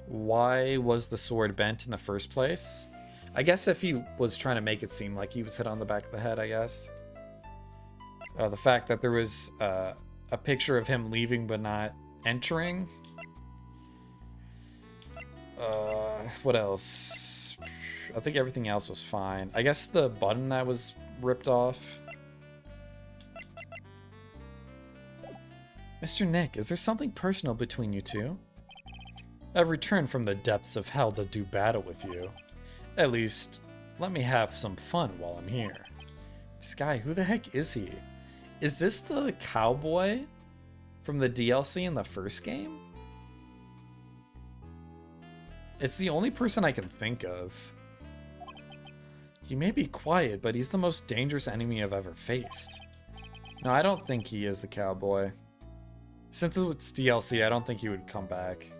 why was the sword bent in the first place? I guess if he was trying to make it seem like he was hit on the back of the head, I guess. The fact that there was a picture of him leaving but not entering. What else? I think everything else was fine. I guess the button that was ripped off. Mr. Nick, is there something personal between you two? I've returned from the depths of hell to do battle with you. At least, let me have some fun while I'm here. This guy, who the heck is he? Is this the cowboy from the DLC in the first game? It's the only person I can think of. He may be quiet, but he's the most dangerous enemy I've ever faced. No, I don't think he is the cowboy. Since it's DLC, I don't think he would come back.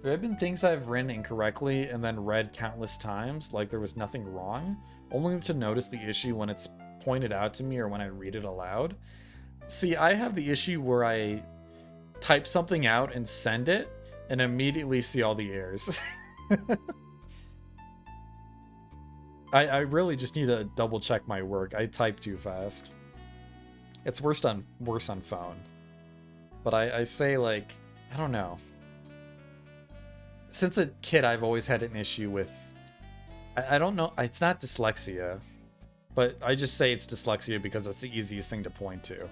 There have been things I've written incorrectly and then read countless times, like there was nothing wrong, only to notice the issue when it's pointed out to me or when I read it aloud. See, I have the issue where I type something out and send it, and immediately see all the errors. I really just need to double check my work. I type too fast. It's worse on phone. But I say, like, I don't know. Since a kid, I've always had an issue with... I don't know. It's not dyslexia. But I just say it's dyslexia because it's the easiest thing to point to.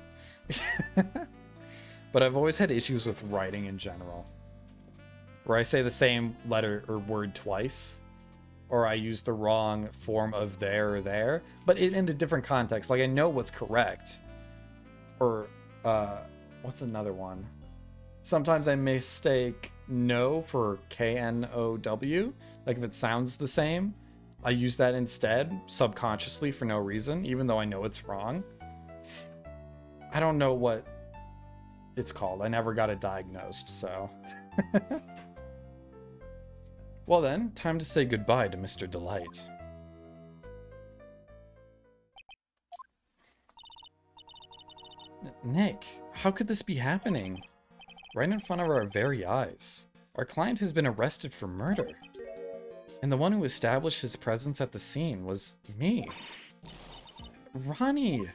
But I've always had issues with writing in general. Where I say the same letter or word twice. Or I use the wrong form of there or there. But in a different context. Like, I know what's correct. Or, what's another one? Sometimes I mistake no for K-N-O-W. Like, if it sounds the same, I use that instead, subconsciously, for no reason, even though I know it's wrong. I don't know what it's called. I never got it diagnosed, so... Well then, time to say goodbye to Mr. Delight. Nick, how could this be happening? Right in front of our very eyes. Our client has been arrested for murder. And the one who established his presence at the scene was me. Ronnie!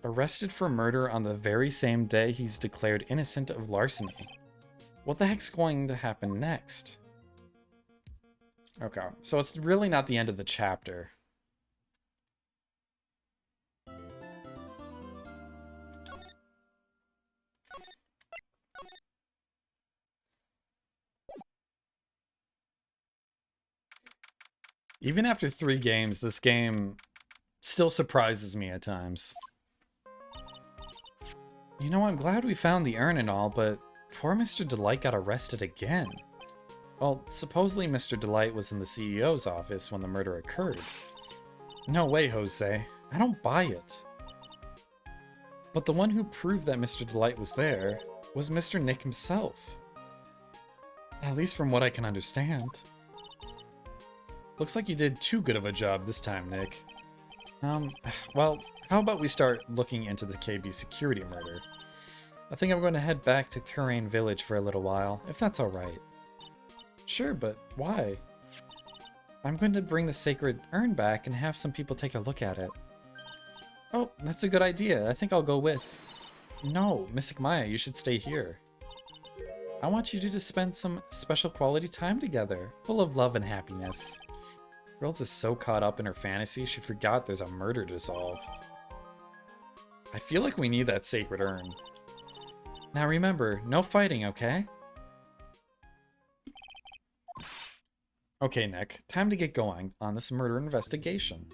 Arrested for murder on the very same day he's declared innocent of larceny. What the heck's going to happen next? Okay, so it's really not the end of the chapter. Even after 3 games, this game still surprises me at times. You know, I'm glad we found the urn and all, but poor Mr. Delight got arrested again. Well, supposedly Mr. Delight was in the CEO's office when the murder occurred. No way, Jose. I don't buy it. But the one who proved that Mr. Delight was there was Mr. Nick himself. At least from what I can understand. Looks like you did too good of a job this time, Nick. Well, how about we start looking into the KB security murder? I think I'm going to head back to Kurain Village for a little while, if that's alright. Sure, but why? I'm going to bring the sacred urn back and have some people take a look at it. Oh, that's a good idea. I think I'll go with... No, Mystic Maya, you should stay here. I want you two to spend some special quality time together, full of love and happiness. Girls is so caught up in her fantasy, she forgot there's a murder to solve. I feel like we need that sacred urn. Now remember, no fighting, okay? Okay, Nick, time to get going on this murder investigation.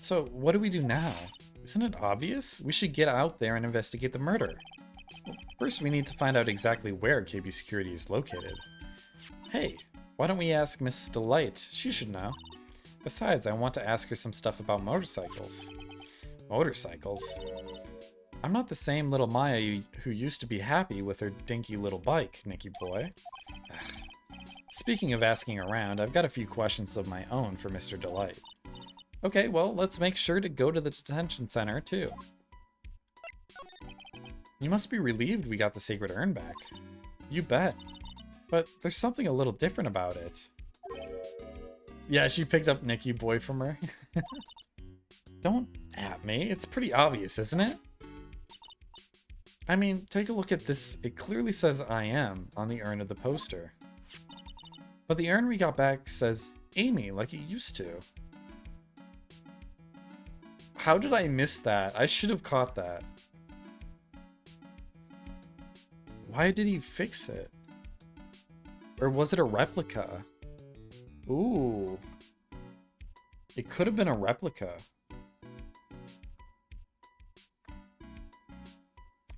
So, what do we do now? Isn't it obvious? We should get out there and investigate the murder. First, we need to find out exactly where KB Security is located. Hey, why don't we ask Miss Delight? She should know. Besides, I want to ask her some stuff about motorcycles. Motorcycles? I'm not the same little Maya who used to be happy with her dinky little bike, Nicky boy. Speaking of asking around, I've got a few questions of my own for Mr. Delight. Okay, well, let's make sure to go to the detention center, too. You must be relieved we got the sacred urn back. You bet. But there's something a little different about it. Yeah, she picked up Nicky boy from her. Don't at me. It's pretty obvious, isn't it? I mean, take a look at this. It clearly says I am on the urn of the poster. But the urn we got back says Amy, like it used to. How did I miss that? I should have caught that. Why did he fix it? Or was it a replica? Ooh. It could have been a replica.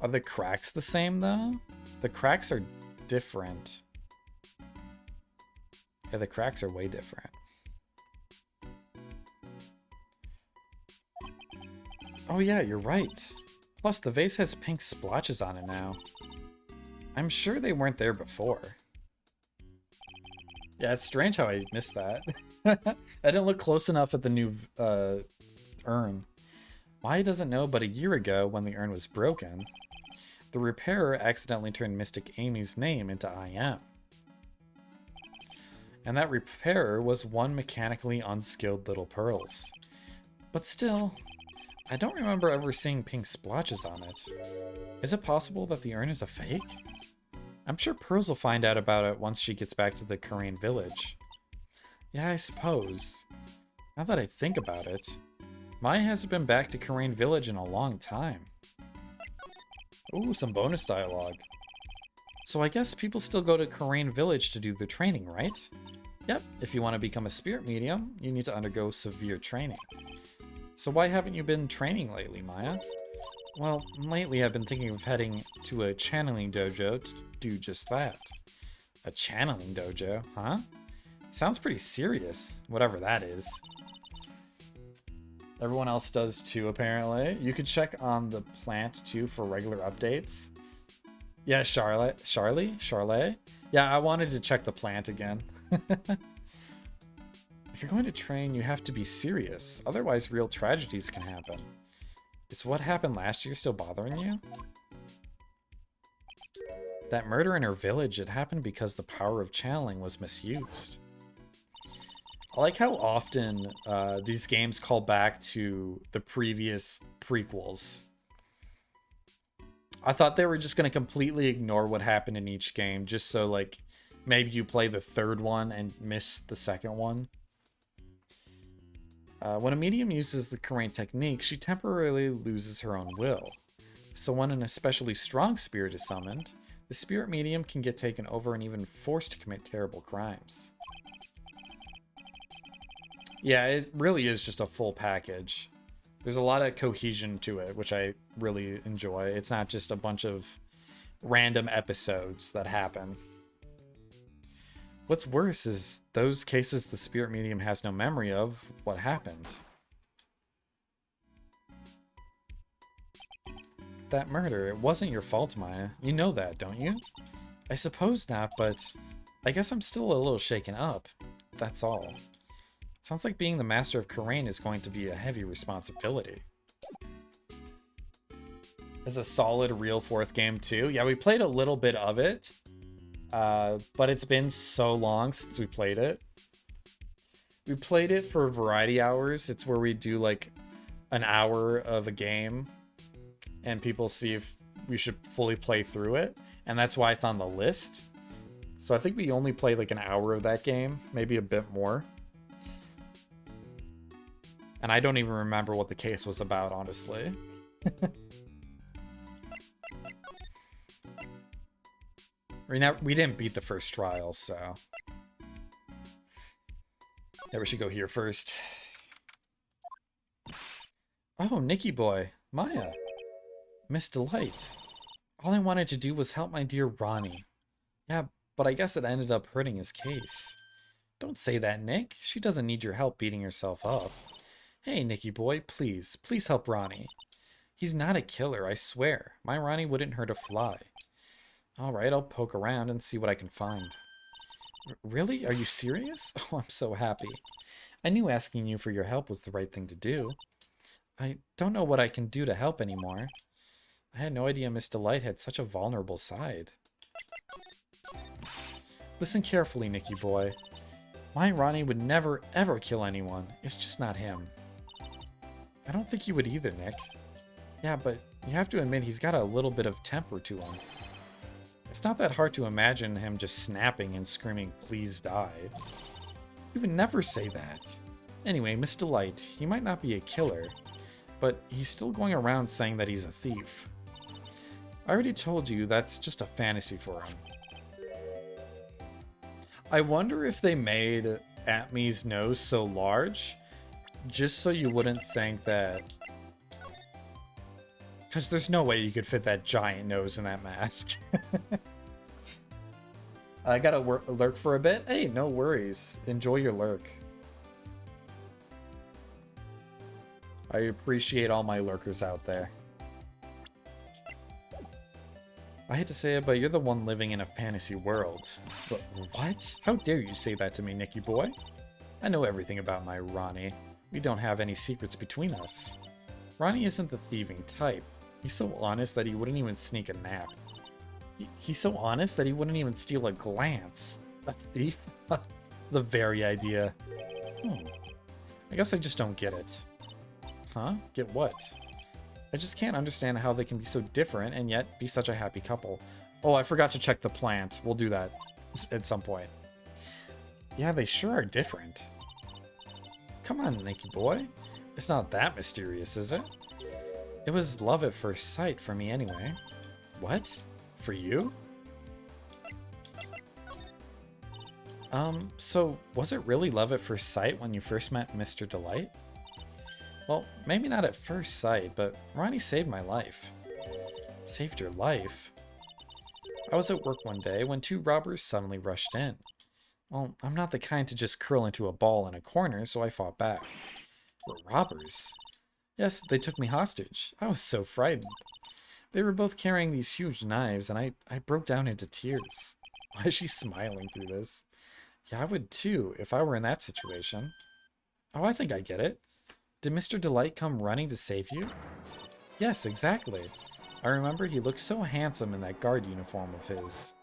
Are the cracks the same, though? The cracks are different. Yeah, the cracks are way different. Oh yeah, you're right. Plus, the vase has pink splotches on it now. I'm sure they weren't there before. Yeah, it's strange how I missed that. I didn't look close enough at the new urn. Maya doesn't know, but a year ago, when the urn was broken, the repairer accidentally turned Mystic Amy's name into I am. And that repairer was one mechanically unskilled little Pearls. But still, I don't remember ever seeing pink splotches on it. Is it possible that the urn is a fake? I'm sure Pearls will find out about it once she gets back to the Korean village. Yeah, I suppose. Now that I think about it, Maya hasn't been back to Korean village in a long time. Ooh, some bonus dialogue. So I guess people still go to Korean village to do their training, right? Yep, if you want to become a spirit medium, you need to undergo severe training. So why haven't you been training lately, Maya? Well, lately I've been thinking of heading to a channeling dojo to do just that. A channeling dojo, huh? Sounds pretty serious, whatever that is. Everyone else does too, apparently. You could check on the plant too for regular updates. Yeah, Charlotte? Yeah, I wanted to check the plant again. If you're going to train, you have to be serious. Otherwise, real tragedies can happen. Is what happened last year still bothering you? That murder in her village, it happened because the power of channeling was misused. I like how often these games call back to the previous prequels. I thought they were just going to completely ignore what happened in each game, just so, like, maybe you play the third one and miss the second one. When a medium uses the Korean technique, she temporarily loses her own will. So when an especially strong spirit is summoned, the spirit medium can get taken over and even forced to commit terrible crimes. Yeah, it really is just a full package. There's a lot of cohesion to it, which I really enjoy. It's not just a bunch of random episodes that happen. What's worse is those cases the spirit medium has no memory of what happened. That murder, it wasn't your fault, Maya. You know that, don't you? I suppose not, but I guess I'm still a little shaken up. That's all. Sounds like being the master of Korean is going to be a heavy responsibility. It's a solid real fourth game too. Yeah, we played a little bit of it. But it's been so long since we played it. We played it for variety hours. It's where we do like an hour of a game and people see if we should fully play through it. And that's why it's on the list. So I think we only played like an hour of that game, maybe a bit more. And I don't even remember what the case was about, honestly. We didn't beat the first trial, so... Yeah, we should go here first. Oh, Nicky boy. Maya. Miss Delight. All I wanted to do was help my dear Ronnie. Yeah, but I guess it ended up hurting his case. Don't say that, Nick. She doesn't need your help beating herself up. Hey, Nicky boy, please help Ronnie. He's not a killer, I swear. My Ronnie wouldn't hurt a fly. Alright, I'll poke around and see what I can find. Really? Are you serious? Oh, I'm so happy. I knew asking you for your help was the right thing to do. I don't know what I can do to help anymore. I had no idea Miss Delight had such a vulnerable side. Listen carefully, Nicky boy. My Ronnie would never, ever kill anyone. It's just not him. I don't think he would either, Nick. Yeah, but you have to admit he's got a little bit of temper to him. It's not that hard to imagine him just snapping and screaming, "Please die." He would never say that. Anyway, Miss Delight, he might not be a killer, but he's still going around saying that he's a thief. I already told you that's just a fantasy for him. I wonder if they made Atmi's nose so large just so you wouldn't think that... Because there's no way you could fit that giant nose in that mask. I gotta lurk for a bit. Hey, no worries. Enjoy your lurk. I appreciate all my lurkers out there. I hate to say it, but you're the one living in a fantasy world. But what? How dare you say that to me, Nicky boy? I know everything about my Ronnie. We don't have any secrets between us. Ronnie isn't the thieving type. He's so honest that he wouldn't even sneak a nap. He's so honest that he wouldn't even steal a glance. A thief? The very idea. I guess I just don't get it. Huh? Get what? I just can't understand how they can be so different and yet be such a happy couple. Oh, I forgot to check the plant. We'll do that at some point. Yeah, they sure are different. Come on, Nicky boy. It's not that mysterious, is it? It was love at first sight for me anyway. What? For you? So was it really love at first sight when you first met Mr. Delight? Well, maybe not at first sight, but Ronnie saved my life. Saved your life? I was at work one day when two robbers suddenly rushed in. Well, I'm not the kind to just curl into a ball in a corner, so I fought back. Robbers? Yes, they took me hostage. I was so frightened. They were both carrying these huge knives, and I broke down into tears. Why is she smiling through this? Yeah, I would too, if I were in that situation. Oh, I think I get it. Did Mr. Delight come running to save you? Yes, exactly. I remember he looked so handsome in that guard uniform of his.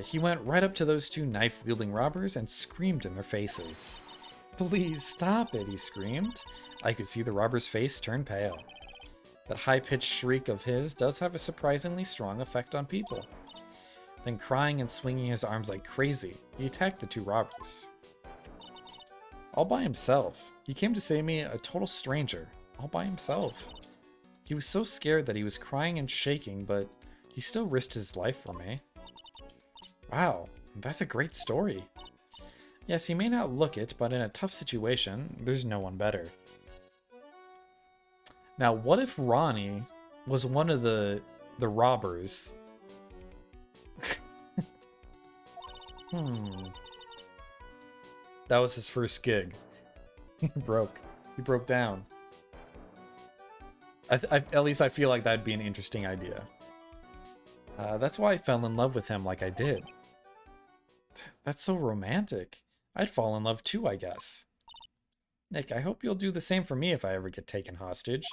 He went right up to those two knife-wielding robbers and screamed in their faces. Please stop it, he screamed. I could see the robber's face turn pale. That high-pitched shriek of his does have a surprisingly strong effect on people. Then crying and swinging his arms like crazy, he attacked the two robbers. All by himself. He came to save me, a total stranger. All by himself. He was so scared that he was crying and shaking, but he still risked his life for me. Wow, that's a great story. Yes, he may not look it, but in a tough situation, there's no one better. Now, what if Ronnie was one of the robbers? That was his first gig. He broke down. At least I feel like that'd be an interesting idea. That's why I fell in love with him like I did. That's so romantic. I'd fall in love too, I guess. Nick, I hope you'll do the same for me if I ever get taken hostage.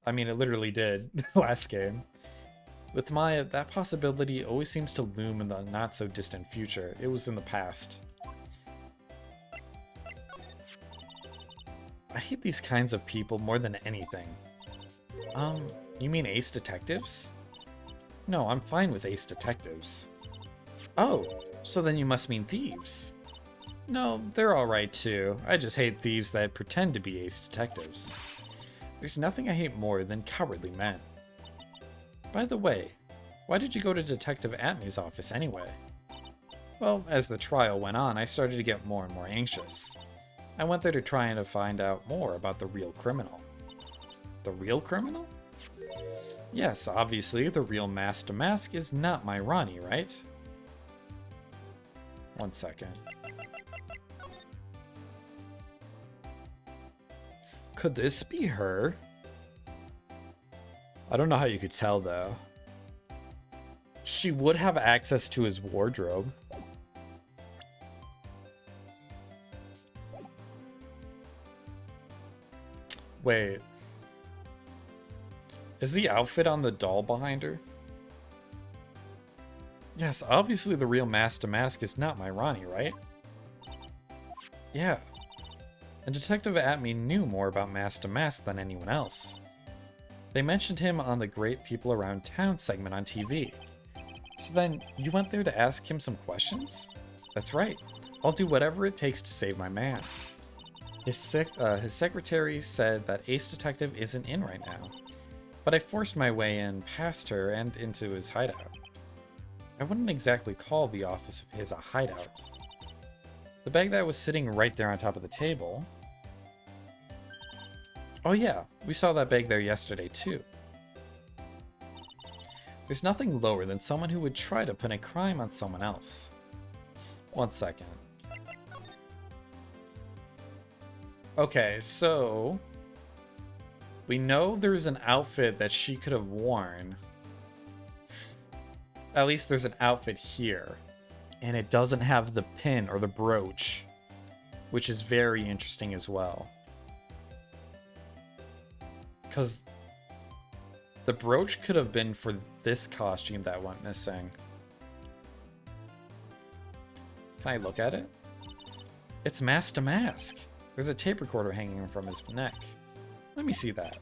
I mean, it literally did last game. With Maya, that possibility always seems to loom in the not-so-distant future. It was in the past. I hate these kinds of people more than anything. You mean ace detectives? No, I'm fine with ace detectives. Oh, so then you must mean thieves. No, they're alright too. I just hate thieves that pretend to be ace detectives. There's nothing I hate more than cowardly men. By the way, why did you go to Detective Atmey's office anyway? Well, as the trial went on, I started to get more and more anxious. I went there to try and find out more about the real criminal. The real criminal? Yes, obviously, the real Master Mask is not my Ronnie, right? One second. Could this be her? I don't know how you could tell, though. She would have access to his wardrobe. Wait. Is the outfit on the doll behind her? Yes, obviously the real Master Mask is not my Ronnie, right? Yeah. And Detective Atmey knew more about Master Mask than anyone else. They mentioned him on the Great People Around Town segment on TV. So then, you went there to ask him some questions? That's right. I'll do whatever it takes to save my man. His secretary said that Ace Detective isn't in right now, but I forced my way in past her and into his hideout. I wouldn't exactly call the office of his a hideout. The bag that was sitting right there on top of the table... Oh yeah, we saw that bag there yesterday too. There's nothing lower than someone who would try to put a crime on someone else. One second. Okay, so... we know there's an outfit that she could have worn. At least there's an outfit here. And it doesn't have the pin or the brooch, which is very interesting as well. Because the brooch could have been for this costume that went missing. Can I look at it? It's Master Mask. There's a tape recorder hanging from his neck. Let me see that.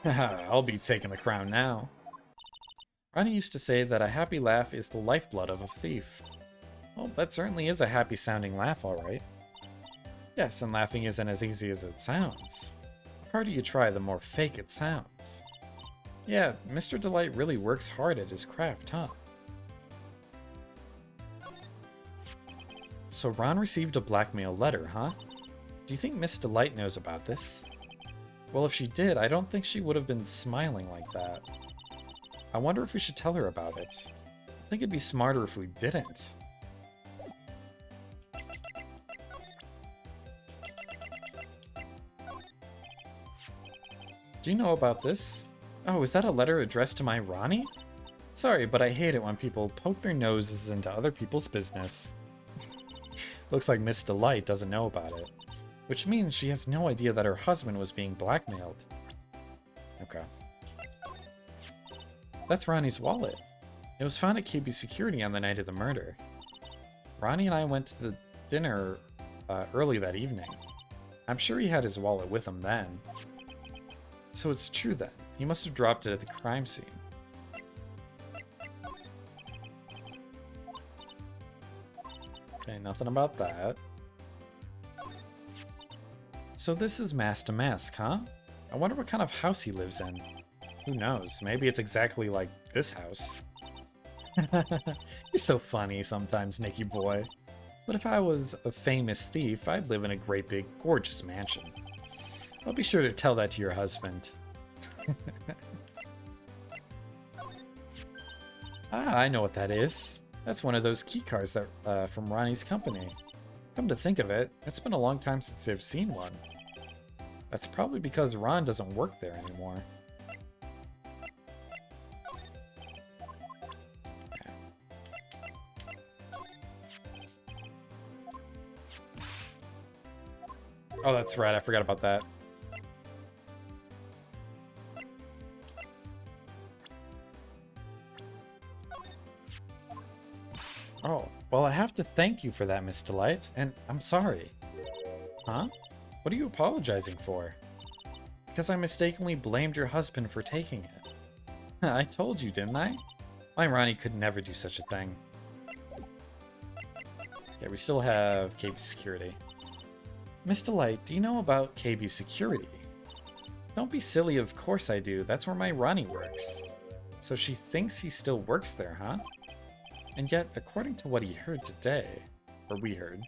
Haha, I'll be taking the crown now. Ronnie used to say that a happy laugh is the lifeblood of a thief. Well, that certainly is a happy sounding laugh, alright. Yes, and laughing isn't as easy as it sounds. The harder you try, the more fake it sounds. Yeah, Mr. Delight really works hard at his craft, huh? So Ron received a blackmail letter, huh? Do you think Miss Delight knows about this? Well, if she did, I don't think she would have been smiling like that. I wonder if we should tell her about it. I think it'd be smarter if we didn't. Do you know about this? Oh, is that a letter addressed to my Ronnie? Sorry, but I hate it when people poke their noses into other people's business. Looks like Miss Delight doesn't know about it. Which means she has no idea that her husband was being blackmailed. Okay. That's Ronnie's wallet. It was found at KB Security on the night of the murder. Ronnie and I went to the dinner early that evening. I'm sure he had his wallet with him then. So it's true then. He must have dropped it at the crime scene. Okay, nothing about that. So this is Master Mask, huh? I wonder what kind of house he lives in. Who knows? Maybe it's exactly like this house. You're so funny sometimes, Nicky boy. But if I was a famous thief, I'd live in a great big gorgeous mansion. I'll be sure to tell that to your husband. Ah, I know what that is. That's one of those key cards that from Ronnie's company. Come to think of it, it's been a long time since I've seen one. That's probably because Ron doesn't work there anymore. Oh, that's right. I forgot about that. Oh, well, I have to thank you for that, Miss Delight, and I'm sorry. Huh? What are you apologizing for? Because I mistakenly blamed your husband for taking it. I told you, didn't I? My Ronnie could never do such a thing. Okay, we still have KB Security. Miss Delight, do you know about KB Security? Don't be silly, of course I do. That's where my Ronnie works. So she thinks he still works there, huh? And yet, according to what he heard today, or we heard,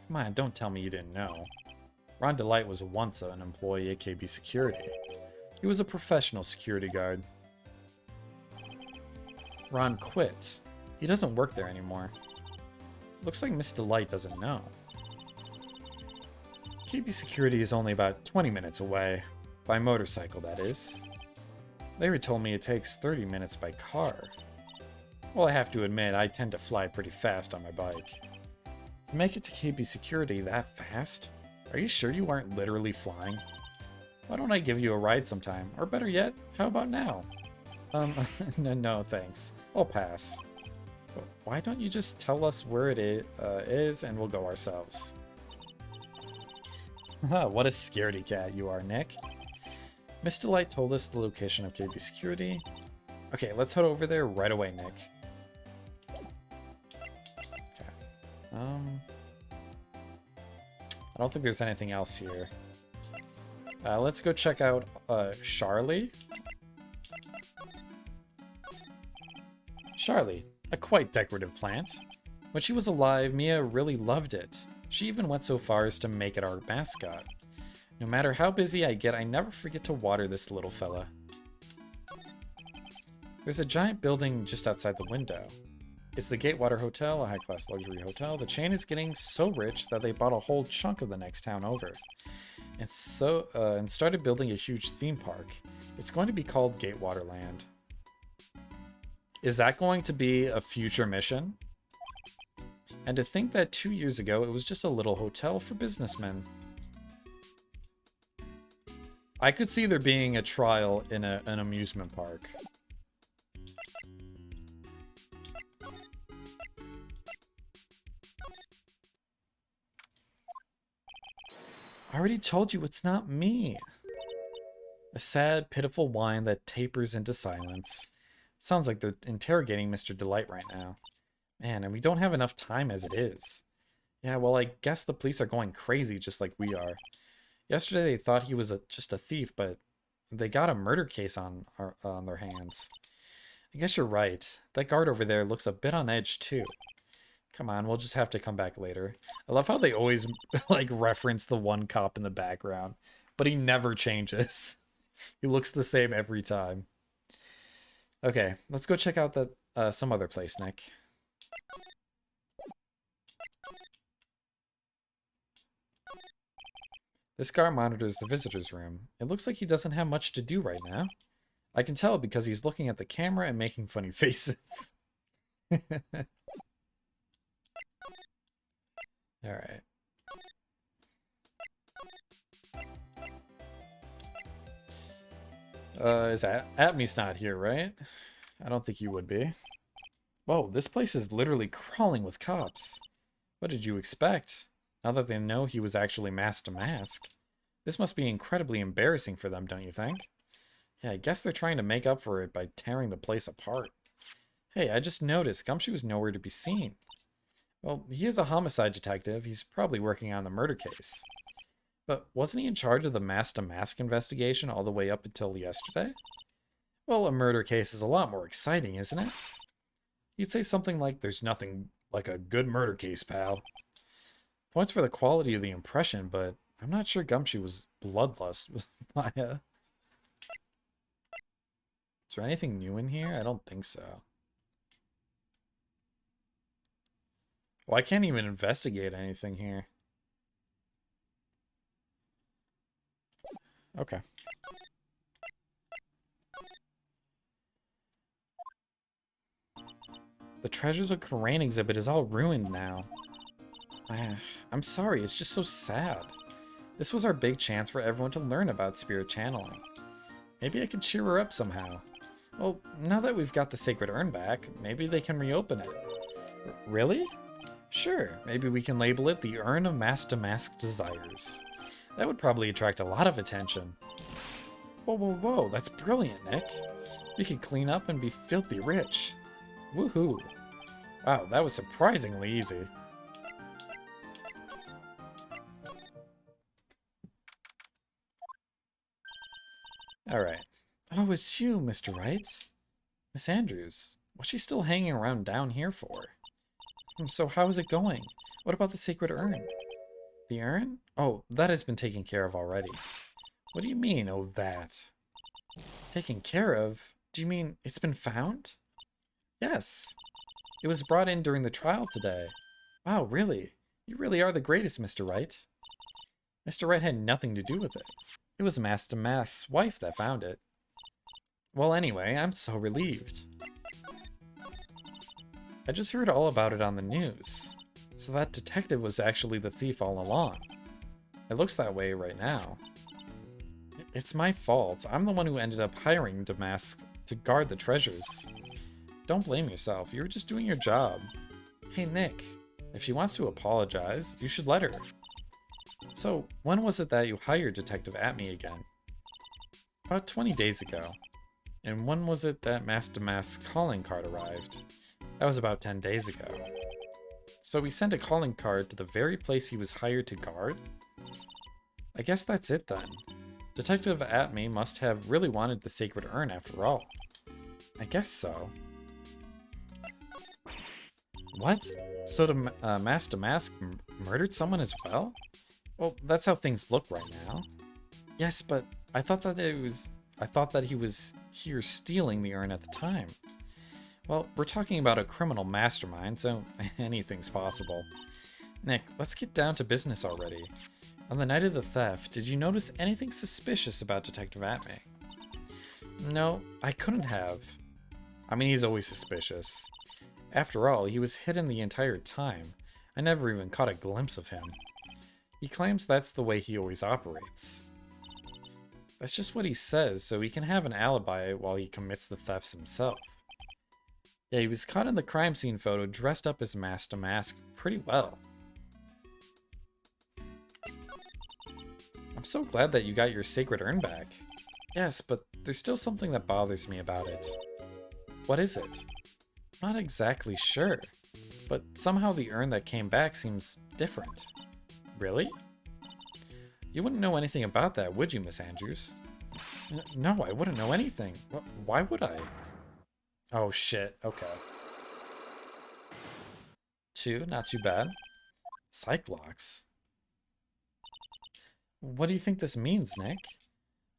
come on, don't tell me you didn't know. Ron Delight was once an employee at KB Security. He was a professional security guard. Ron quit. He doesn't work there anymore. Looks like Miss Delight doesn't know. KB Security is only about 20 minutes away. By motorcycle, that is. Larry told me it takes 30 minutes by car. Well, I have to admit, I tend to fly pretty fast on my bike. To make it to KB Security that fast? Are you sure you aren't literally flying? Why don't I give you a ride sometime? Or better yet, how about now? No, thanks. I'll pass. But why don't you just tell us where it is and we'll go ourselves? What a scaredy cat you are, Nick. Miss Delight told us the location of KB Security. Okay, let's head over there right away, Nick. Okay. I don't think there's anything else here. Let's go check out Charlie. Charlie, a quite decorative plant. When she was alive, Mia really loved it. She even went so far as to make it our mascot. No matter how busy I get, I never forget to water this little fella. There's a giant building just outside the window. It's the Gatewater Hotel, a high-class luxury hotel. The chain is getting so rich that they bought a whole chunk of the next town over. And started building a huge theme park. It's going to be called Gatewater Land. Is that going to be a future mission? And to think that 2 years ago, it was just a little hotel for businessmen. I could see there being a trial in an amusement park. I already told you it's not me. A sad, pitiful whine that tapers into silence. Sounds like they're interrogating Mr. Delight right now. Man, and we don't have enough time as it is. Yeah, well, I guess the police are going crazy just like we are. Yesterday they thought he was just a thief, but they got a murder case on their hands. I guess you're right. That guard over there looks a bit on edge too. Come on, we'll just have to come back later. I love how they always like reference the one cop in the background, but he never changes. He looks the same every time. Okay, let's go check out that some other place, Nick. This guard monitors the visitor's room. It looks like he doesn't have much to do right now. I can tell because he's looking at the camera and making funny faces. Alright. Is Atmy's not here, right? I don't think you would be. Whoa, this place is literally crawling with cops. What did you expect? Now that they know he was actually masked to mask. This must be incredibly embarrassing for them, don't you think? Yeah, I guess they're trying to make up for it by tearing the place apart. Hey, I just noticed Gumshoe is nowhere to be seen. Well, he is a homicide detective. He's probably working on the murder case. But wasn't he in charge of the mask-to-mask investigation all the way up until yesterday? Well, a murder case is a lot more exciting, isn't it? You'd say something like, there's nothing like a good murder case, pal. Points for the quality of the impression, but I'm not sure Gumshoe was bloodlust with Maya. Is there anything new in here? I don't think so. Well, I can't even investigate anything here. Okay. The Treasures of Karain exhibit is all ruined now. I'm sorry, it's just so sad. This was our big chance for everyone to learn about spirit channeling. Maybe I can cheer her up somehow. Well, now that we've got the sacred urn back, maybe they can reopen it. Really? Sure, maybe we can label it the Urn of Mask-to-Mask Desires. That would probably attract a lot of attention. Whoa, that's brilliant, Nick. We could clean up and be filthy rich. Woohoo. Wow, that was surprisingly easy. Alright. Oh, it's you, Mr. Wright. Miss Andrews. What's she still hanging around down here for? So how is it going? What about the sacred urn? The urn? Oh, that has been taken care of already. What do you mean, oh that? Taken care of? Do you mean it's been found? Yes. It was brought in during the trial today. Wow, really? You really are the greatest, Mr. Wright. Mr. Wright had nothing to do with it. It was Master Mask's wife that found it. Well, anyway, I'm so relieved. I just heard all about it on the news. So that detective was actually the thief all along. It looks that way right now. It's my fault. I'm the one who ended up hiring Damask to guard the treasures. Don't blame yourself. You were just doing your job. Hey, Nick. If she wants to apologize, you should let her. So, when was it that you hired Detective Atme again? About 20 days ago. And when was it that Master Mask's calling card arrived? That was about 10 days ago. So we sent a calling card to the very place he was hired to guard? I guess that's it then. Detective Atme must have really wanted the sacred urn after all. I guess so. What? So the Master Mask murdered someone as well? Well, that's how things look right now. Yes, but I thought that he was here stealing the urn at the time. Well, we're talking about a criminal mastermind, so anything's possible. Nick, let's get down to business already. On the night of the theft, did you notice anything suspicious about Detective Atme? No, I couldn't have. I mean, he's always suspicious. After all, he was hidden the entire time. I never even caught a glimpse of him. He claims that's the way he always operates. That's just what he says, so he can have an alibi while he commits the thefts himself. Yeah, he was caught in the crime scene photo dressed up as Master Mask pretty well. I'm so glad that you got your sacred urn back. Yes, but there's still something that bothers me about it. What is it? I'm not exactly sure, but somehow the urn that came back seems different. Really? You wouldn't know anything about that, would you, Miss Andrews? No, I wouldn't know anything. Why would I? Oh shit, okay. 2, not too bad. Cyclox. What do you think this means, Nick?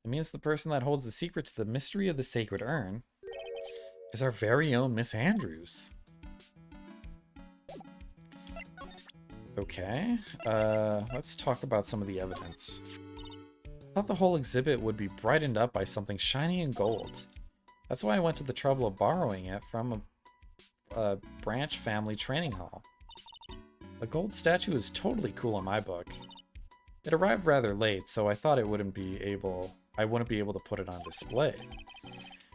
It means the person that holds the secret to the mystery of the sacred urn is our very own Miss Andrews. Okay, let's talk about some of the evidence. I thought the whole exhibit would be brightened up by something shiny and gold. That's why I went to the trouble of borrowing it from a branch family training hall. A gold statue is totally cool in my book. It arrived rather late, so I thought I wouldn't be able to put it on display.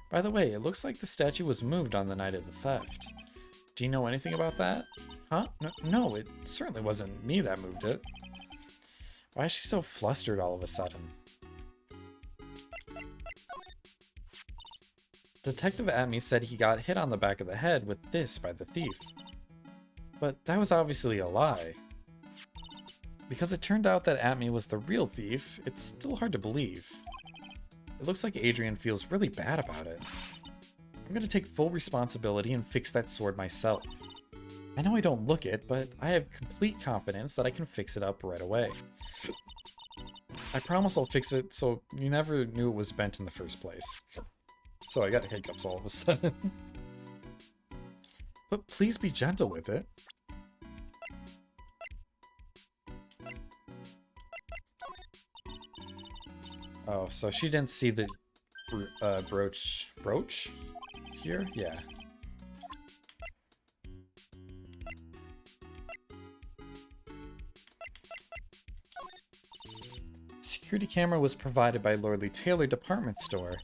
By the way, it looks like the statue was moved on the night of the theft. Do you know anything about that? Huh? No, it certainly wasn't me that moved it. Why is she so flustered all of a sudden? Detective Atme said he got hit on the back of the head with this by the thief. But that was obviously a lie. Because it turned out that Atme was the real thief, it's still hard to believe. It looks like Adrian feels really bad about it. I'm gonna take full responsibility and fix that sword myself. I know I don't look it, but I have complete confidence that I can fix it up right away. I promise I'll fix it so you never knew it was bent in the first place. So I got hiccups all of a sudden. But please be gentle with it. Oh, so she didn't see the brooch here? Yeah. Security camera was provided by Lordly Taylor Department Store.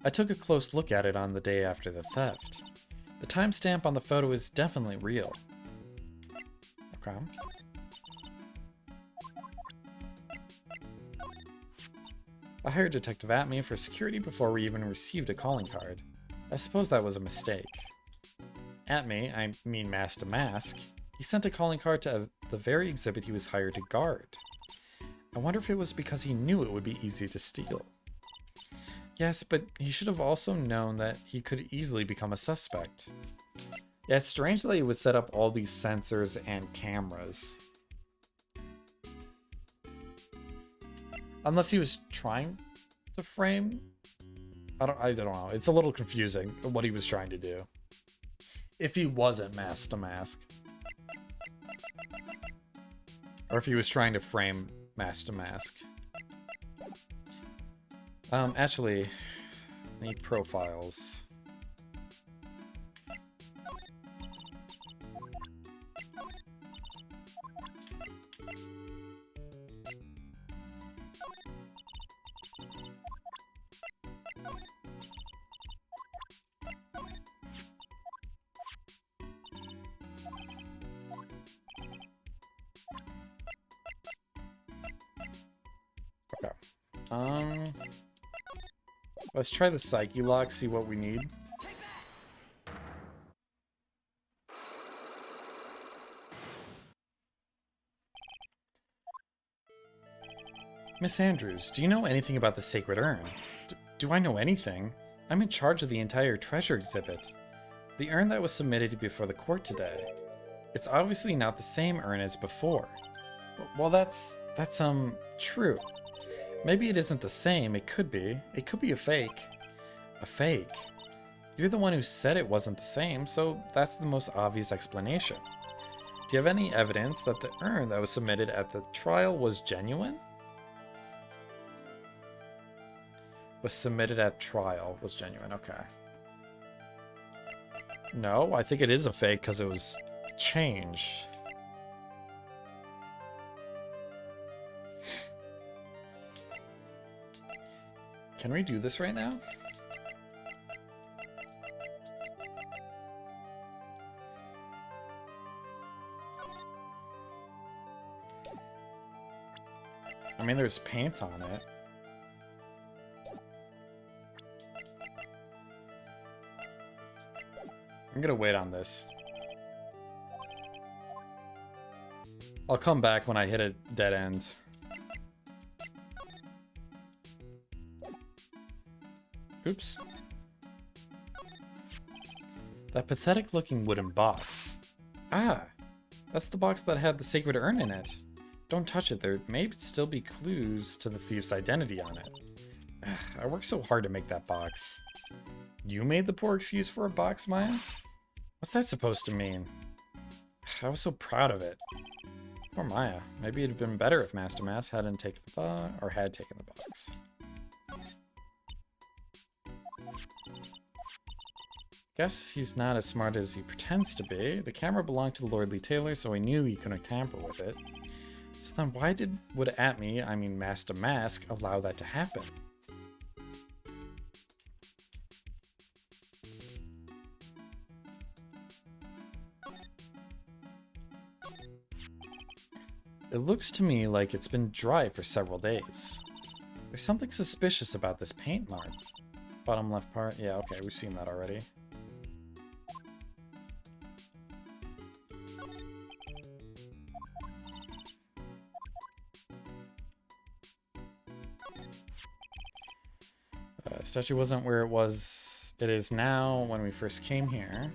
I took a close look at it on the day after the theft. The timestamp on the photo is definitely real. Okay. I hired Detective Atme for security before we even received a calling card. I suppose that was a mistake. Atme, I mean Master Mask, he sent a calling card to the very exhibit he was hired to guard. I wonder if it was because he knew it would be easy to steal. Yes, but he should have also known that he could easily become a suspect. Yeah, it's strange that he would set up all these sensors and cameras. Unless he was trying to frame? I don't know. It's a little confusing what he was trying to do. If he wasn't mask to mask. Or if he was trying to frame mask to mask. Actually, I need profiles. Okay. Let's try the Psyche Lock, see what we need. Miss Andrews, do you know anything about the Sacred Urn? Do I know anything? I'm in charge of the entire treasure exhibit. The urn that was submitted before the court today. It's obviously not the same urn as before. Well, that's true. Maybe it isn't the same, it could be. It could be a fake. A fake? You're the one who said it wasn't the same, so that's the most obvious explanation. Do you have any evidence that the urn that was submitted at the trial was genuine? Was submitted at trial was genuine, okay. No, I think it is a fake because it was changed. Can we do this right now? I mean, there's paint on it. I'm gonna wait on this. I'll come back when I hit a dead end. Oops. That pathetic looking wooden box. Ah! That's the box that had the sacred urn in it. Don't touch it, there may still be clues to the thief's identity on it. I worked so hard to make that box. You made the poor excuse for a box, Maya? What's that supposed to mean? I was so proud of it. Poor Maya. Maybe it'd have been better if Master Mass hadn't taken the box, or had taken the box. Guess he's not as smart as he pretends to be. The camera belonged to the Lordly Tailor, so he knew he couldn't tamper with it. So then why would Master Mask, allow that to happen? It looks to me like it's been dry for several days. There's something suspicious about this paint mark. Bottom left part? Yeah, okay, we've seen that already. Statue wasn't where it is now when we first came here.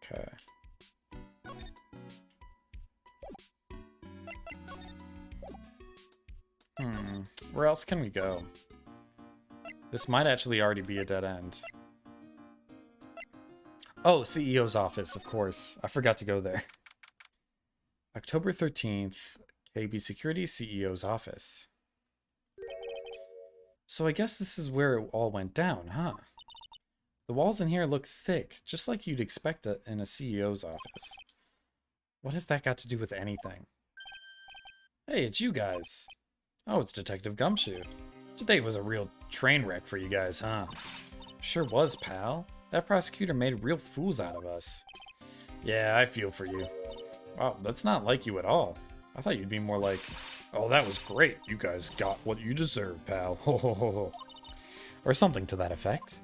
Okay. Where else can we go? This might actually already be a dead end. Oh, CEO's office, of course. I forgot to go there. October 13th, KB Security CEO's office. So I guess this is where it all went down, huh? The walls in here look thick, just like you'd expect in a CEO's office. What has that got to do with anything? Hey, it's you guys. Oh, it's Detective Gumshoe. Today was a real train wreck for you guys, huh? Sure was, pal. That prosecutor made real fools out of us. Yeah, I feel for you. Wow, that's not like you at all. I thought you'd be more like, oh, that was great. You guys got what you deserve, pal. Ho ho ho ho. Or something to that effect.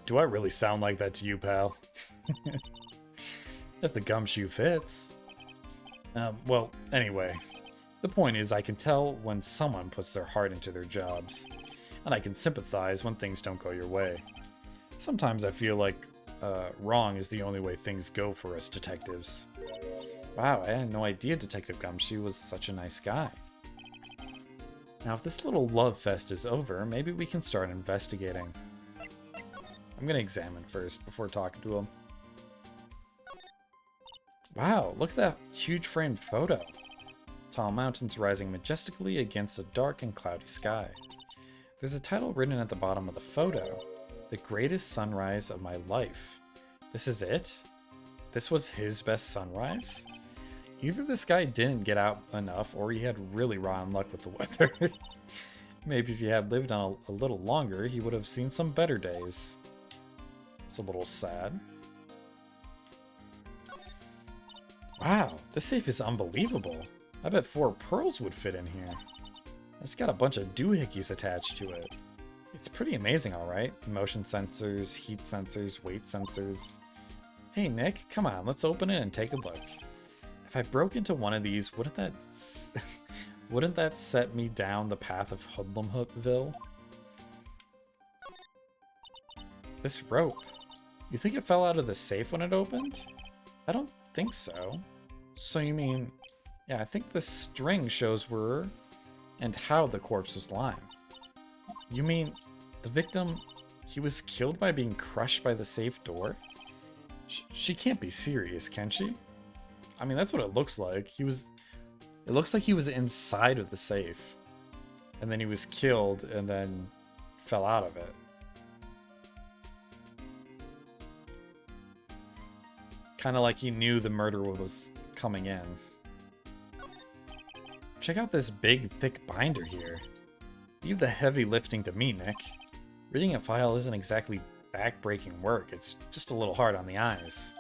Do I really sound like that to you, pal? If the gumshoe fits. Well, anyway. The point is, I can tell when someone puts their heart into their jobs, and I can sympathize when things don't go your way. Sometimes I feel like wrong is the only way things go for us detectives. Wow, I had no idea Detective Gumshoe was such a nice guy. Now, if this little love fest is over, maybe we can start investigating. I'm gonna examine first before talking to him. Wow, look at that huge framed photo. Tall mountains rising majestically against a dark and cloudy sky. There's a title written at the bottom of the photo. The greatest sunrise of my life. This is it? This was his best sunrise? Either this guy didn't get out enough or he had really rotten luck with the weather. Maybe if he had lived on a little longer, he would have seen some better days. It's a little sad. Wow, this safe is unbelievable. I bet 4 pearls would fit in here. It's got a bunch of doohickeys attached to it. It's pretty amazing, alright. Motion sensors, heat sensors, weight sensors. Hey Nick, come on, let's open it and take a look. If I broke into one of these, wouldn't that set me down the path of Hoodlumville? This rope. You think it fell out of the safe when it opened? I don't think so. So you mean... Yeah, I think the string shows where and how the corpse was lying. You mean the victim, he was killed by being crushed by the safe door? She can't be serious, can she? I mean, that's what it looks like. It looks like he was inside of the safe. And then he was killed and then fell out of it. Kind of like he knew the murderer was coming in. Check out this big, thick binder here. Leave the heavy lifting to me, Nick. Reading a file isn't exactly back-breaking work. It's just a little hard on the eyes.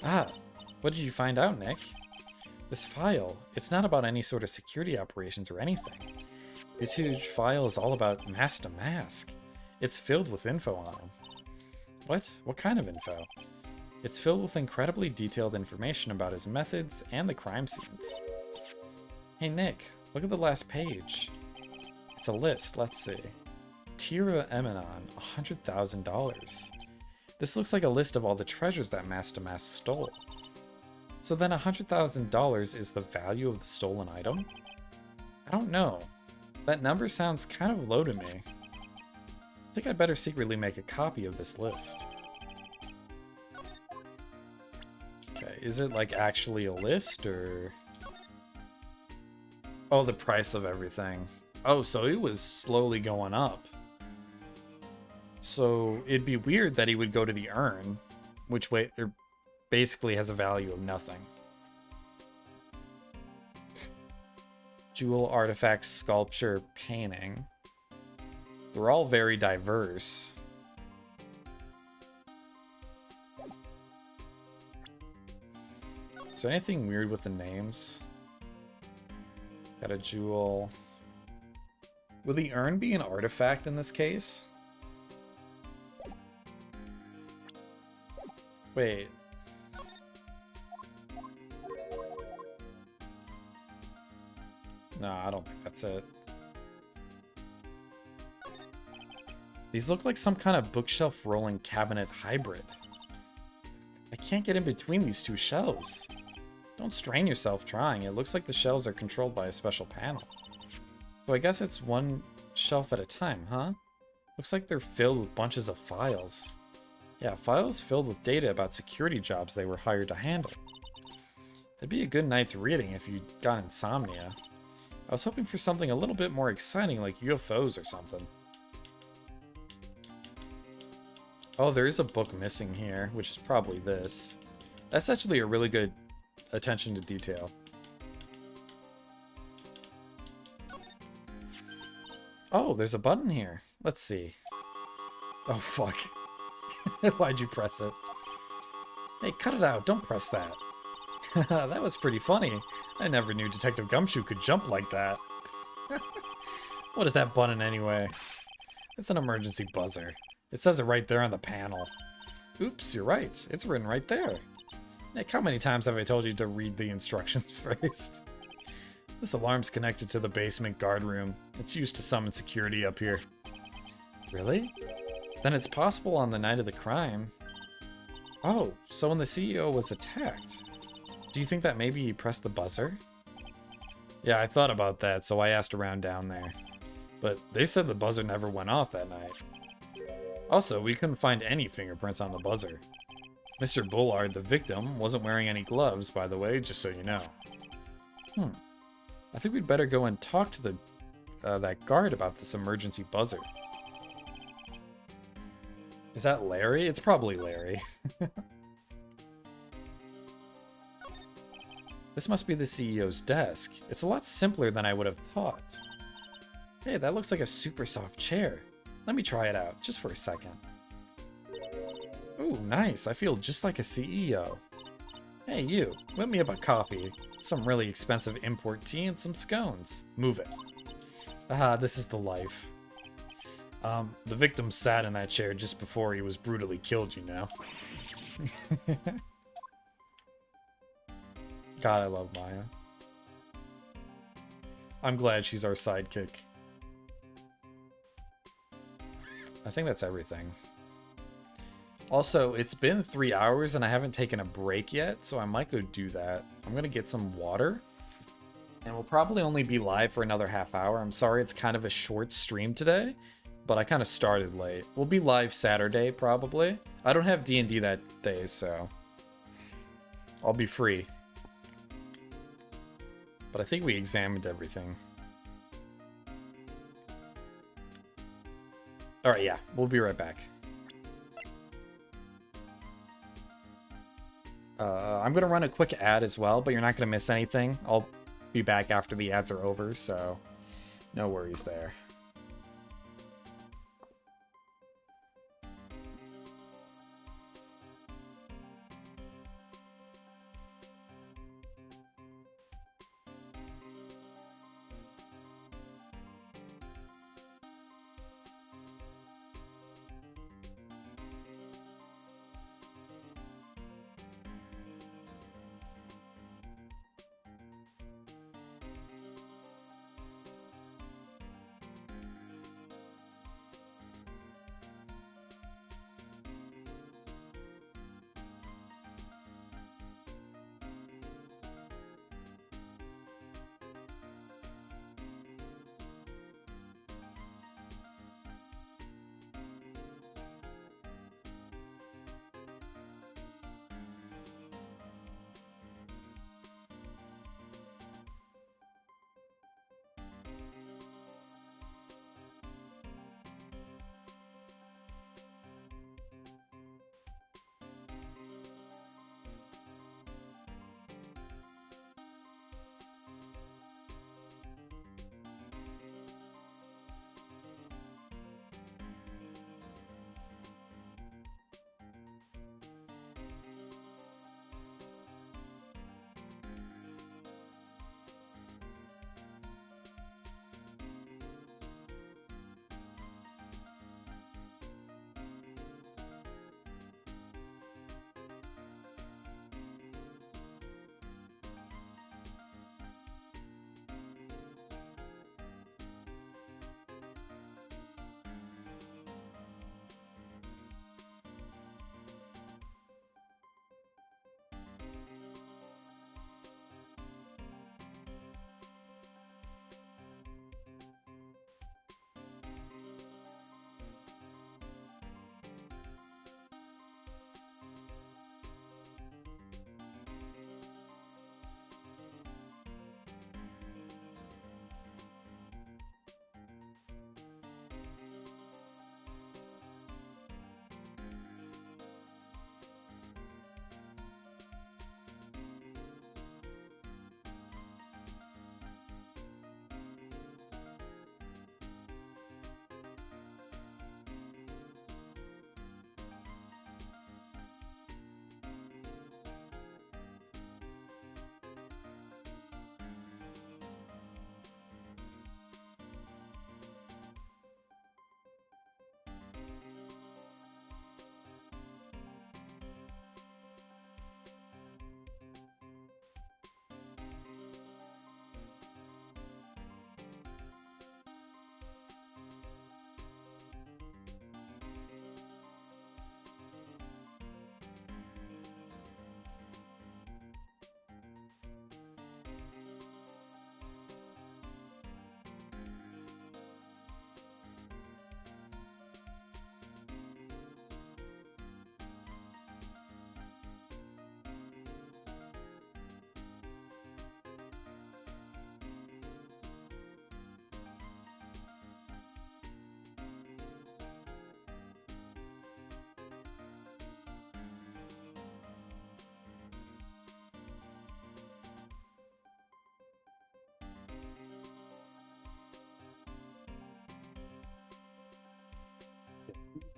Ah, what did you find out, Nick? This file, it's not about any sort of security operations or anything. This huge file is all about mask to mask. It's filled with info on him. What? What kind of info? It's filled with incredibly detailed information about his methods and the crime scenes. Hey Nick, look at the last page. It's a list, let's see. Tira Eminon, $100,000. This looks like a list of all the treasures that Mask to Mask stole. So then $100,000 is the value of the stolen item? I don't know. That number sounds kind of low to me. I think I'd better secretly make a copy of this list. Okay, is it like actually a list or... Oh, the price of everything. Oh, so it was slowly going up. So it'd be weird that he would go to the urn, which basically has a value of nothing. Jewel, artifact, sculpture, painting. They're all very diverse. Is there anything weird with the names? Got a jewel. Will the urn be an artifact in this case? Wait. No, I don't think that's it. These look like some kind of bookshelf rolling cabinet hybrid. I can't get in between these two shelves. Don't strain yourself trying. It looks like the shelves are controlled by a special panel. So I guess it's one shelf at a time, huh? Looks like they're filled with bunches of files. Yeah, files filled with data about security jobs they were hired to handle. It'd be a good night's reading if you got insomnia. I was hoping for something a little bit more exciting like UFOs or something. Oh, there is a book missing here, which is probably this. That's actually a really good attention to detail. Oh, there's a button here. Let's see. Oh, fuck. Why'd you press it? Hey, cut it out. Don't press that. That was pretty funny. I never knew Detective Gumshoe could jump like that. What is that button anyway? It's an emergency buzzer. It says it right there on the panel. Oops, you're right. It's written right there. Nick, how many times have I told you to read the instructions first? This alarm's connected to the basement guard room. It's used to summon security up here. Really? Then it's possible on the night of the crime. Oh, so when the CEO was attacked. Do you think that maybe he pressed the buzzer? Yeah, I thought about that, so I asked around down there. But they said the buzzer never went off that night. Also, we couldn't find any fingerprints on the buzzer. Mr. Bullard, the victim, wasn't wearing any gloves, by the way, just so you know. I think we'd better go and talk to that guard about this emergency buzzer. Is that Larry? It's probably Larry. This must be the CEO's desk. It's a lot simpler than I would have thought. Hey, that looks like a super soft chair. Let me try it out, just for a second. Ooh, nice. I feel just like a CEO. Hey, you. Whip me up a coffee, some really expensive import tea, and some scones. Move it. Ah, this is the life. The victim sat in that chair just before he was brutally killed, you know. God, I love Maya. I'm glad she's our sidekick. I think that's everything. Also, it's been 3 hours and I haven't taken a break yet, so I might go do that. I'm gonna get some water. And we'll probably only be live for another half hour. I'm sorry it's kind of a short stream today, but I kind of started late. We'll be live Saturday, probably. I don't have D&D that day, so I'll be free. But I think we examined everything. Alright, yeah. We'll be right back. I'm going to run a quick ad as well, but you're not going to miss anything. I'll be back after the ads are over, so no worries there.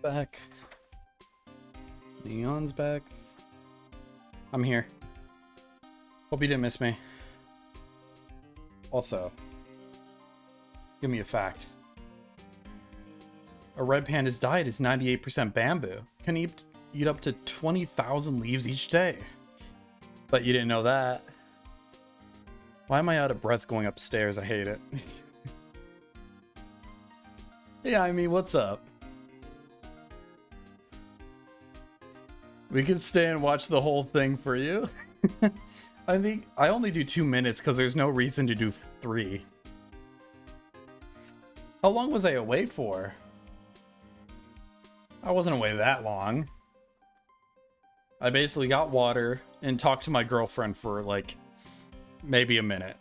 Back. Neon's back. I'm here. Hope you didn't miss me. Also, give me a fact. A red panda's diet is 98% bamboo. Can eat up to 20,000 leaves each day. But you didn't know that. Why am I out of breath going upstairs? I hate it. Yeah, I mean, what's up? We can stay and watch the whole thing for you. I think I only do 2 minutes because there's no reason to do 3. How long was I away for? I wasn't away that long. I basically got water and talked to my girlfriend for like maybe a minute.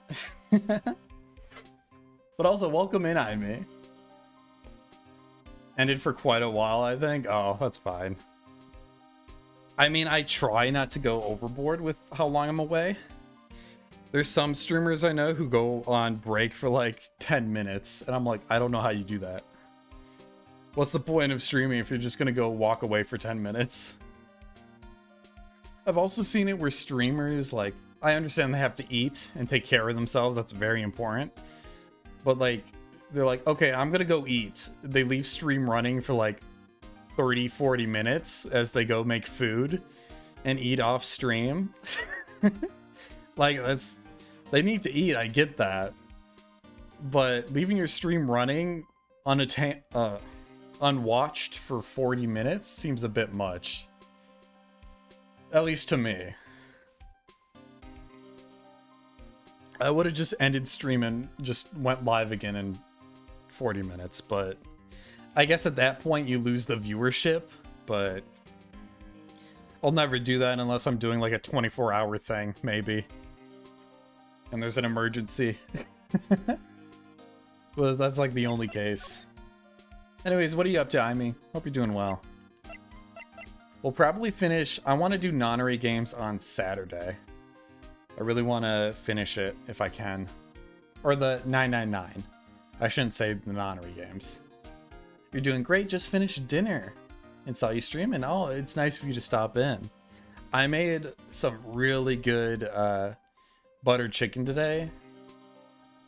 But also, welcome in, Aimee. Ended for quite a while, I think. Oh, that's fine. I mean, I try not to go overboard with how long I'm away. There's some streamers I know who go on break for like 10 minutes, and I'm like, I don't know how you do that. What's the point of streaming if you're just gonna go walk away for 10 minutes? I've also seen it where streamers, like, I understand they have to eat and take care of themselves, that's very important. But like, they're like, okay, I'm gonna go eat. They leave stream running for like 30-40 minutes as they go make food and eat off stream. Like, they need to eat, I get that, but leaving your stream running unwatched for 40 minutes seems a bit much, at least to me. I would have just ended stream and just went live again in 40 minutes, but I guess at that point you lose the viewership, but I'll never do that unless I'm doing like a 24-hour thing, maybe. And there's an emergency. Well, that's like the only case. Anyways, what are you up to, Aimee? Hope you're doing well. We'll probably finish... I want to do nonary games on Saturday. I really want to finish it if I can. Or the 999. I shouldn't say the nonary games. You're doing great, just finished dinner. And saw you streaming. Oh, it's nice of you to stop in. I made some really good buttered chicken today.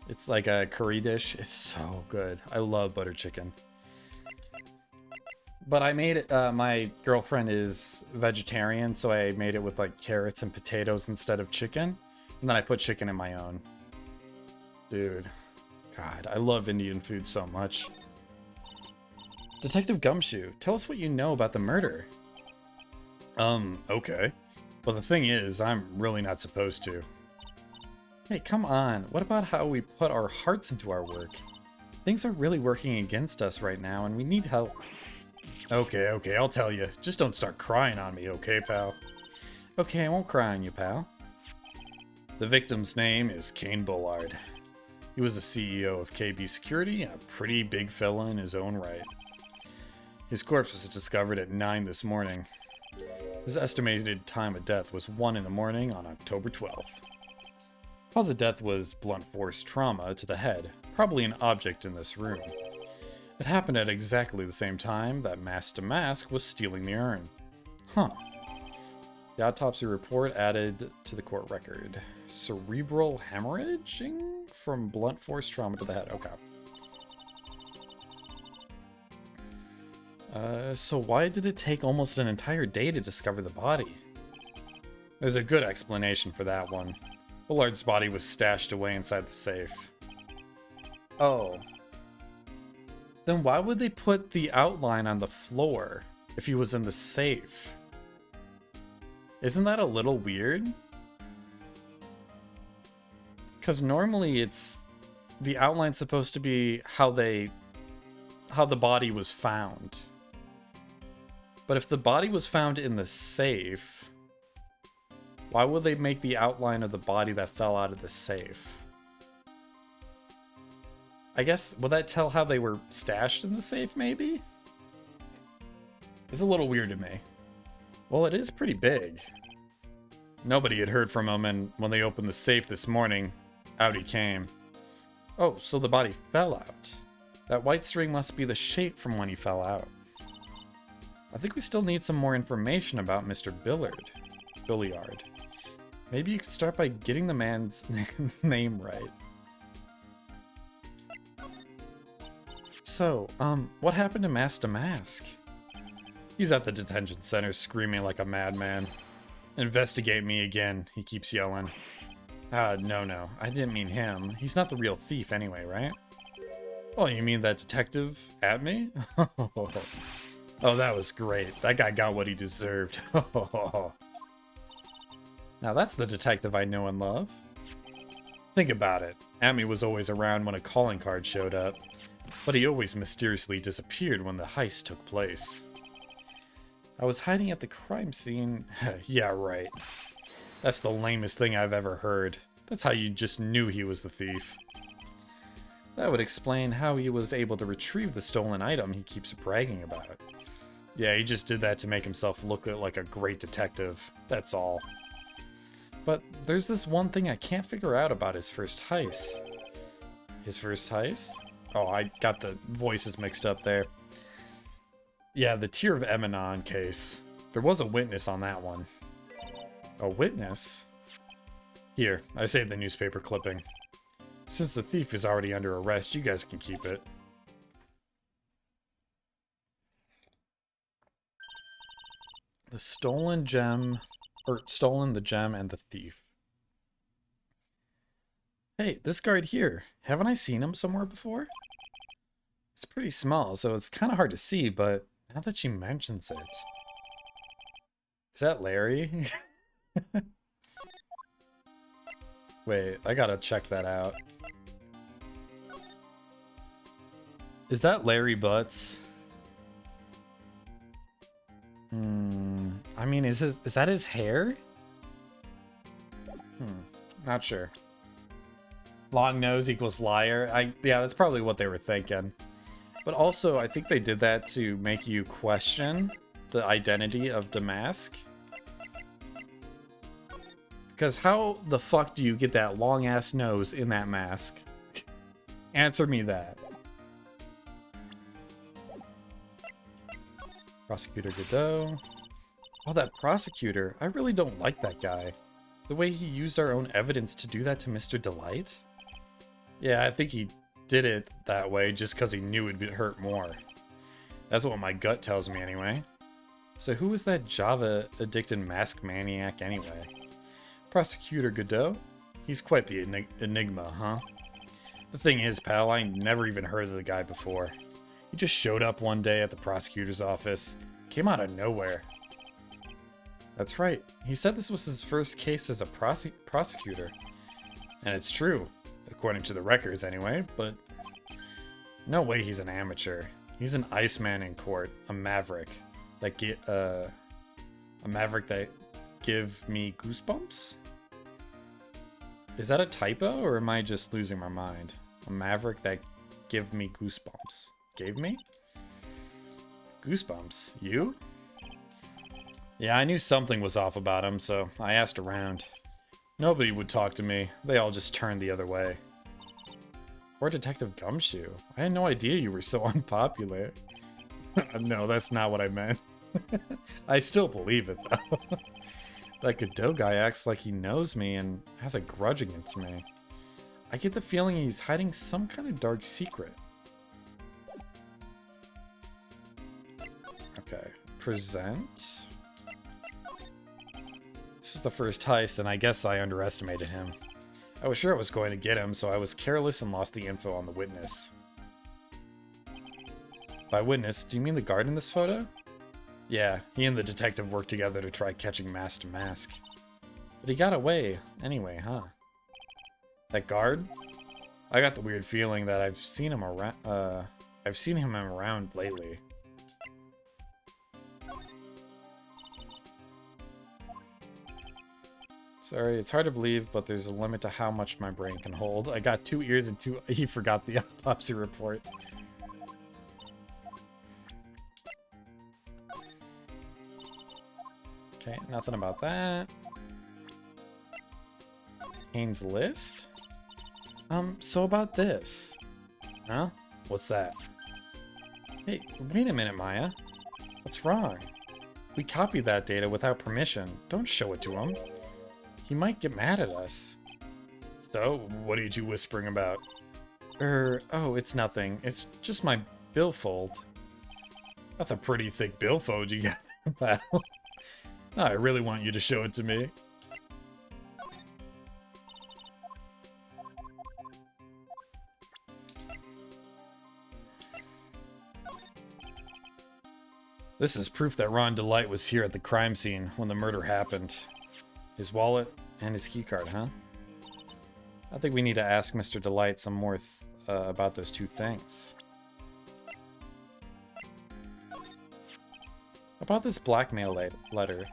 It's like a curry dish. It's so good. I love buttered chicken. But I made it, my girlfriend is vegetarian, so I made it with like carrots and potatoes instead of chicken. And then I put chicken in my own. Dude. God, I love Indian food so much. Detective Gumshoe, tell us what you know about the murder. Okay. Well, the thing is, I'm really not supposed to. Hey, come on. What about how we put our hearts into our work? Things are really working against us right now, and we need help. Okay, I'll tell you. Just don't start crying on me, okay, pal? Okay, I won't cry on you, pal. The victim's name is Kane Bullard. He was the CEO of KB Security and a pretty big fella in his own right. His corpse was discovered at 9 this morning. His estimated time of death was 1 in the morning on October 12th. Cause of death was blunt force trauma to the head, probably an object in this room. It happened at exactly the same time that Mask to Mask was stealing the urn. Huh. The autopsy report added to the court record. Cerebral hemorrhaging from blunt force trauma to the head. Okay. So why did it take almost an entire day to discover the body? There's a good explanation for that one. Bullard's body was stashed away inside the safe. Oh. Then why would they put the outline on the floor if he was in the safe? Isn't that a little weird? Because normally it's... the outline's supposed to be how the body was found. But if the body was found in the safe, why would they make the outline of the body that fell out of the safe? I guess, will that tell how they were stashed in the safe, maybe? It's a little weird to me. Well, it is pretty big. Nobody had heard from him, and when they opened the safe this morning, out he came. Oh, so the body fell out. That white string must be the shape from when he fell out. I think we still need some more information about Mr. Billiard. Maybe you could start by getting the man's name right. So, what happened to Master Mask? He's at the detention center screaming like a madman. Investigate me again, he keeps yelling. No, I didn't mean him. He's not the real thief anyway, right? Oh, you mean that detective at me? Oh, that was great. That guy got what he deserved. Now that's the detective I know and love. Think about it. Amy was always around when a calling card showed up, but he always mysteriously disappeared when the heist took place. I was hiding at the crime scene. Yeah, right. That's the lamest thing I've ever heard. That's how you just knew he was the thief. That would explain how he was able to retrieve the stolen item he keeps bragging about. Yeah, he just did that to make himself look like a great detective. That's all. But there's this one thing I can't figure out about his first heist. His first heist? Oh, I got the voices mixed up there. Yeah, the Tear of Emanon case. There was a witness on that one. A witness? Here, I saved the newspaper clipping. Since the thief is already under arrest, you guys can keep it. The stolen gem, or stolen the gem and the thief. Hey, this guard here. Haven't I seen him somewhere before? It's pretty small, so it's kind of hard to see, but now that she mentions it. Is that Larry? Wait, I gotta check that out. Is that Larry Butts? I mean, is that his hair? Not sure. Long nose equals liar. Yeah, that's probably what they were thinking. But also, I think they did that to make you question the identity of Damask. Because how the fuck do you get that long-ass nose in that mask? Answer me that. Prosecutor Godot. Oh, that prosecutor. I really don't like that guy. The way he used our own evidence to do that to Mr. Delight? Yeah, I think he did it that way just because he knew it'd hurt more. That's what my gut tells me anyway. So who was that Java-addicted mask maniac anyway? Prosecutor Godot? He's quite the enigma, huh? The thing is, pal, I never even heard of the guy before. He just showed up one day at the prosecutor's office. Came out of nowhere. That's right. He said this was his first case as a prosecutor. And it's true. According to the records anyway, but no way he's an amateur. He's an Iceman in court, a maverick that give me goosebumps? Is that a typo or am I just losing my mind? A maverick that give me goosebumps. Gave me? Goosebumps? You? Yeah, I knew something was off about him, so I asked around. Nobody would talk to me. They all just turned the other way. Or Detective Gumshoe. I had no idea you were so unpopular. No, that's not what I meant. I still believe it, though. That Godot guy acts like he knows me and has a grudge against me. I get the feeling he's hiding some kind of dark secret. Okay. Present. This was the first heist, and I guess I underestimated him. I was sure I was going to get him, so I was careless and lost the info on the witness. By witness, do you mean the guard in this photo? Yeah, he and the detective worked together to try catching Master Mask. But he got away anyway, huh? That guard? I got the weird feeling that I've seen him around lately. Sorry, it's hard to believe, but there's a limit to how much my brain can hold. I got 2 ears and he forgot the autopsy report. Okay, nothing about that. Kane's list? So about this. Huh? What's that? Hey, wait a minute, Maya. What's wrong? We copied that data without permission. Don't show it to him. He might get mad at us. So, what are you two whispering about? Oh, it's nothing. It's just my billfold. That's a pretty thick billfold you got, pal. No, I really want you to show it to me. This is proof that Ron Delight was here at the crime scene when the murder happened. His wallet and his keycard, huh? I think we need to ask Mr. Delight some more about those two things. About this blackmail letter.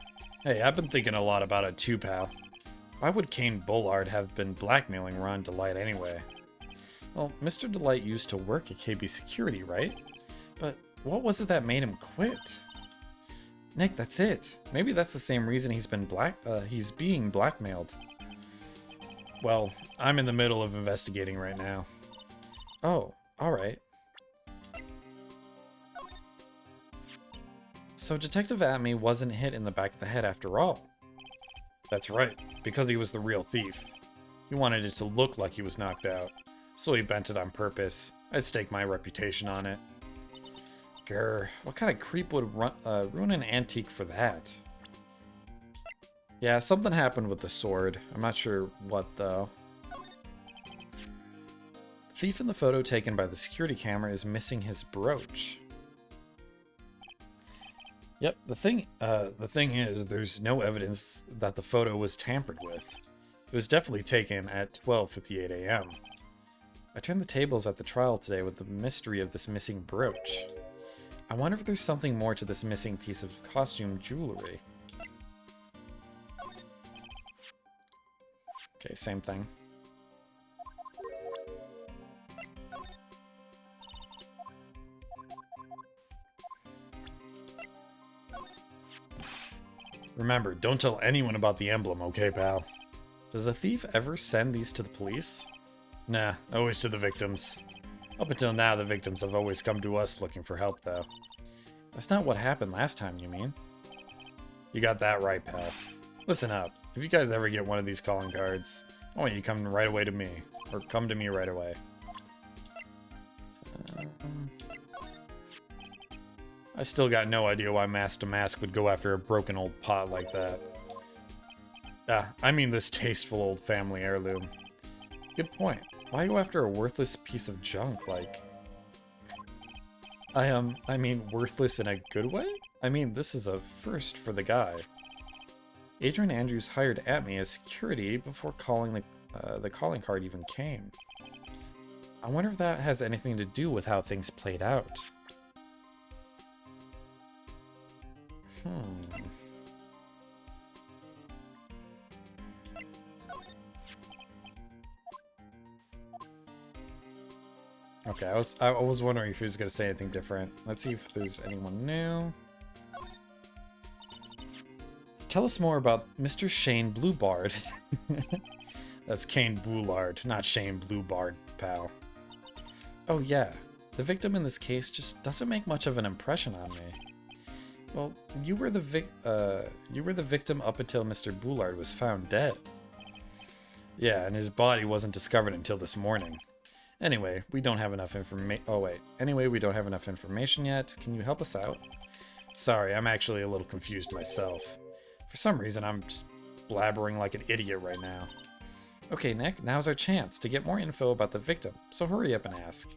Hey, I've been thinking a lot about it too, pal. Why would Kane Bullard have been blackmailing Ron Delight anyway? Well, Mr. Delight used to work at KB Security, right? But what was it that made him quit? Nick, that's it. Maybe that's the same reason he's being blackmailed. Well, I'm in the middle of investigating right now. Oh, alright. So Detective Atme wasn't hit in the back of the head after all. That's right, because he was the real thief. He wanted it to look like he was knocked out, so he bent it on purpose. I'd stake my reputation on it. Grr, what kind of creep would ruin an antique for that? Yeah, something happened with the sword. I'm not sure what, though. The thief in the photo taken by the security camera is missing his brooch. Yep, the thing is, there's no evidence that the photo was tampered with. It was definitely taken at 12:58 a.m. I turned the tables at the trial today with the mystery of this missing brooch. I wonder if there's something more to this missing piece of costume jewelry. Okay, same thing. Remember, don't tell anyone about the emblem, okay, pal? Does the thief ever send these to the police? Nah, always to the victims. Up until now, the victims have always come to us looking for help, though. That's not what happened last time, you mean? You got that right, pal. Listen up. If you guys ever get one of these calling cards, I want you to come right away to me. Or come to me right away. I still got no idea why Mask to Mask would go after a broken old pot like that. I mean this tasteful old family heirloom. Good point. Why go after a worthless piece of junk, like... I mean worthless in a good way? I mean, this is a first for the guy. Adrian Andrews hired Atme as security before the calling card even came. I wonder if that has anything to do with how things played out. Okay, I was wondering if he was going to say anything different. Let's see if there's anyone new. Tell us more about Mr. Shane Bluebard. That's Kane Bullard, not Shane Bluebard, pal. Oh yeah, the victim in this case just doesn't make much of an impression on me. Well, you were the victim up until Mr. Bullard was found dead. Yeah, and his body wasn't discovered until this morning. Anyway, we don't have enough information. Oh wait. Anyway, we don't have enough information yet. Can you help us out? Sorry, I'm actually a little confused myself. For some reason, I'm just blabbering like an idiot right now. Okay, Nick, now's our chance to get more info about the victim, so hurry up and ask.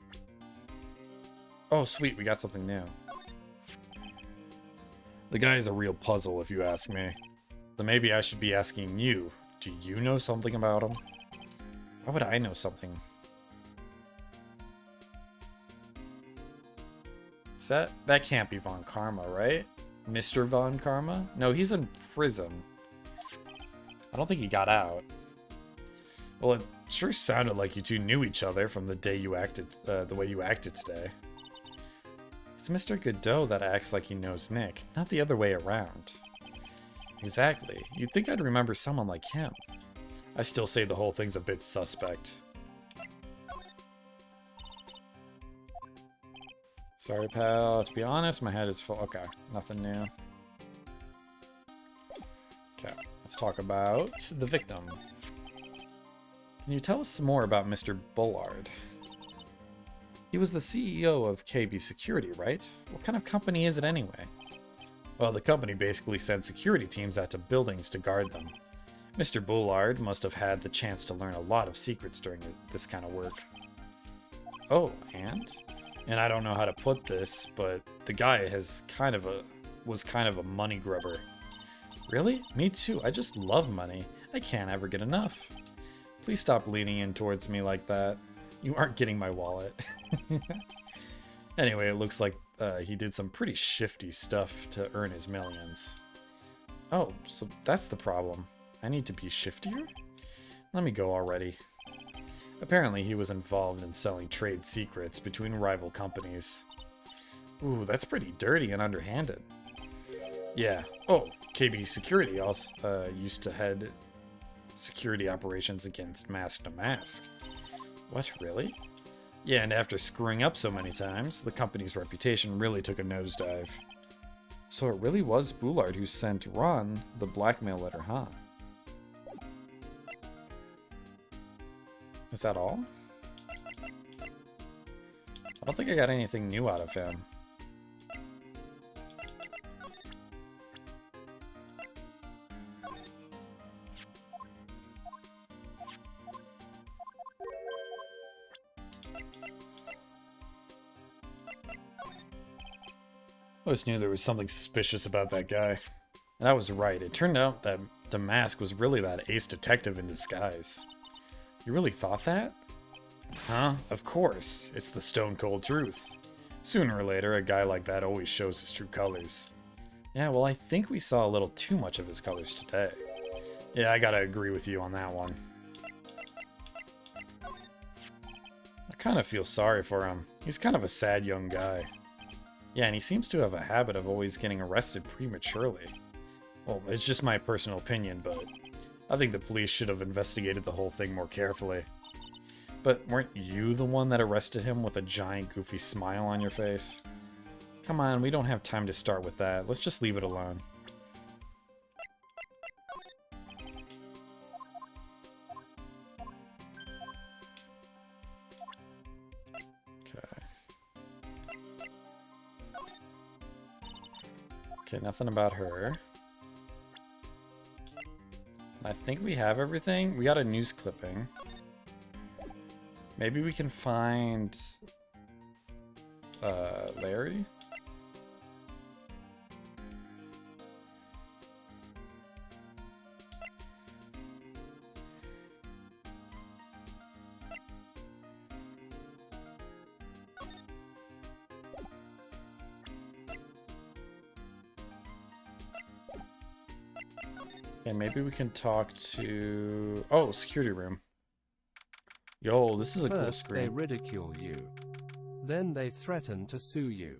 Oh, sweet, we got something new. The guy is a real puzzle, if you ask me. Then maybe I should be asking you, do you know something about him? Why would I know something? That can't be Von Karma, right? Mr. Von Karma? No, he's in prison. I don't think he got out. Well, it sure sounded like you two knew each other from the day you acted, the way you acted today. It's Mr. Godot that acts like he knows Nick, not the other way around. Exactly. You'd think I'd remember someone like him. I still say the whole thing's a bit suspect. Sorry, pal. To be honest, my head is full. Okay, nothing new. Okay, let's talk about the victim. Can you tell us some more about Mr. Bullard? He was the CEO of KB Security, right? What kind of company is it anyway? Well, the company basically sent security teams out to buildings to guard them. Mr. Bullard must have had the chance to learn a lot of secrets during this kind of work. Oh, and I don't know how to put this, but the guy was kind of a money grubber. Really? Me too. I just love money. I can't ever get enough. Please stop leaning in towards me like that. You aren't getting my wallet. Anyway, it looks like he did some pretty shifty stuff to earn his millions. Oh, so that's the problem. I need to be shiftier? Let me go already. Apparently he was involved in selling trade secrets between rival companies. Ooh, that's pretty dirty and underhanded. Yeah. Oh, KB Security also used to head security operations against Mask to Mask. What, really? Yeah, and after screwing up so many times, the company's reputation really took a nosedive. So it really was Bullard who sent Ron the blackmail letter, huh? Is that all? I don't think I got anything new out of him. I always knew there was something suspicious about that guy. And I was right. It turned out that Damask was really that ace detective in disguise. You really thought that? Huh? Of course. It's the stone cold truth. Sooner or later, a guy like that always shows his true colors. Yeah, well, I think we saw a little too much of his colors today. Yeah, I gotta agree with you on that one. I kind of feel sorry for him. He's kind of a sad young guy. Yeah, and he seems to have a habit of always getting arrested prematurely. Well, it's just my personal opinion, but I think the police should have investigated the whole thing more carefully. But weren't you the one that arrested him with a giant goofy smile on your face? Come on, we don't have time to start with that. Let's just leave it alone. Okay, nothing about her. I think we have everything. We got a news clipping. Maybe we can find Larry? And maybe we can talk to... Oh, security room. Yo, this is a cool screen. They ridicule you. Then they threaten to sue you.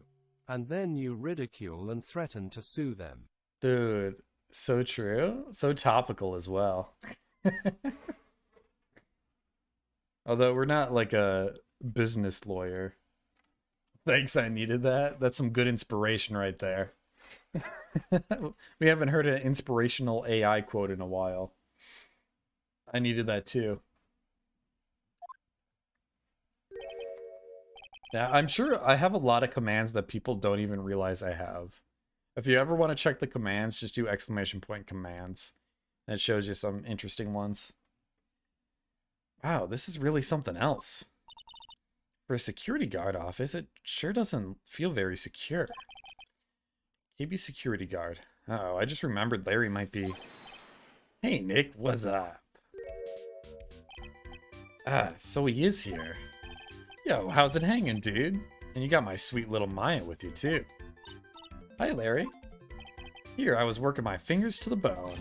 And then you ridicule and threaten to sue them. Dude, so true. So topical as well. Although we're not like a business lawyer. Thanks, I needed that. That's some good inspiration right there. We haven't heard an inspirational AI quote in a while. I needed that too. Yeah, I'm sure I have a lot of commands that people don't even realize I have. If you ever want to check the commands, just do !commands. And it shows you some interesting ones. Wow, this is really something else. For a security guard office, it sure doesn't feel very secure. KB security guard. Uh-oh, I just remembered Larry might be... Hey, Nick, what's up? Ah, so he is here. Yo, how's it hanging, dude? And you got my sweet little Maya with you, too. Hi, Larry. Here, I was working my fingers to the bone.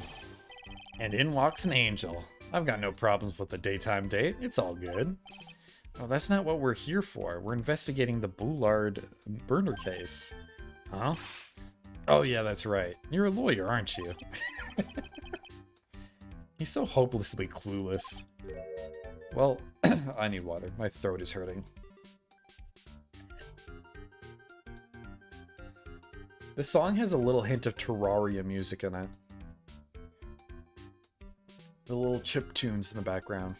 And in walks an angel. I've got no problems with the daytime date. It's all good. Oh, that's not what we're here for. We're investigating the Bullard murder case. Huh? Oh, yeah, that's right. You're a lawyer, aren't you? He's so hopelessly clueless. Well, I need water. My throat is hurting. The song has a little hint of Terraria music in it. The little chip tunes in the background.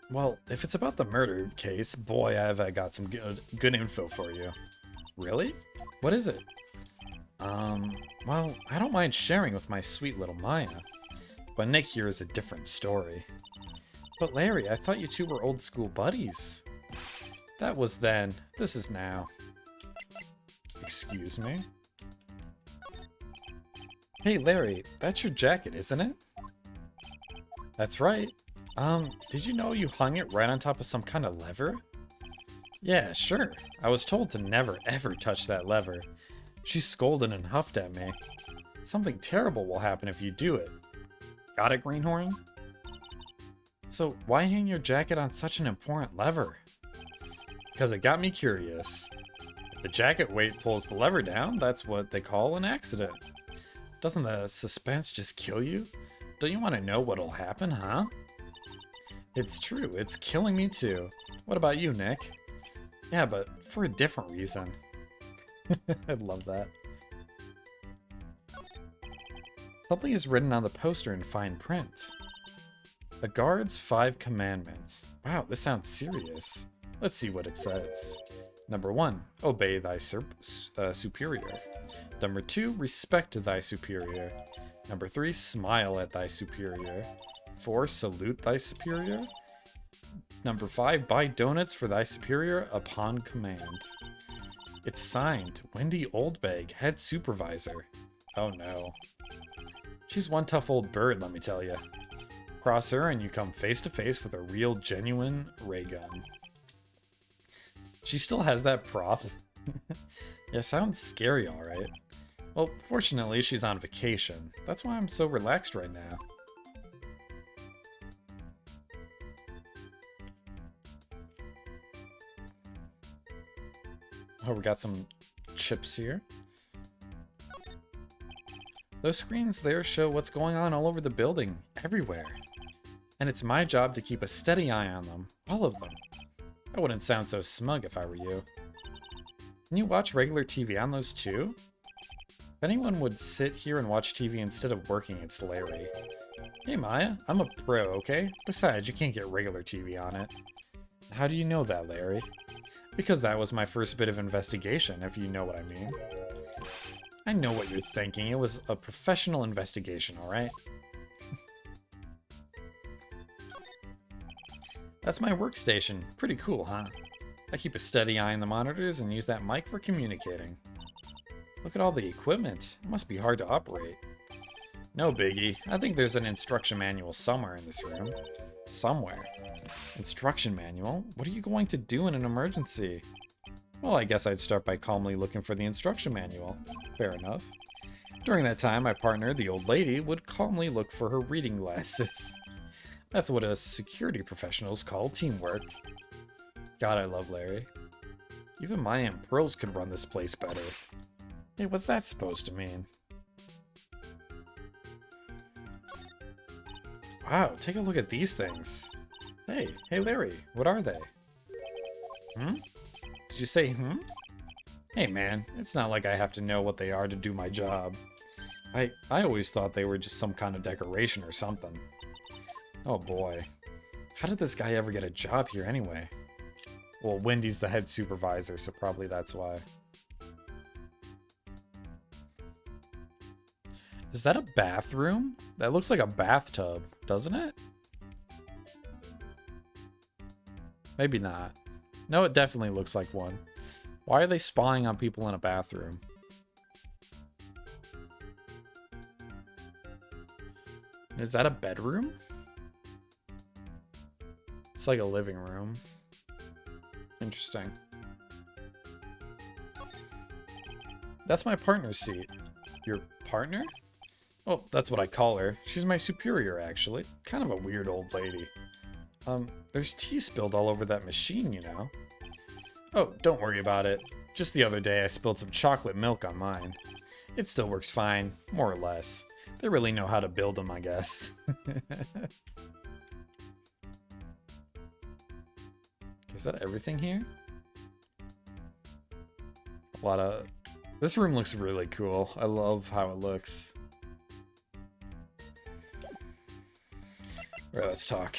Well, if it's about the murder case, boy, have I got some good info for you. Really? What is it? Well, I don't mind sharing with my sweet little Maya. But Nick here is a different story. But Larry, I thought you two were old school buddies. That was then. This is now. Excuse me? Hey Larry, that's your jacket, isn't it? That's right. Did you know you hung it right on top of some kind of lever? Yeah, sure. I was told to never ever touch that lever. She scolded and huffed at me. Something terrible will happen if you do it. Got it, Greenhorn? So why hang your jacket on such an important lever? Because it got me curious. If the jacket weight pulls the lever down, that's what they call an accident. Doesn't the suspense just kill you? Don't you want to know what'll happen, huh? It's true, it's killing me too. What about you, Nick? Yeah, but for a different reason. I love that. Something is written on the poster in fine print. A guard's 5 commandments. Wow, this sounds serious. Let's see what it says. Number 1, obey thy superior. Number 2, respect thy superior. Number 3, smile at thy superior. 4, salute thy superior. Number 5, buy donuts for thy superior upon command. It's signed, Wendy Oldbag, head supervisor. Oh no. She's one tough old bird, let me tell you. Cross her and you come face to face with a real, genuine ray gun. She still has that prop. Yeah, sounds scary, alright. Well, fortunately, she's on vacation. That's why I'm so relaxed right now. Oh, we got some chips here. Those screens there show what's going on all over the building, everywhere. And it's my job to keep a steady eye on them, all of them. I wouldn't sound so smug if I were you. Can you watch regular TV on those too? If anyone would sit here and watch TV instead of working, it's Larry. Hey Maya, I'm a pro, okay? Besides, you can't get regular TV on it. How do you know that, Larry? Because that was my first bit of investigation, if you know what I mean. I know what you're thinking. It was a professional investigation, alright? That's my workstation. Pretty cool, huh? I keep a steady eye on the monitors and use that mic for communicating. Look at all the equipment. It must be hard to operate. No biggie. I think there's an instruction manual somewhere in this room. Somewhere. Instruction manual? What are you going to do in an emergency? Well, I guess I'd start by calmly looking for the instruction manual. Fair enough. During that time, my partner, the old lady, would calmly look for her reading glasses. That's what us security professionals call teamwork. God, I love Larry. Even my Aunt Pearls could run this place better. Hey, what's that supposed to mean? Wow, take a look at these things. Hey Larry, what are they? Hmm? Did you say hmm? Hey man, it's not like I have to know what they are to do my job. I always thought they were just some kind of decoration or something. Oh boy. How did this guy ever get a job here anyway? Well, Wendy's the head supervisor, so probably that's why. Is that a bathroom? That looks like a bathtub, doesn't it? Maybe not. No, it definitely looks like one. Why are they spying on people in a bathroom? Is that a bedroom? It's like a living room. Interesting. That's my partner's seat. Your partner? Oh, that's what I call her. She's my superior, actually. Kind of a weird old lady. There's tea spilled all over that machine, you know. Oh, don't worry about it. Just the other day I spilled some chocolate milk on mine. It still works fine, more or less. They really know how to build them, I guess. Is that everything here? A lot of... This room looks really cool. I love how it looks. Alright, let's talk.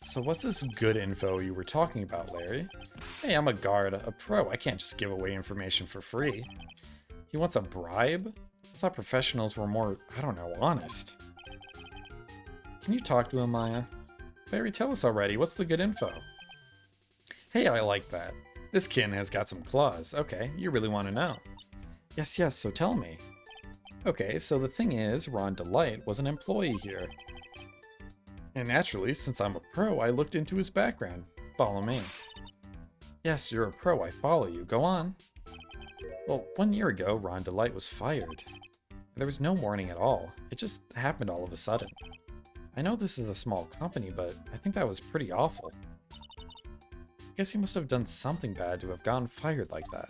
So what's this good info you were talking about, Larry? Hey, I'm a guard, a pro. I can't just give away information for free. He wants a bribe? I thought professionals were more, I don't know, honest. Can you talk to him, Maya? Larry, tell us already. What's the good info? Hey, I like that. This kin has got some claws. Okay, you really want to know. Yes, so tell me. Okay, so the thing is, Ron Delight was an employee here. And naturally, since I'm a pro, I looked into his background. Follow me. Yes, you're a pro. I follow you. Go on. Well, 1 year ago, Ron Delight was fired. There was no warning at all. It just happened all of a sudden. I know this is a small company, but I think that was pretty awful. I guess he must have done something bad to have gotten fired like that.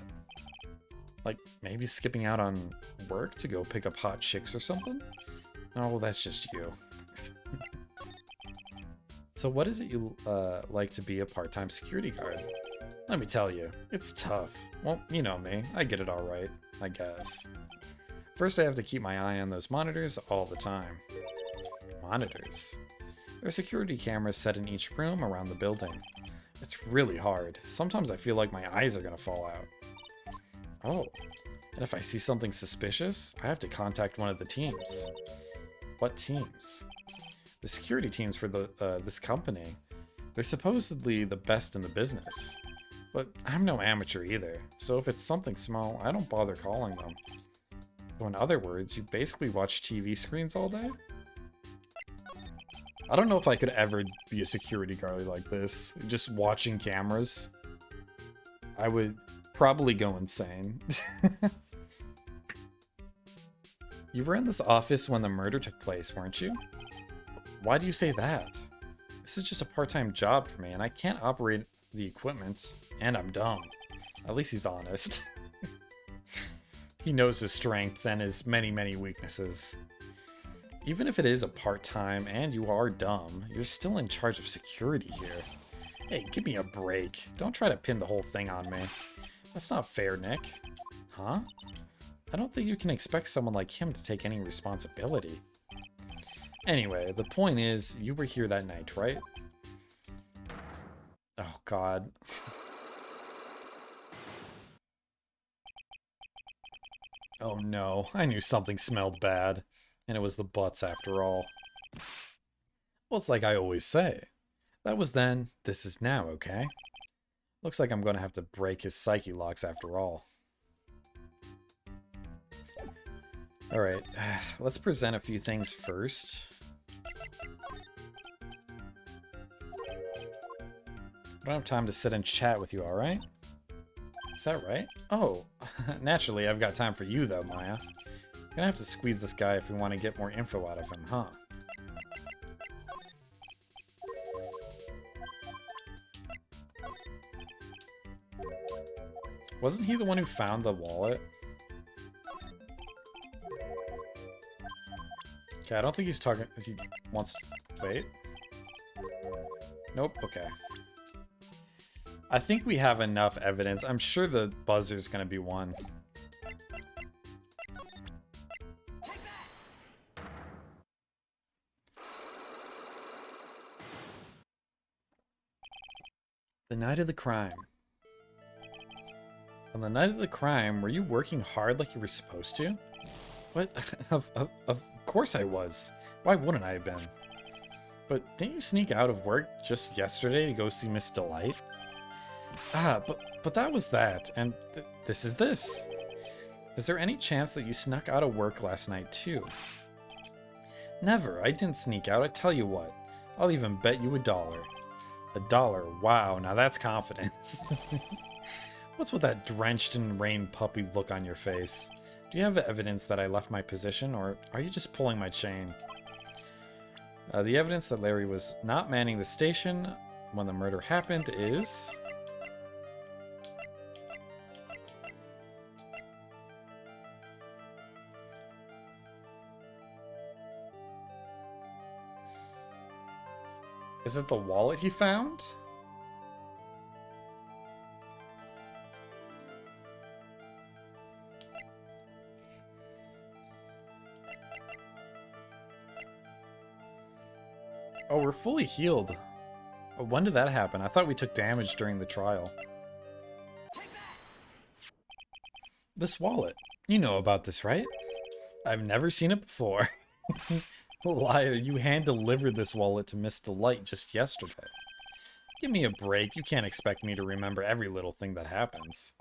Like, maybe skipping out on work to go pick up hot chicks or something? Oh, that's just you. So what is it you like to be a part-time security guard? Let me tell you, it's tough. Well, you know me, I get it alright, I guess. First I have to keep my eye on those monitors all the time. Monitors? There are security cameras set in each room around the building. It's really hard. Sometimes I feel like my eyes are gonna fall out. Oh, and if I see something suspicious, I have to contact one of the teams. What teams? The security teams for this company. They're supposedly the best in the business. But I'm no amateur either, so if it's something small, I don't bother calling them. So in other words, you basically watch TV screens all day? I don't know if I could ever be a security guard like this, just watching cameras. I would probably go insane. You were in this office when the murder took place, weren't you? Why do you say that? This is just a part-time job for me, and I can't operate the equipment, and I'm dumb. At least he's honest. He knows his strengths and his many, many weaknesses. Even if it is a part-time and you are dumb, you're still in charge of security here. Hey, give me a break. Don't try to pin the whole thing on me. That's not fair, Nick. Huh? I don't think you can expect someone like him to take any responsibility. Anyway, the point is, you were here that night, right? Oh, God. Oh no, I knew something smelled bad. And it was the butts after all. Well, it's like I always say. That was then, this is now, okay? Looks like I'm gonna have to break his psyche locks after all. Alright, let's present a few things first. I don't have time to sit and chat with you, alright? Is that right? Oh, naturally I've got time for you though, Maya. Gonna have to squeeze this guy if we want to get more info out of him, huh? Wasn't he the one who found the wallet? Okay, I don't think he's talking... He wants... Wait. Nope, okay. I think we have enough evidence. I'm sure the buzzer's gonna be one. The night of the crime. On the night of the crime, were you working hard like you were supposed to? What? Of course I was. Why wouldn't I have been? But didn't you sneak out of work just yesterday to go see Miss Delight? Ah, but that was that, and this is this. Is there any chance that you snuck out of work last night too? Never, I didn't sneak out, I tell you what. I'll even bet you $1. $1, wow, now that's confidence. What's with that drenched in rain puppy look on your face? Do you have evidence that I left my position, or are you just pulling my chain? The evidence that Larry was not manning the station when the murder happened is... Is it the wallet he found? Oh, we're fully healed. When did that happen? I thought we took damage during the trial. This wallet. You know about this, right? I've never seen it before. Liar, you hand-delivered this wallet to Miss Delight just yesterday. Give me a break. You can't expect me to remember every little thing that happens.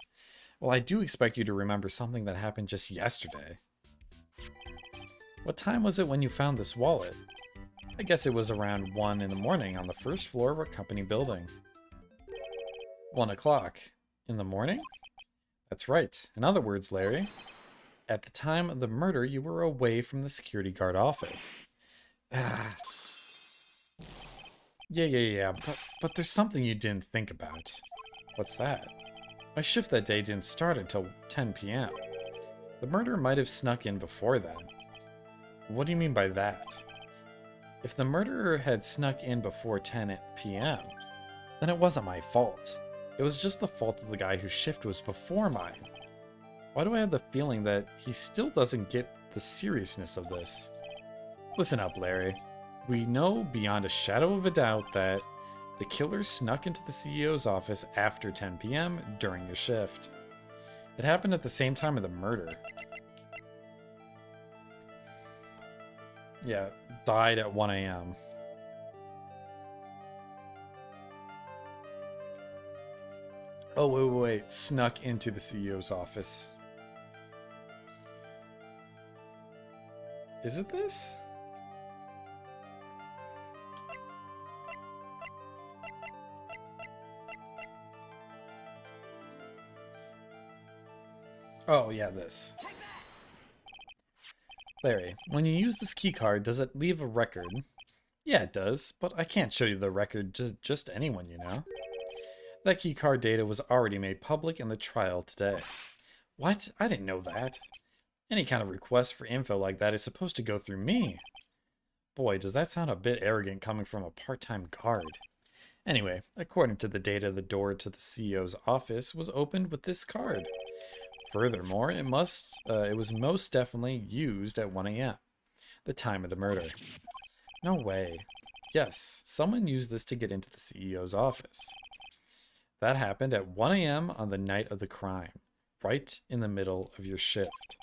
Well, I do expect you to remember something that happened just yesterday. What time was it when you found this wallet? I guess it was around 1 in the morning on the first floor of our company building. 1 o'clock. In the morning? That's right. In other words, Larry, at the time of the murder, you were away from the security guard office. Ah. Yeah, but there's something you didn't think about. What's that? My shift that day didn't start until 10 p.m. The murderer might have snuck in before then. What do you mean by that? If the murderer had snuck in before 10 p.m., then it wasn't my fault. It was just the fault of the guy whose shift was before mine. Why do I have the feeling that he still doesn't get the seriousness of this? Listen up, Larry. We know beyond a shadow of a doubt that the killer snuck into the CEO's office after 10 p.m. during your shift. It happened at the same time of the murder. Yeah, died at 1 a.m. Oh, wait. Snuck into the CEO's office. Is it this? Oh, yeah, this. Larry, when you use this keycard, does it leave a record? Yeah, it does, but I can't show you the record to just anyone, you know? That keycard data was already made public in the trial today. What? I didn't know that. Any kind of request for info like that is supposed to go through me. Boy, does that sound a bit arrogant coming from a part-time guard. Anyway, according to the data, the door to the CEO's office was opened with this card. Furthermore, it was most definitely used at 1 a.m., the time of the murder. No way. Yes, someone used this to get into the CEO's office. That happened at 1 a.m. on the night of the crime, right in the middle of your shift.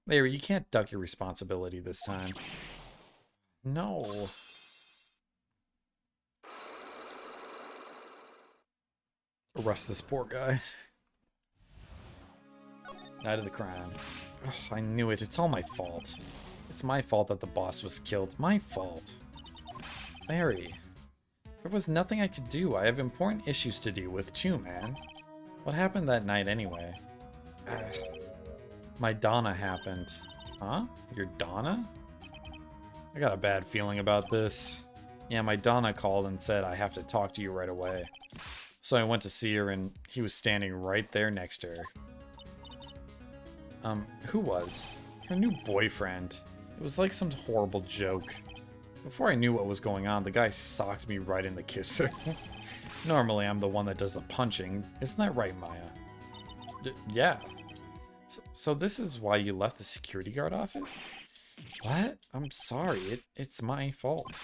Larry, you can't duck your responsibility this time. No. Arrest this poor guy. Night of the crime. Ugh, I knew it. It's all my fault. It's my fault that the boss was killed. My fault. Larry. There was nothing I could do. I have important issues to deal with too, man. What happened that night anyway? My Donna happened. Huh? Your Donna? I got a bad feeling about this. Yeah, my Donna called and said I have to talk to you right away. So I went to see her and he was standing right there next to her. Who was? Her new boyfriend. It was like some horrible joke. Before I knew what was going on, the guy socked me right in the kisser. Normally, I'm the one that does the punching. Isn't that right, Maya? Yeah. So this is why you left the security guard office? What? I'm sorry. It's my fault.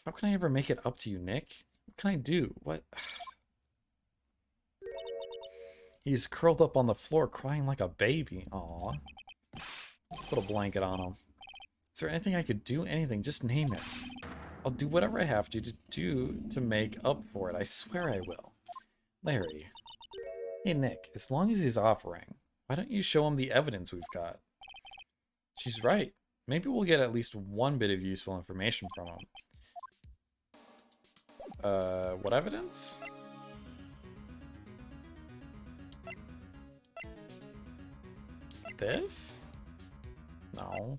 How can I ever make it up to you, Nick? What can I do? What? He's curled up on the floor crying like a baby. Aw. Put a blanket on him. Is there anything I could do? Anything. Just name it. I'll do whatever I have to do to make up for it. I swear I will. Larry. Hey, Nick. As long as he's offering, why don't you show him the evidence we've got? She's right. Maybe we'll get at least one bit of useful information from him. What evidence? This? No.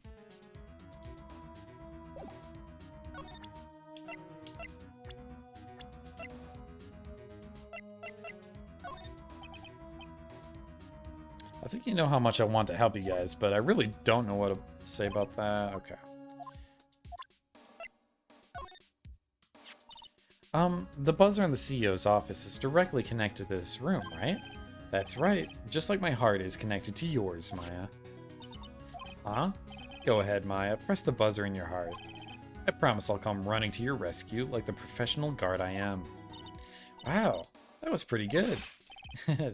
I think you know how much I want to help you guys, but I really don't know what to say about that. Okay. The buzzer in the CEO's office is directly connected to this room, right? That's right. Just like my heart is connected to yours, Maya. Huh? Go ahead, Maya. Press the buzzer in your heart. I promise I'll come running to your rescue like the professional guard I am. Wow, that was pretty good.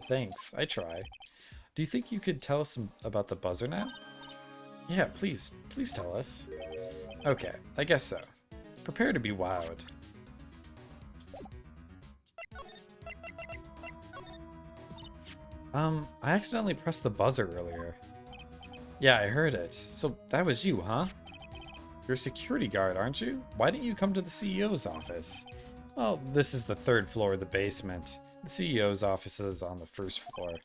Thanks, I try. Do you think you could tell us about the buzzer now? Yeah, please tell us. Okay, I guess so. Prepare to be wowed. I accidentally pressed the buzzer earlier. Yeah, I heard it. So that was you, huh? You're a security guard, aren't you? Why didn't you come to the CEO's office? Well, this is the 3rd floor of the basement. The CEO's office is on the 1st floor.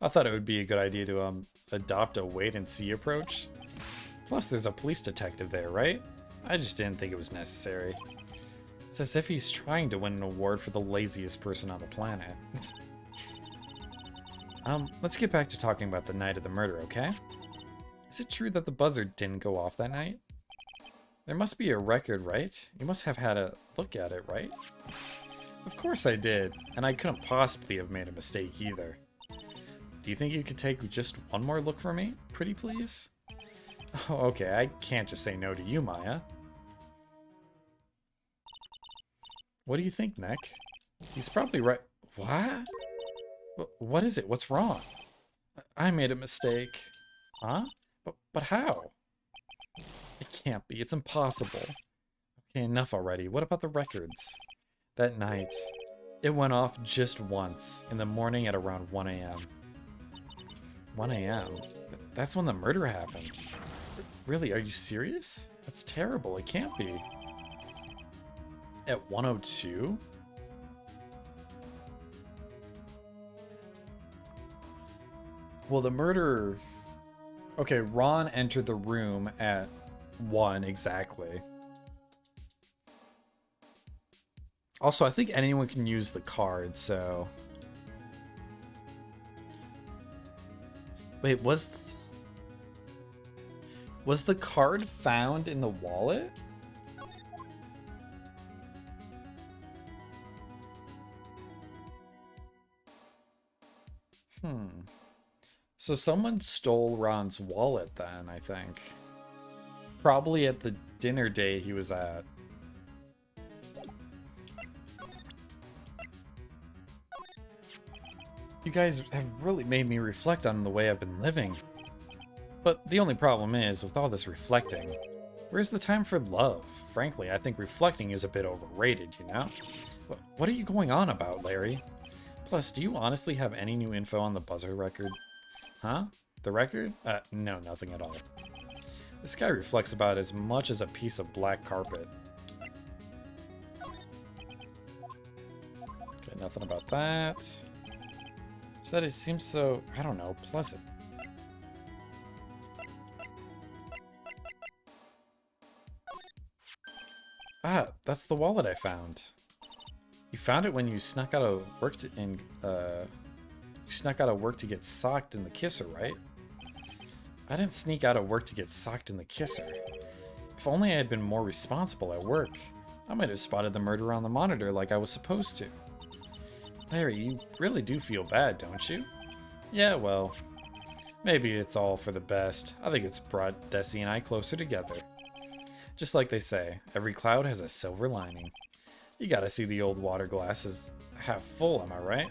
I thought it would be a good idea to adopt a wait-and-see approach. Plus, there's a police detective there, right? I just didn't think it was necessary. It's as if he's trying to win an award for the laziest person on the planet. Let's get back to talking about the night of the murder, okay? Is it true that the buzzer didn't go off that night? There must be a record, right? You must have had a look at it, right? Of course I did, and I couldn't possibly have made a mistake either. Do you think you could take just one more look for me? Pretty please? Oh, okay, I can't just say no to you, Maya. What do you think, Nick? He's probably right. What? What is it? What's wrong? I made a mistake. Huh? But how? It can't be. It's impossible. Okay, enough already. What about the records? That night, it went off just once, in the morning at around 1 a.m. 1 a.m.? That's when the murder happened. Really, are you serious? That's terrible. It can't be. At 1:02? Well, the murderer... Okay, Ron entered the room at 1 exactly. Also, I think anyone can use the card, so... Wait, was the card found in the wallet? So someone stole Ron's wallet then, I think. Probably at the dinner date he was at. You guys have really made me reflect on the way I've been living. But the only problem is, with all this reflecting, where's the time for love? Frankly, I think reflecting is a bit overrated, you know? What are you going on about, Larry? Plus, do you honestly have any new info on the buzzer record? Huh? The record? No, nothing at all. This guy reflects about as much as a piece of black carpet. Okay, nothing about that. So that it seems so, I don't know, pleasant. Ah, that's the wallet I found. You found it when you snuck out of work to get socked in the kisser, right? I didn't sneak out of work to get socked in the kisser. If only I had been more responsible at work, I might have spotted the murderer on the monitor like I was supposed to. Larry, you really do feel bad, don't you? Yeah, well, maybe it's all for the best. I think it's brought Desi and I closer together. Just like they say, every cloud has a silver lining. You gotta see the old water glass as half full, am I right?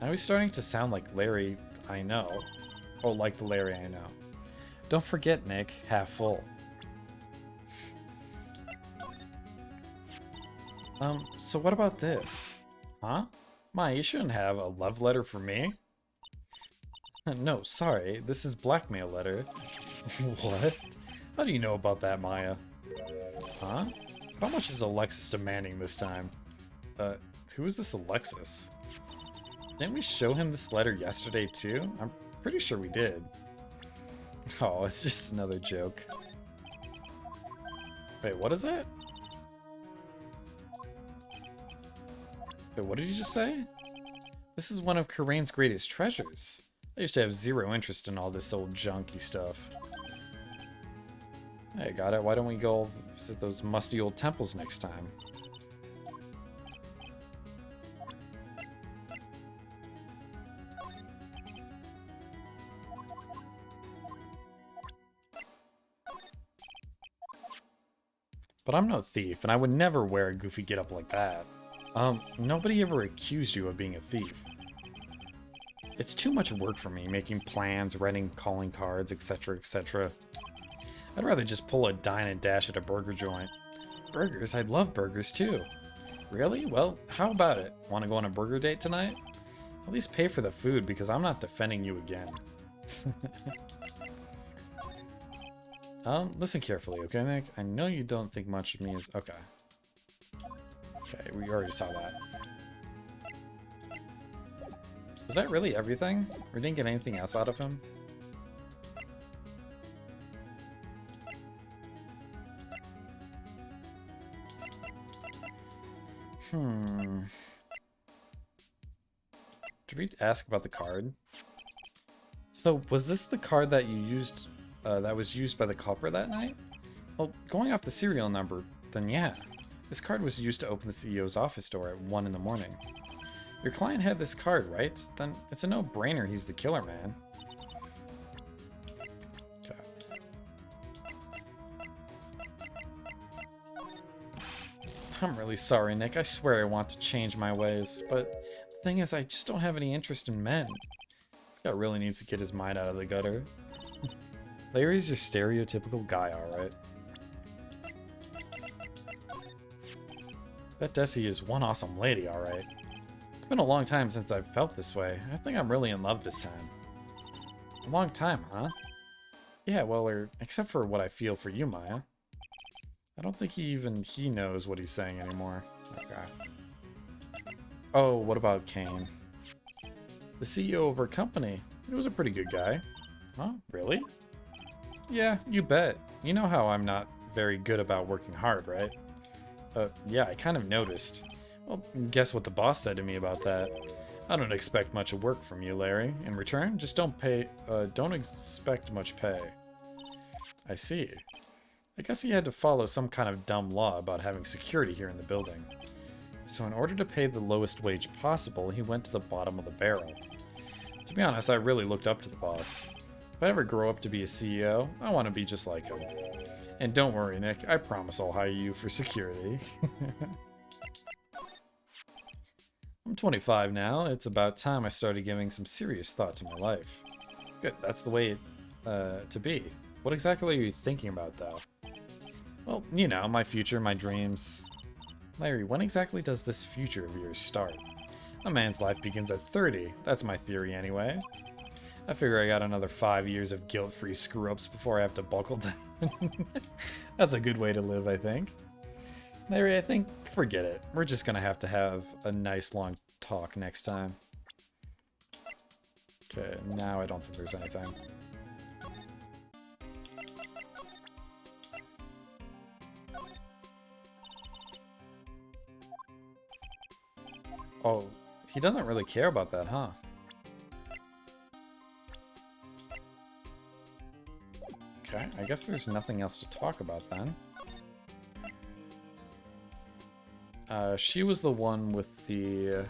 Now he's starting to sound like Larry I know. Oh, like the Larry I know. Don't forget, Nick, half full. So what about this? Huh? Ma, you shouldn't have a love letter for me. No, sorry, this is blackmail letter. What? How do you know about that, Maya? Huh? How much is Alexis demanding this time? Who is this Alexis? Didn't we show him this letter yesterday too? I'm pretty sure we did. Oh, it's just another joke. Wait, what is that? Wait, what did you just say? This is one of Karain's greatest treasures. I used to have zero interest in all this old junky stuff. Hey, got it. Why don't we go visit those musty old temples next time? But I'm no thief, and I would never wear a goofy getup like that. Nobody ever accused you of being a thief. It's too much work for me, making plans, writing calling cards, etc., etc. I'd rather just pull a dine and dash at a burger joint. Burgers? I'd love burgers too. Really? Well, how about it? Want to go on a burger date tonight? At least pay for the food, because I'm not defending you again. Listen carefully, okay, Nick? I know you don't think much of me as... Okay. Okay, we already saw that. Was that really everything? We didn't get anything else out of him? Did we ask about the card? So, was this the card that you used, that was used by the culprit that night? Well, going off the serial number, then yeah. This card was used to open the CEO's office door at 1 in the morning. Your client had this card, right? Then it's a no-brainer he's the killer, man. Okay. I'm really sorry, Nick. I swear I want to change my ways, but the thing is, I just don't have any interest in men. This guy really needs to get his mind out of the gutter. Larry's your stereotypical guy, alright. That Desi is one awesome lady, alright. It's been a long time since I've felt this way. I think I'm really in love this time. A long time, huh? Yeah, well, except for what I feel for you, Maya. I don't think he knows what he's saying anymore. Okay. Oh, what about Kane? The CEO of our company. He was a pretty good guy. Huh? Really? Yeah, you bet. You know how I'm not very good about working hard, right? Yeah, I kind of noticed. Well, guess what the boss said to me about that? I don't expect much work from you, Larry. In return, just don't expect much pay. I see. I guess he had to follow some kind of dumb law about having security here in the building. So in order to pay the lowest wage possible, he went to the bottom of the barrel. To be honest, I really looked up to the boss. If I ever grow up to be a CEO, I want to be just like him. And don't worry, Nick, I promise I'll hire you for security. I'm 25 now. It's about time I started giving some serious thought to my life. Good, that's the way to be. What exactly are you thinking about, though? Well, you know, my future, my dreams. Larry, when exactly does this future of yours start? A man's life begins at 30. That's my theory, anyway. I figure I got another 5 years of guilt-free screw-ups before I have to buckle down. That's a good way to live, I think. Larry, I think forget it. We're just gonna have to have a nice long talk next time. Okay, now I don't think there's anything. Oh, he doesn't really care about that, huh? Okay, I guess there's nothing else to talk about then. She was the one with the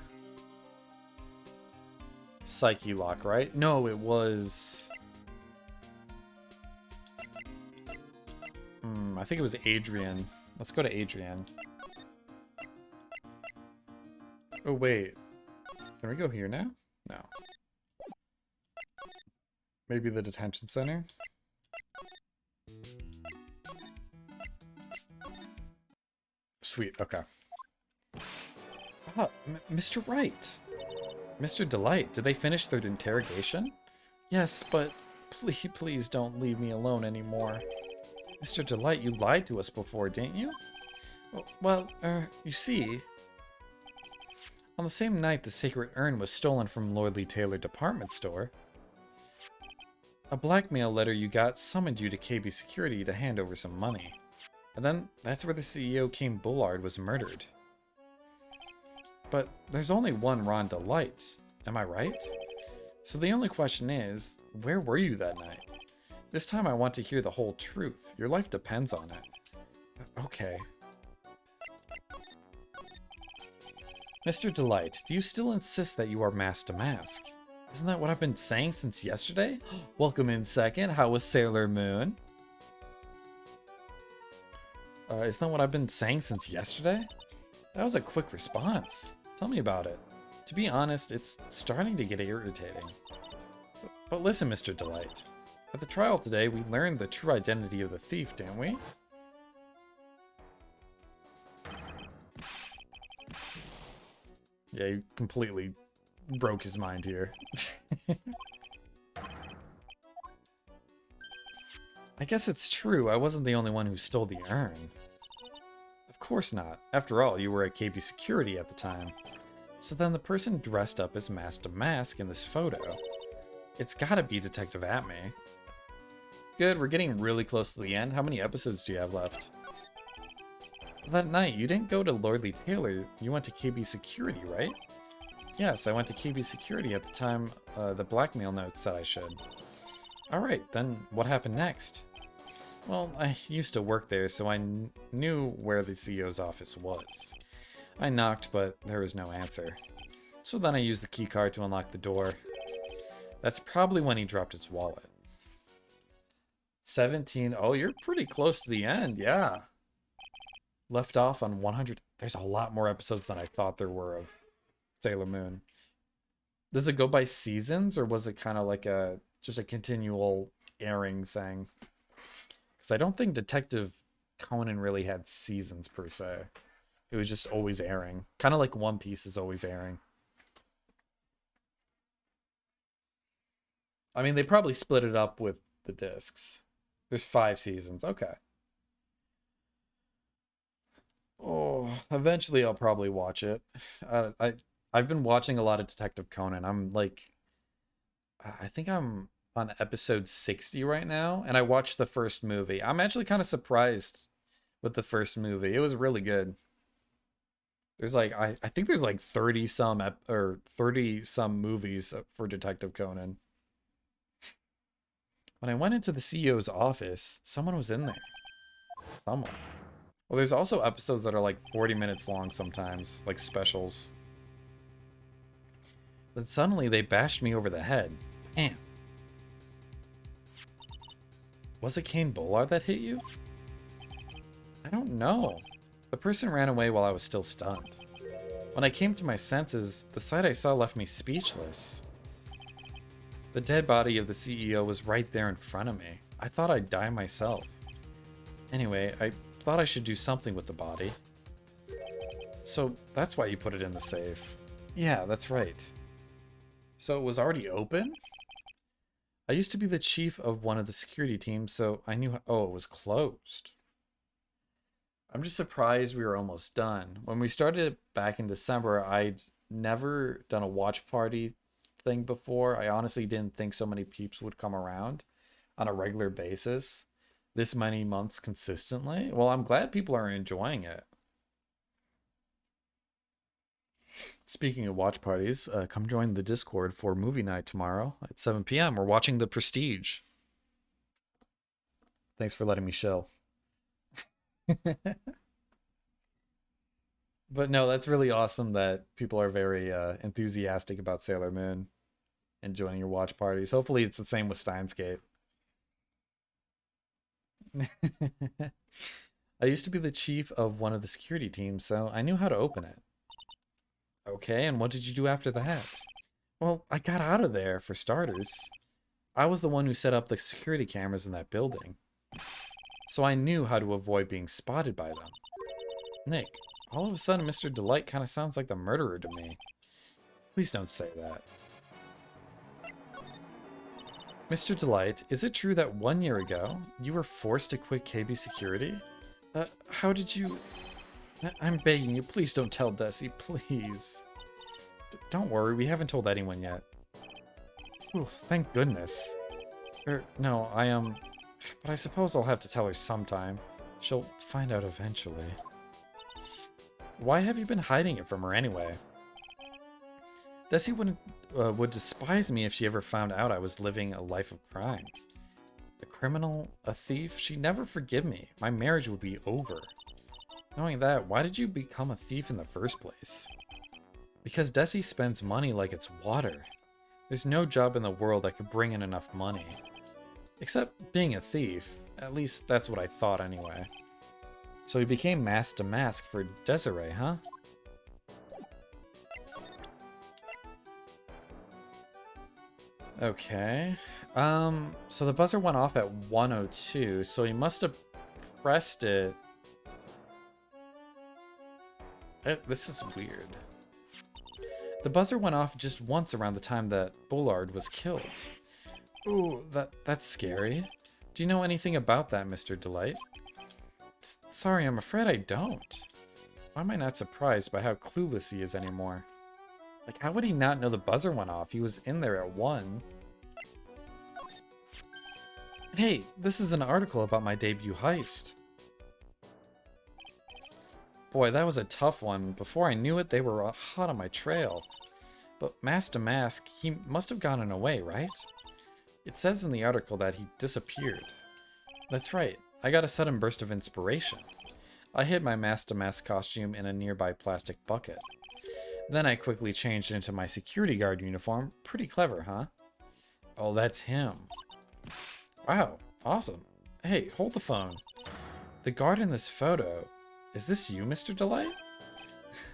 psyche lock, right? No, it was... I think it was Adrian. Let's go to Adrian. Oh, wait. Can we go here now? No. Maybe the detention center? Sweet, okay. Ah, Mr. Wright. Mr. Delight, did they finish their interrogation? Yes, but please don't leave me alone anymore. Mr. Delight, you lied to us before, didn't you? Well, you see... On the same night the sacred urn was stolen from Lordly Taylor department store, a blackmail letter you got summoned you to KB Security to hand over some money. And then that's where the CEO King Bullard was murdered. But there's only one Ron Delight, am I right? So the only question is, where were you that night? This time I want to hear the whole truth. Your life depends on it. Okay. Mr. Delight, do you still insist that you are mask to mask? Isn't that what I've been saying since yesterday? Welcome in second. How was Sailor Moon? Isn't that what I've been saying since yesterday? That was a quick response. Tell me about it. To be honest, it's starting to get irritating. But listen, Mr. Delight. At the trial today, we learned the true identity of the thief, didn't we? Yeah, you completely broke his mind here. I guess it's true. I wasn't the only one who stole the urn. Of course not. After all, you were at KB Security at the time. So then the person dressed up as Mask to Mask in this photo. It's gotta be Detective Atme. Good, we're getting really close to the end. How many episodes do you have left? That night, you didn't go to Lordly Taylor. You went to KB Security, right? Yes, I went to KB Security at the time the blackmail note said I should. Alright, then what happened next? Well, I used to work there, so I knew where the CEO's office was. I knocked, but there was no answer. So then I used the keycard to unlock the door. That's probably when he dropped his wallet. 17. Oh, you're pretty close to the end, yeah. Left off on 100. There's a lot more episodes than I thought there were of Sailor Moon. Does it go by seasons, or was it kind of like just a continual airing thing? Because I don't think Detective Conan really had seasons per se. It was just always airing. Kind of like One Piece is always airing. I mean, they probably split it up with the discs. There's 5 seasons. Okay. Oh, eventually I'll probably watch it. I've been watching a lot of Detective Conan. I'm like, I think I'm on episode 60 right now, and I watched the first movie. I'm actually kind of surprised with the first movie. It was really good. There's like I think there's like 30 some movies for Detective Conan. When I went into the CEO's office, someone was in there. Someone. Well, there's also episodes that are like 40 minutes long sometimes, like specials. Then suddenly they bashed me over the head. Damn. Was it Kane Bollard that hit you? I don't know. The person ran away while I was still stunned. When I came to my senses, the sight I saw left me speechless. The dead body of the CEO was right there in front of me. I thought I'd die myself. Anyway, I thought I should do something with the body. So that's why you put it in the safe. Yeah, that's right. So it was already open? I used to be the chief of one of the security teams, so I knew... Oh, it was closed. I'm just surprised we were almost done. When we started back in December, I'd never done a watch party thing before. I honestly didn't think so many peeps would come around on a regular basis this many months consistently. Well, I'm glad people are enjoying it. Speaking of watch parties, come join the Discord for movie night tomorrow at 7 p.m. We're watching The Prestige. Thanks for letting me shill. But no, that's really awesome that people are very enthusiastic about Sailor Moon and joining your watch parties. Hopefully it's the same with Steins Gate. I used to be the chief of one of the security teams, so I knew how to open it. Okay, and what did you do after that? Well, I got out of there, for starters. I was the one who set up the security cameras in that building. So I knew how to avoid being spotted by them. Nick, all of a sudden Mr. Delight kind of sounds like the murderer to me. Please don't say that. Mr. Delight, is it true that 1 year ago, you were forced to quit KB Security? How did you... I'm begging you, please don't tell Desi, please. Don't worry, we haven't told anyone yet. Ooh, thank goodness. No, but I suppose I'll have to tell her sometime. She'll find out eventually. Why have you been hiding it from her anyway? Desi would despise me if she ever found out I was living a life of crime. A criminal, a thief, she'd never forgive me. My marriage would be over. Knowing that, why did you become a thief in the first place? Because Desi spends money like it's water. There's no job in the world that could bring in enough money. Except being a thief. At least that's what I thought anyway. So he became Mask to Mask for Desiree, huh? Okay. So the buzzer went off at 1:02, so he must have pressed it. This is weird. The buzzer went off just once around the time that Bullard was killed. Ooh, that's scary. Do you know anything about that, Mr. Delight? Sorry, I'm afraid I don't. Why am I not surprised by how clueless he is anymore? Like, how would he not know the buzzer went off? He was in there at 1. Hey, this is an article about my debut heist. Boy, that was a tough one. Before I knew it, they were hot on my trail. But Mask to Mask, he must have gotten away, right? It says in the article that he disappeared. That's right, I got a sudden burst of inspiration. I hid my Mask to Mask costume in a nearby plastic bucket. Then I quickly changed into my security guard uniform. Pretty clever, huh? Oh, that's him. Wow, awesome. Hey, hold the phone. The guard in this photo, is this you, Mr. Delight?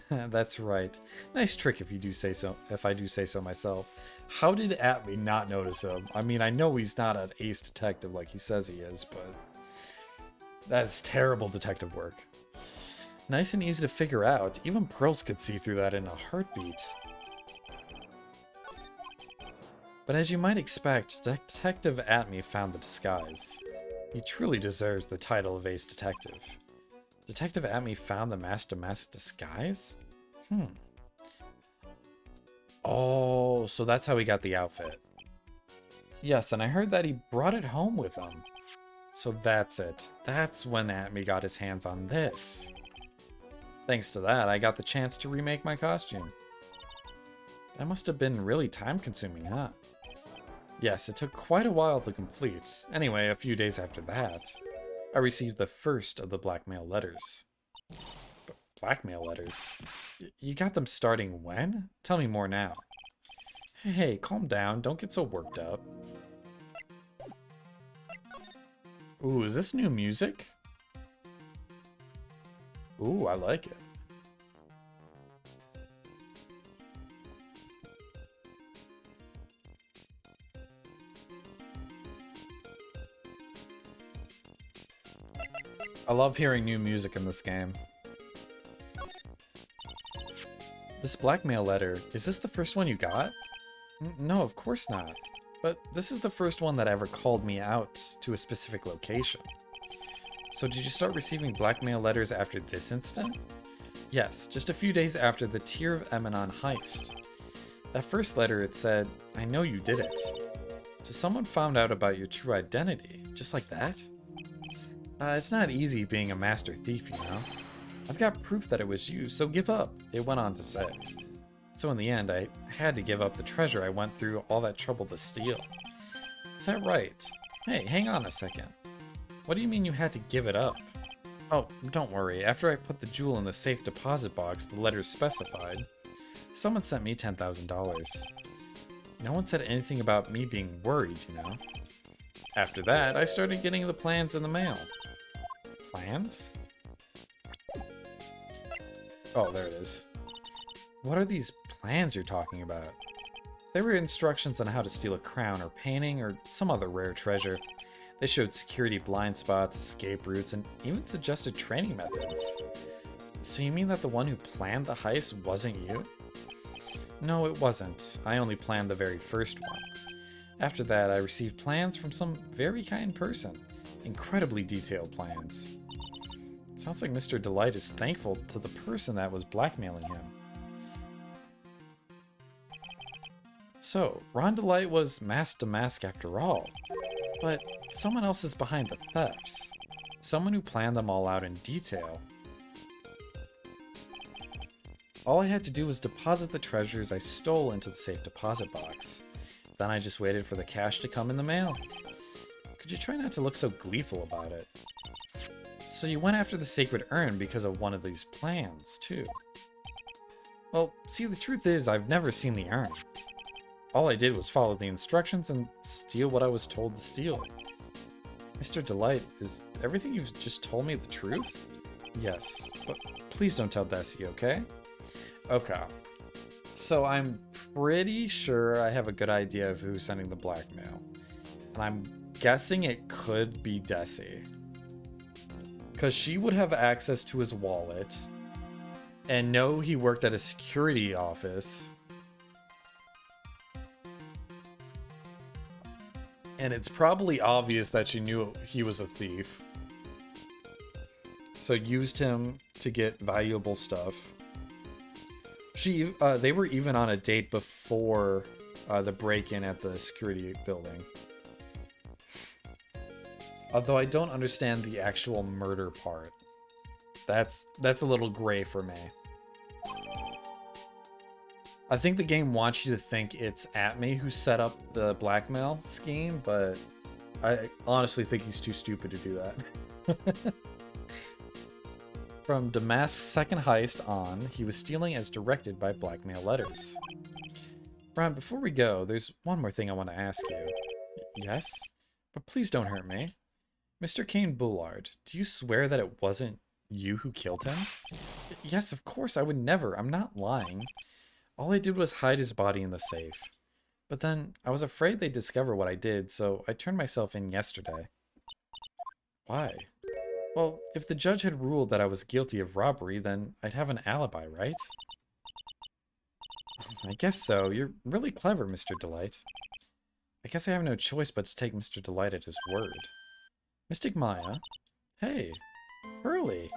That's right. Nice trick if you do say so, if I do say so myself. How did Atlee not notice him? I mean, I know he's not an ace detective like he says he is, but that's terrible detective work. Nice and easy to figure out. Even Pearls could see through that in a heartbeat. But as you might expect, Detective Atlee found the disguise. He truly deserves the title of ace detective. Detective Atlee found the Mask to Mask disguise? Oh, so that's how he got the outfit. Yes, and I heard that he brought it home with him. So that's it. That's when Atlee got his hands on this. Thanks to that, I got the chance to remake my costume. That must have been really time-consuming, huh? Yes, it took quite a while to complete. Anyway, a few days after that, I received the first of the blackmail letters. Blackmail letters? You got them starting when? Tell me more now. Hey, calm down. Don't get so worked up. Ooh, is this new music? Ooh, I like it. I love hearing new music in this game. This blackmail letter, is this the first one you got? No, of course not. But this is the first one that ever called me out to a specific location. So did you start receiving blackmail letters after this incident? Yes, just a few days after the Tear of Emanon heist. That first letter, it said, I know you did it. So someone found out about your true identity, just like that? It's not easy being a master thief, you know? I've got proof that it was you, so give up, it went on to say. So in the end, I had to give up the treasure I went through all that trouble to steal. Is that right? Hey, hang on a second. What do you mean you had to give it up? Oh, don't worry, after I put the jewel in the safe deposit box the letters specified, someone sent me $10,000. No one said anything about me being worried, you know? After that, I started getting the plans in the mail. Plans? Oh, there it is. What are these plans you're talking about? They were instructions on how to steal a crown or painting or some other rare treasure. They showed security blind spots, escape routes, and even suggested training methods. So you mean that the one who planned the heist wasn't you? No, it wasn't. I only planned the very first one. After that, I received plans from some very kind person. Incredibly detailed plans. Sounds like Mr. Delight is thankful to the person that was blackmailing him. So, Ron Delight was Mask to Mask after all. But someone else is behind the thefts. Someone who planned them all out in detail. All I had to do was deposit the treasures I stole into the safe deposit box. Then I just waited for the cash to come in the mail. Could you try not to look so gleeful about it? So you went after the sacred urn because of one of these plans, too. Well, see, the truth is, I've never seen the urn. All I did was follow the instructions and steal what I was told to steal. Mr. Delight, is everything you've just told me the truth? Yes, but please don't tell Desi, okay? Okay. So I'm pretty sure I have a good idea of who's sending the blackmail. And I'm guessing it could be Desi. Because she would have access to his wallet and know he worked at a security office. And it's probably obvious that she knew he was a thief. So used him to get valuable stuff. They were even on a date before the break-in at the security building. Although I don't understand the actual murder part. That's a little gray for me. I think the game wants you to think it's Atme who set up the blackmail scheme, but I honestly think he's too stupid to do that. From Damask's second heist on, he was stealing as directed by blackmail letters. Ron, before we go, there's one more thing I want to ask you. Yes? But please don't hurt me. Mr. Kane Bullard, do you swear that it wasn't you who killed him? Yes, of course, I would never. I'm not lying. All I did was hide his body in the safe. But then, I was afraid they'd discover what I did, so I turned myself in yesterday. Why? Well, if the judge had ruled that I was guilty of robbery, then I'd have an alibi, right? I guess so. You're really clever, Mr. Delight. I guess I have no choice but to take Mr. Delight at his word. Mystic Maya? Hey, Pearly.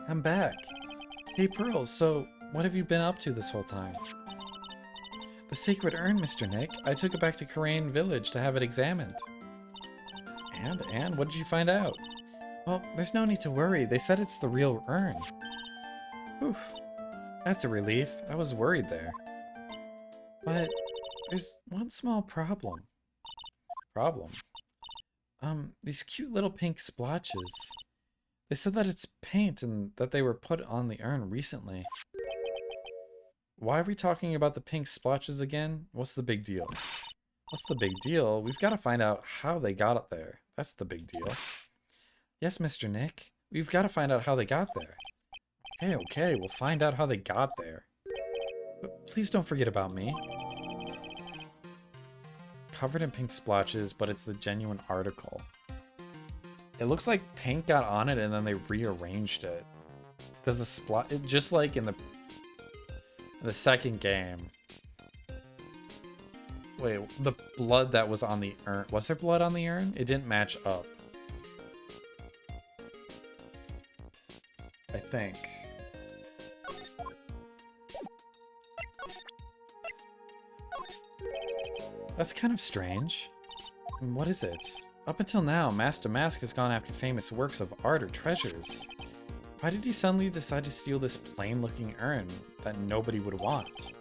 I'm back. Hey, Pearl, so what have you been up to this whole time? The sacred urn, Mr. Nick. I took it back to Karain Village to have it examined. And what did you find out? Well, there's no need to worry. They said it's the real urn. Oof. That's a relief. I was worried there. But there's one small problem. Problem? These cute little pink splotches. They said that it's paint and that they were put on the urn recently. Why are we talking about the pink splotches again? What's the big deal? What's the big deal? We've got to find out how they got it there. That's the big deal. Yes, Mr. Nick. We've got to find out how they got there. Okay, we'll find out how they got there. But please don't forget about me. Covered in pink splotches, but it's the genuine article. It looks like paint got on it and then they rearranged it. Because the just like in the second game. Wait, the blood that was on the urn. Was there blood on the urn? It didn't match up. I think. That's kind of strange. What is it? Up until now, Master Mask has gone after famous works of art or treasures. Why did he suddenly decide to steal this plain-looking urn that nobody would want?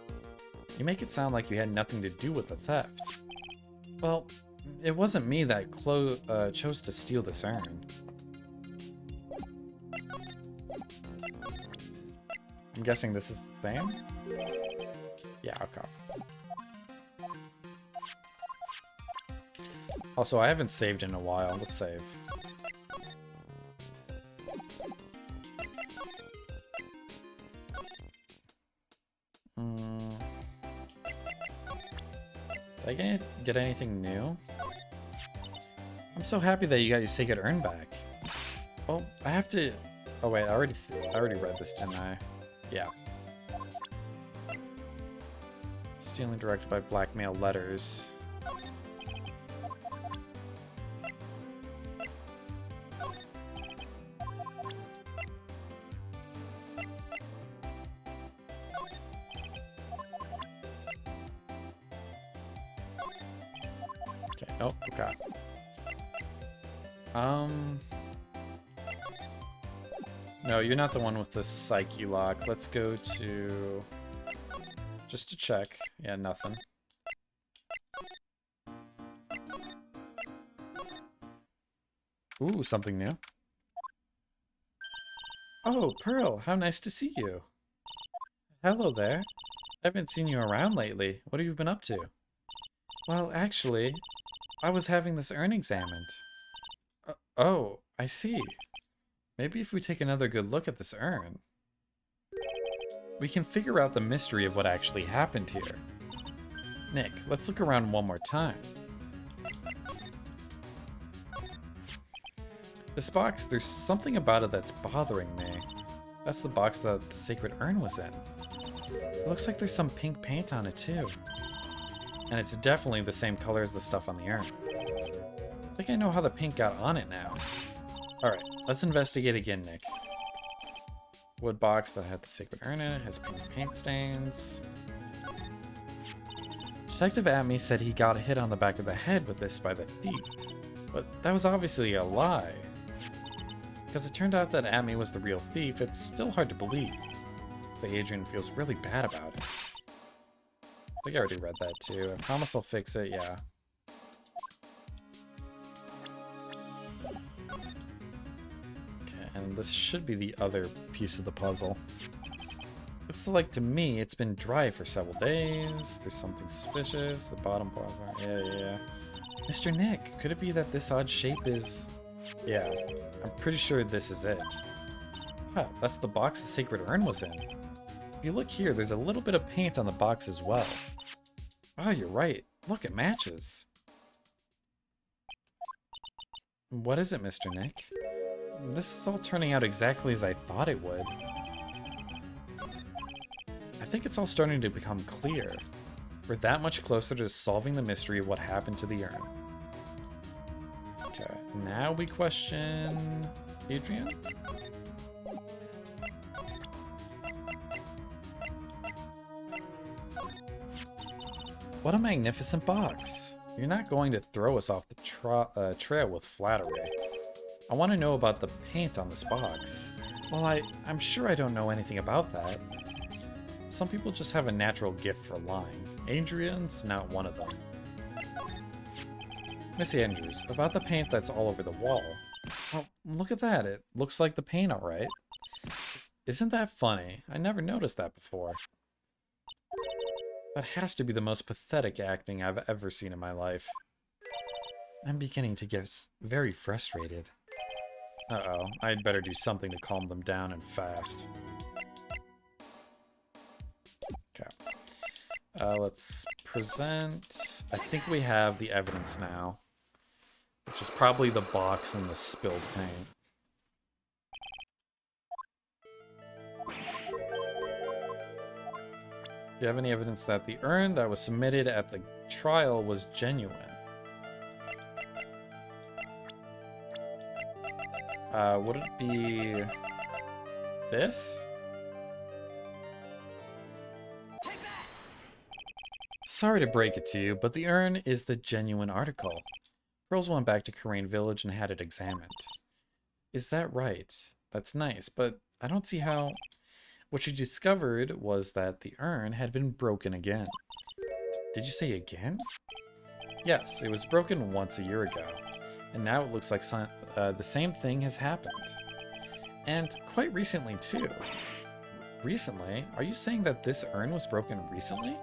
You make it sound like you had nothing to do with the theft. Well, it wasn't me that chose to steal this urn. I'm guessing this is the same? Yeah, okay. Also, I haven't saved in a while. Let's save. Did I get anything new? I'm so happy that you got your sacred urn back. Oh, I have to... Oh wait, I already read this, didn't I? Yeah. Stealing directed by blackmail letters. Okay, oh, okay. No, you're not the one with the psyche lock. Let's go to... Just to check. Yeah, nothing. Ooh, something new. Oh, Pearl, how nice to see you. Hello there. I haven't seen you around lately. What have you been up to? Well, actually, I was having this urn examined. Oh, I see. Maybe if we take another good look at this urn, we can figure out the mystery of what actually happened here. Nick, let's look around one more time. This box, there's something about it that's bothering me. That's the box that the sacred urn was in. It looks like there's some pink paint on it too. And it's definitely the same color as the stuff on the urn. I think I know how the pink got on it now. Alright, let's investigate again, Nick. Wood box that had the sacred urn in it has pink paint stains. Detective Atme said he got hit on the back of the head with this by the thief. But that was obviously a lie. Because it turned out that Atme was the real thief, it's still hard to believe. So Adrian feels really bad about it. I think I already read that too. I promise I'll fix it, yeah. Okay, and this should be the other piece of the puzzle. Looks like to me it's been dry for several days. There's something suspicious. The bottom part. Yeah. Mr. Nick, could it be that this odd shape is... Yeah, I'm pretty sure this is it. Huh, that's the box the sacred urn was in. If you look here, there's a little bit of paint on the box as well. Oh, you're right. Look, it matches. What is it, Mr. Nick? This is all turning out exactly as I thought it would. I think it's all starting to become clear. We're that much closer to solving the mystery of what happened to the urn. Okay, now we question Adrian? What a magnificent box. You're not going to throw us off the trail with flattery. I want to know about the paint on this box. Well, I'm sure I don't know anything about that. Some people just have a natural gift for lying. Adrian's not one of them. Miss Andrews, about the paint that's all over the wall. Well, look at that. It looks like the paint, alright. Isn't that funny? I never noticed that before. That has to be the most pathetic acting I've ever seen in my life. I'm beginning to get very frustrated. Uh-oh, I'd better do something to calm them down and fast. Okay. Let's present... I think we have the evidence now. Which is probably the box and the spilled paint. Do you have any evidence that the urn that was submitted at the trial was genuine? Would it be this? Sorry to break it to you, but the urn is the genuine article. Girls went back to Karain Village and had it examined. Is that right? That's nice, but I don't see how... What you discovered was that the urn had been broken again. Did you say again? Yes, it was broken once a year ago, and now it looks like the same thing has happened. And quite recently, too. Recently? Are you saying that this urn was broken recently?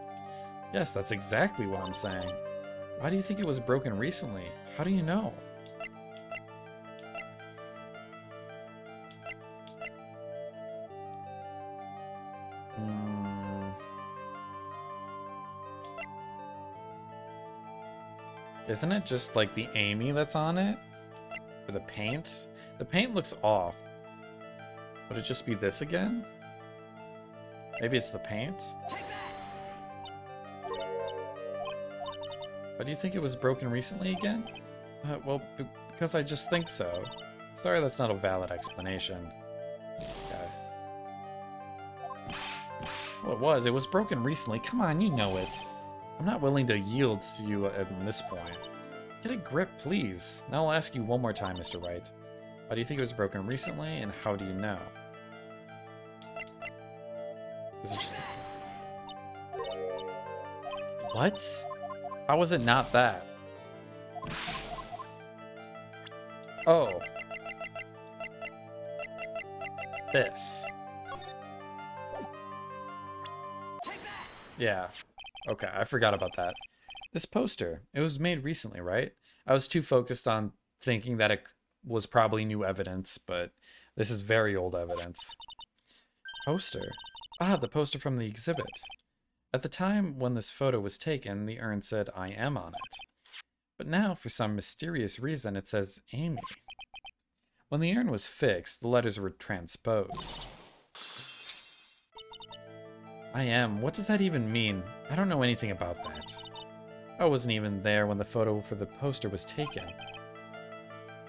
Yes, that's exactly what I'm saying. Why do you think it was broken recently? How do you know? Isn't it just like the Amy that's on it? Or the paint? The paint looks off. Would it just be this again? Maybe it's the paint? Why do you think it was broken recently again? Well, because I just think so. Sorry, that's not a valid explanation. Okay. Well, it was broken recently. Come on, you know it. I'm not willing to yield to you at this point. Get a grip, please. Now I'll ask you one more time, Mr. Wright. Why do you think it was broken recently, and how do you know? Is it just... What? How was it not that? Oh. This. Yeah. Okay, I forgot about that. This poster, it was made recently, right? I was too focused on thinking that it was probably new evidence, but This is very old evidence. Poster. Ah, the poster from the exhibit. At the time when this photo was taken, the urn said I am on it. But now, for some mysterious reason, it says Amy. When the urn was fixed, the letters were transposed. I am. What does that even mean? I don't know anything about that. I wasn't even there when the photo for the poster was taken.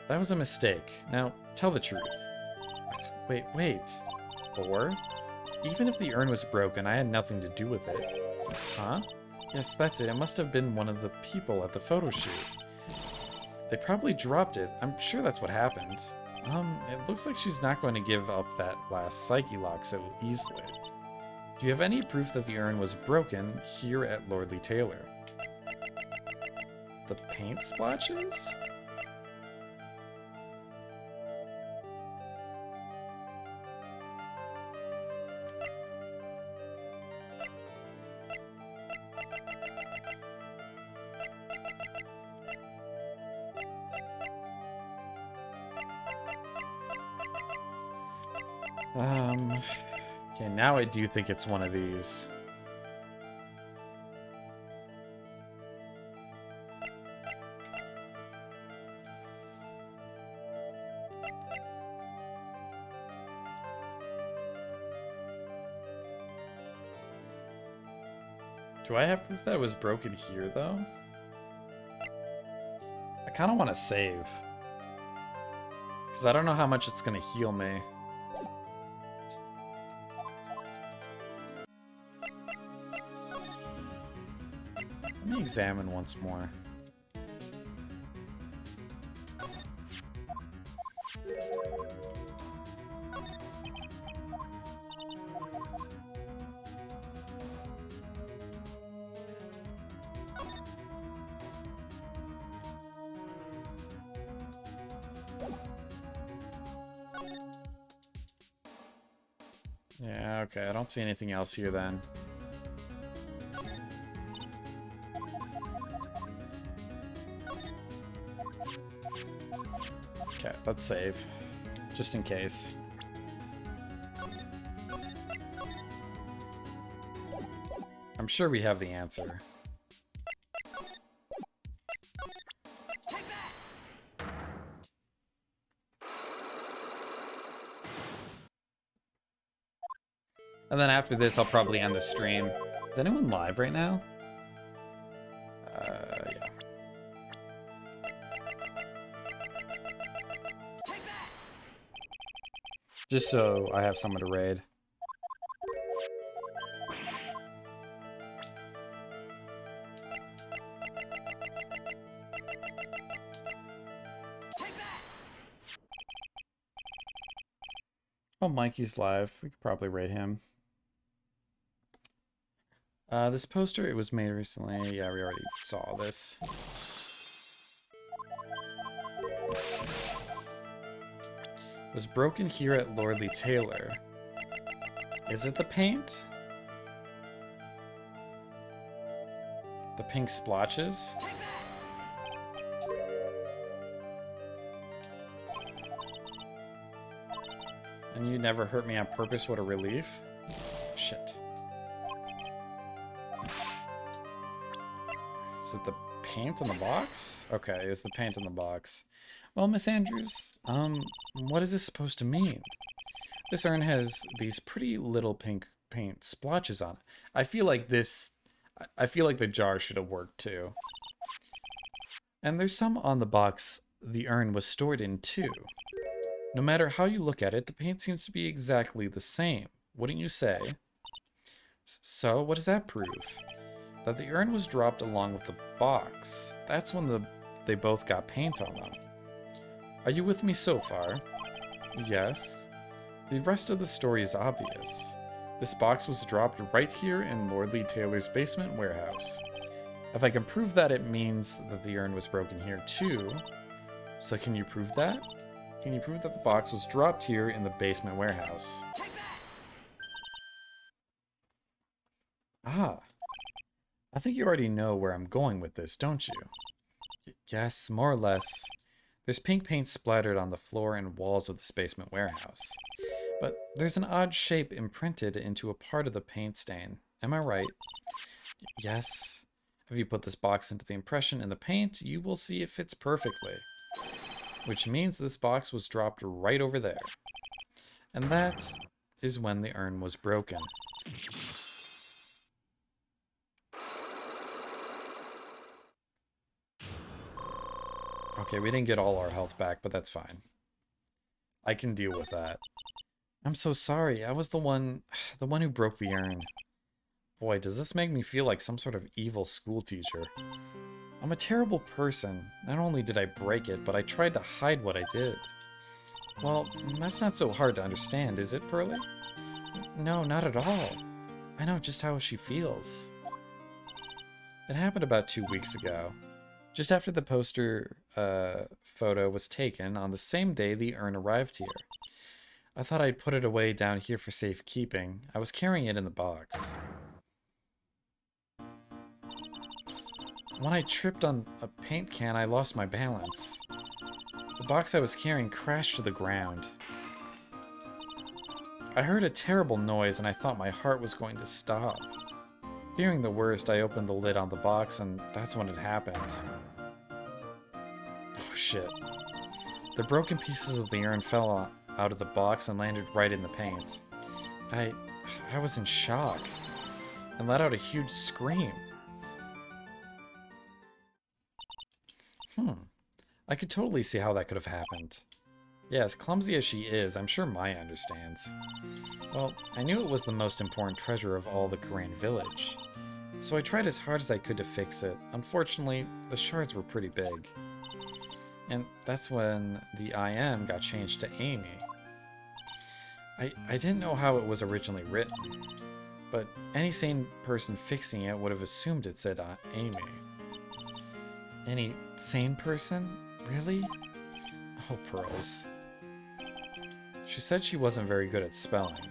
That was a mistake. Now, tell the truth. Wait. Or? Even if the urn was broken, I had nothing to do with it. Huh? Yes, that's it. It must have been one of the people at the photo shoot. They probably dropped it. I'm sure that's what happened. It looks like she's not going to give up that last psyche lock so easily. Do you have any proof that the urn was broken here at Lordly Taylor? The paint splotches? Okay, now I do think it's one of these. Do I have proof that it was broken here, though? I kind of want to save. Because I don't know how much it's going to heal me. Let me examine once more. Yeah, okay, I don't see anything else here then. Okay, let's save. Just in case. I'm sure we have the answer. And then after this, I'll probably end the stream. Is anyone live right now? Yeah. Just so I have someone to raid. Oh, Mikey's live. We could probably raid him. This poster, it was made recently. Yeah, we already saw this. It was broken here at Lordly Taylor. Is it the paint? The pink splotches? And you never hurt me on purpose, what a relief. Shit. Is it the paint in the box? Okay, it's the paint in the box. Well, Miss Andrews, what is this supposed to mean? This urn has these pretty little pink paint splotches on it. I feel like the jar should have worked too. And there's some on the box the urn was stored in too. No matter how you look at it, the paint seems to be exactly the same. Wouldn't you say? So, what does that prove? That the urn was dropped along with the box. That's when they both got paint on them. Are you with me so far? Yes. The rest of the story is obvious. This box was dropped right here in Lordly Taylor's basement warehouse. If I can prove that, it means that the urn was broken here too. So can you prove that? Can you prove that the box was dropped here in the basement warehouse? Ah. I think you already know where I'm going with this, don't you? Yes, more or less. There's pink paint splattered on the floor and walls of this basement warehouse. But there's an odd shape imprinted into a part of the paint stain. Am I right? Yes. If you put this box into the impression in the paint, you will see it fits perfectly. Which means this box was dropped right over there. And that is when the urn was broken. Okay, we didn't get all our health back, but that's fine. I can deal with that. I'm so sorry. I was the one who broke the urn. Boy, does this make me feel like some sort of evil school teacher. I'm a terrible person. Not only did I break it, but I tried to hide what I did. Well, that's not so hard to understand, is it, Pearly? No, not at all. I know just how she feels. It happened about 2 weeks ago. Just after the poster photo was taken, on the same day the urn arrived here. I thought I'd put it away down here for safekeeping. I was carrying it in the box. When I tripped on a paint can, I lost my balance. The box I was carrying crashed to the ground. I heard a terrible noise and I thought my heart was going to stop. Fearing the worst, I opened the lid on the box and that's when it happened. Oh shit. The broken pieces of the urn fell out of the box and landed right in the paint. I was in shock and let out a huge scream. I could totally see how that could have happened. Yeah, as clumsy as she is, I'm sure Maya understands. Well, I knew it was the most important treasure of all the Korean village. So I tried as hard as I could to fix it. Unfortunately, the shards were pretty big. And that's when the IM got changed to Amy. I didn't know how it was originally written, but any sane person fixing it would have assumed it said Amy. Any sane person? Really? Oh, Pearls. She said she wasn't very good at spelling.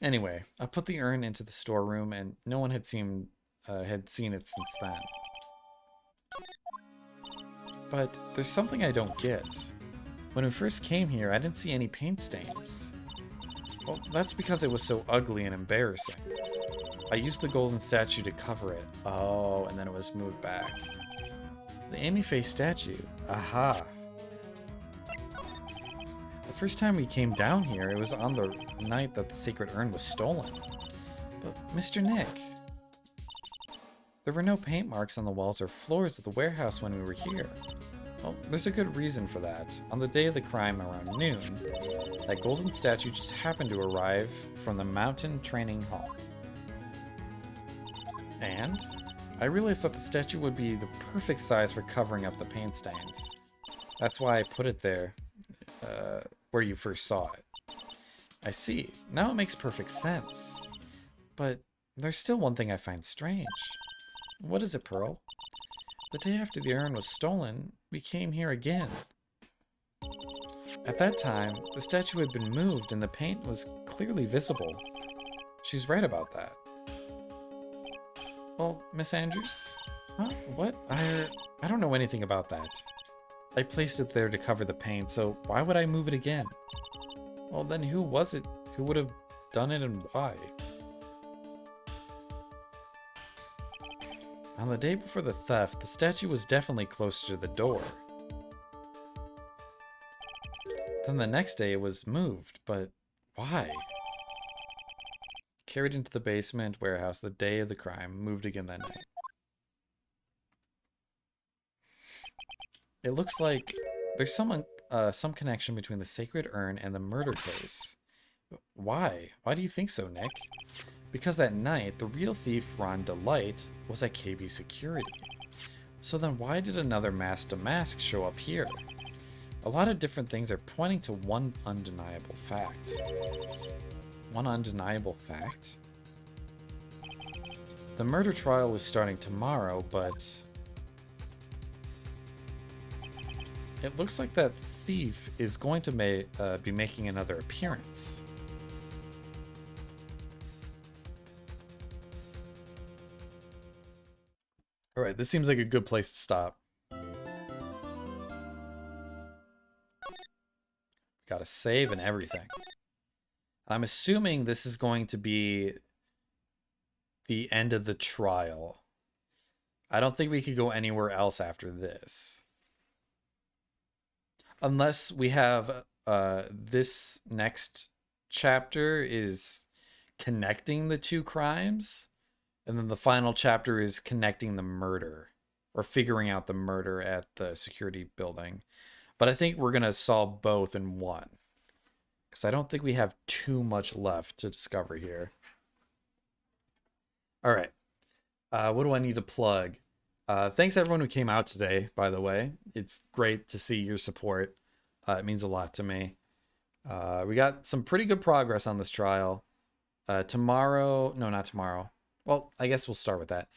Anyway, I put the urn into the storeroom and no one had seen it since then. But there's something I don't get. When we first came here, I didn't see any paint stains. Well, that's because it was so ugly and embarrassing. I used the golden statue to cover it. Oh, and then it was moved back. The Amy face statue. Aha. The first time we came down here, it was on the night that the sacred urn was stolen. But Mr. Nick, there were no paint marks on the walls or floors of the warehouse when we were here. Well, there's a good reason for that. On the day of the crime around noon, that golden statue just happened to arrive from the mountain training hall. And I realized that the statue would be the perfect size for covering up the paint stains. That's why I put it there, where you first saw it. I see. Now it makes perfect sense. But there's still one thing I find strange. What is it, Pearl? The day after the urn was stolen, we came here again. At that time, the statue had been moved and the paint was clearly visible. She's right about that. Well, Miss Andrews? Huh? What? I don't know anything about that. I placed it there to cover the paint, so why would I move it again? Well, then who was it? Who would have done it and why? On the day before the theft, the statue was definitely closer to the door. Then the next day it was moved, but why? Carried into the basement warehouse the day of the crime, moved again that night. It looks like there's some connection between the sacred urn and the murder case. Why? Why do you think so, Nick? Because that night, the real thief, Ron Delight, was at KB Security. So then why did another masked mask show up here? A lot of different things are pointing to one undeniable fact. One undeniable fact? The murder trial is starting tomorrow, but it looks like that thief is going to be making another appearance. Alright, this seems like a good place to stop. Got to save and everything. I'm assuming this is going to be the end of the trial. I don't think we could go anywhere else after this. Unless we have this next chapter is connecting the two crimes, and then the final chapter is connecting the murder or figuring out the murder at the security building. But I think we're going to solve both in one, because I don't think we have too much left to discover here. All right. What do I need to plug? Thanks everyone who came out today, by the way. It's great to see your support. It means a lot to me. We got some pretty good progress on this trial. Tomorrow, no, not tomorrow. Well, I guess we'll start with that.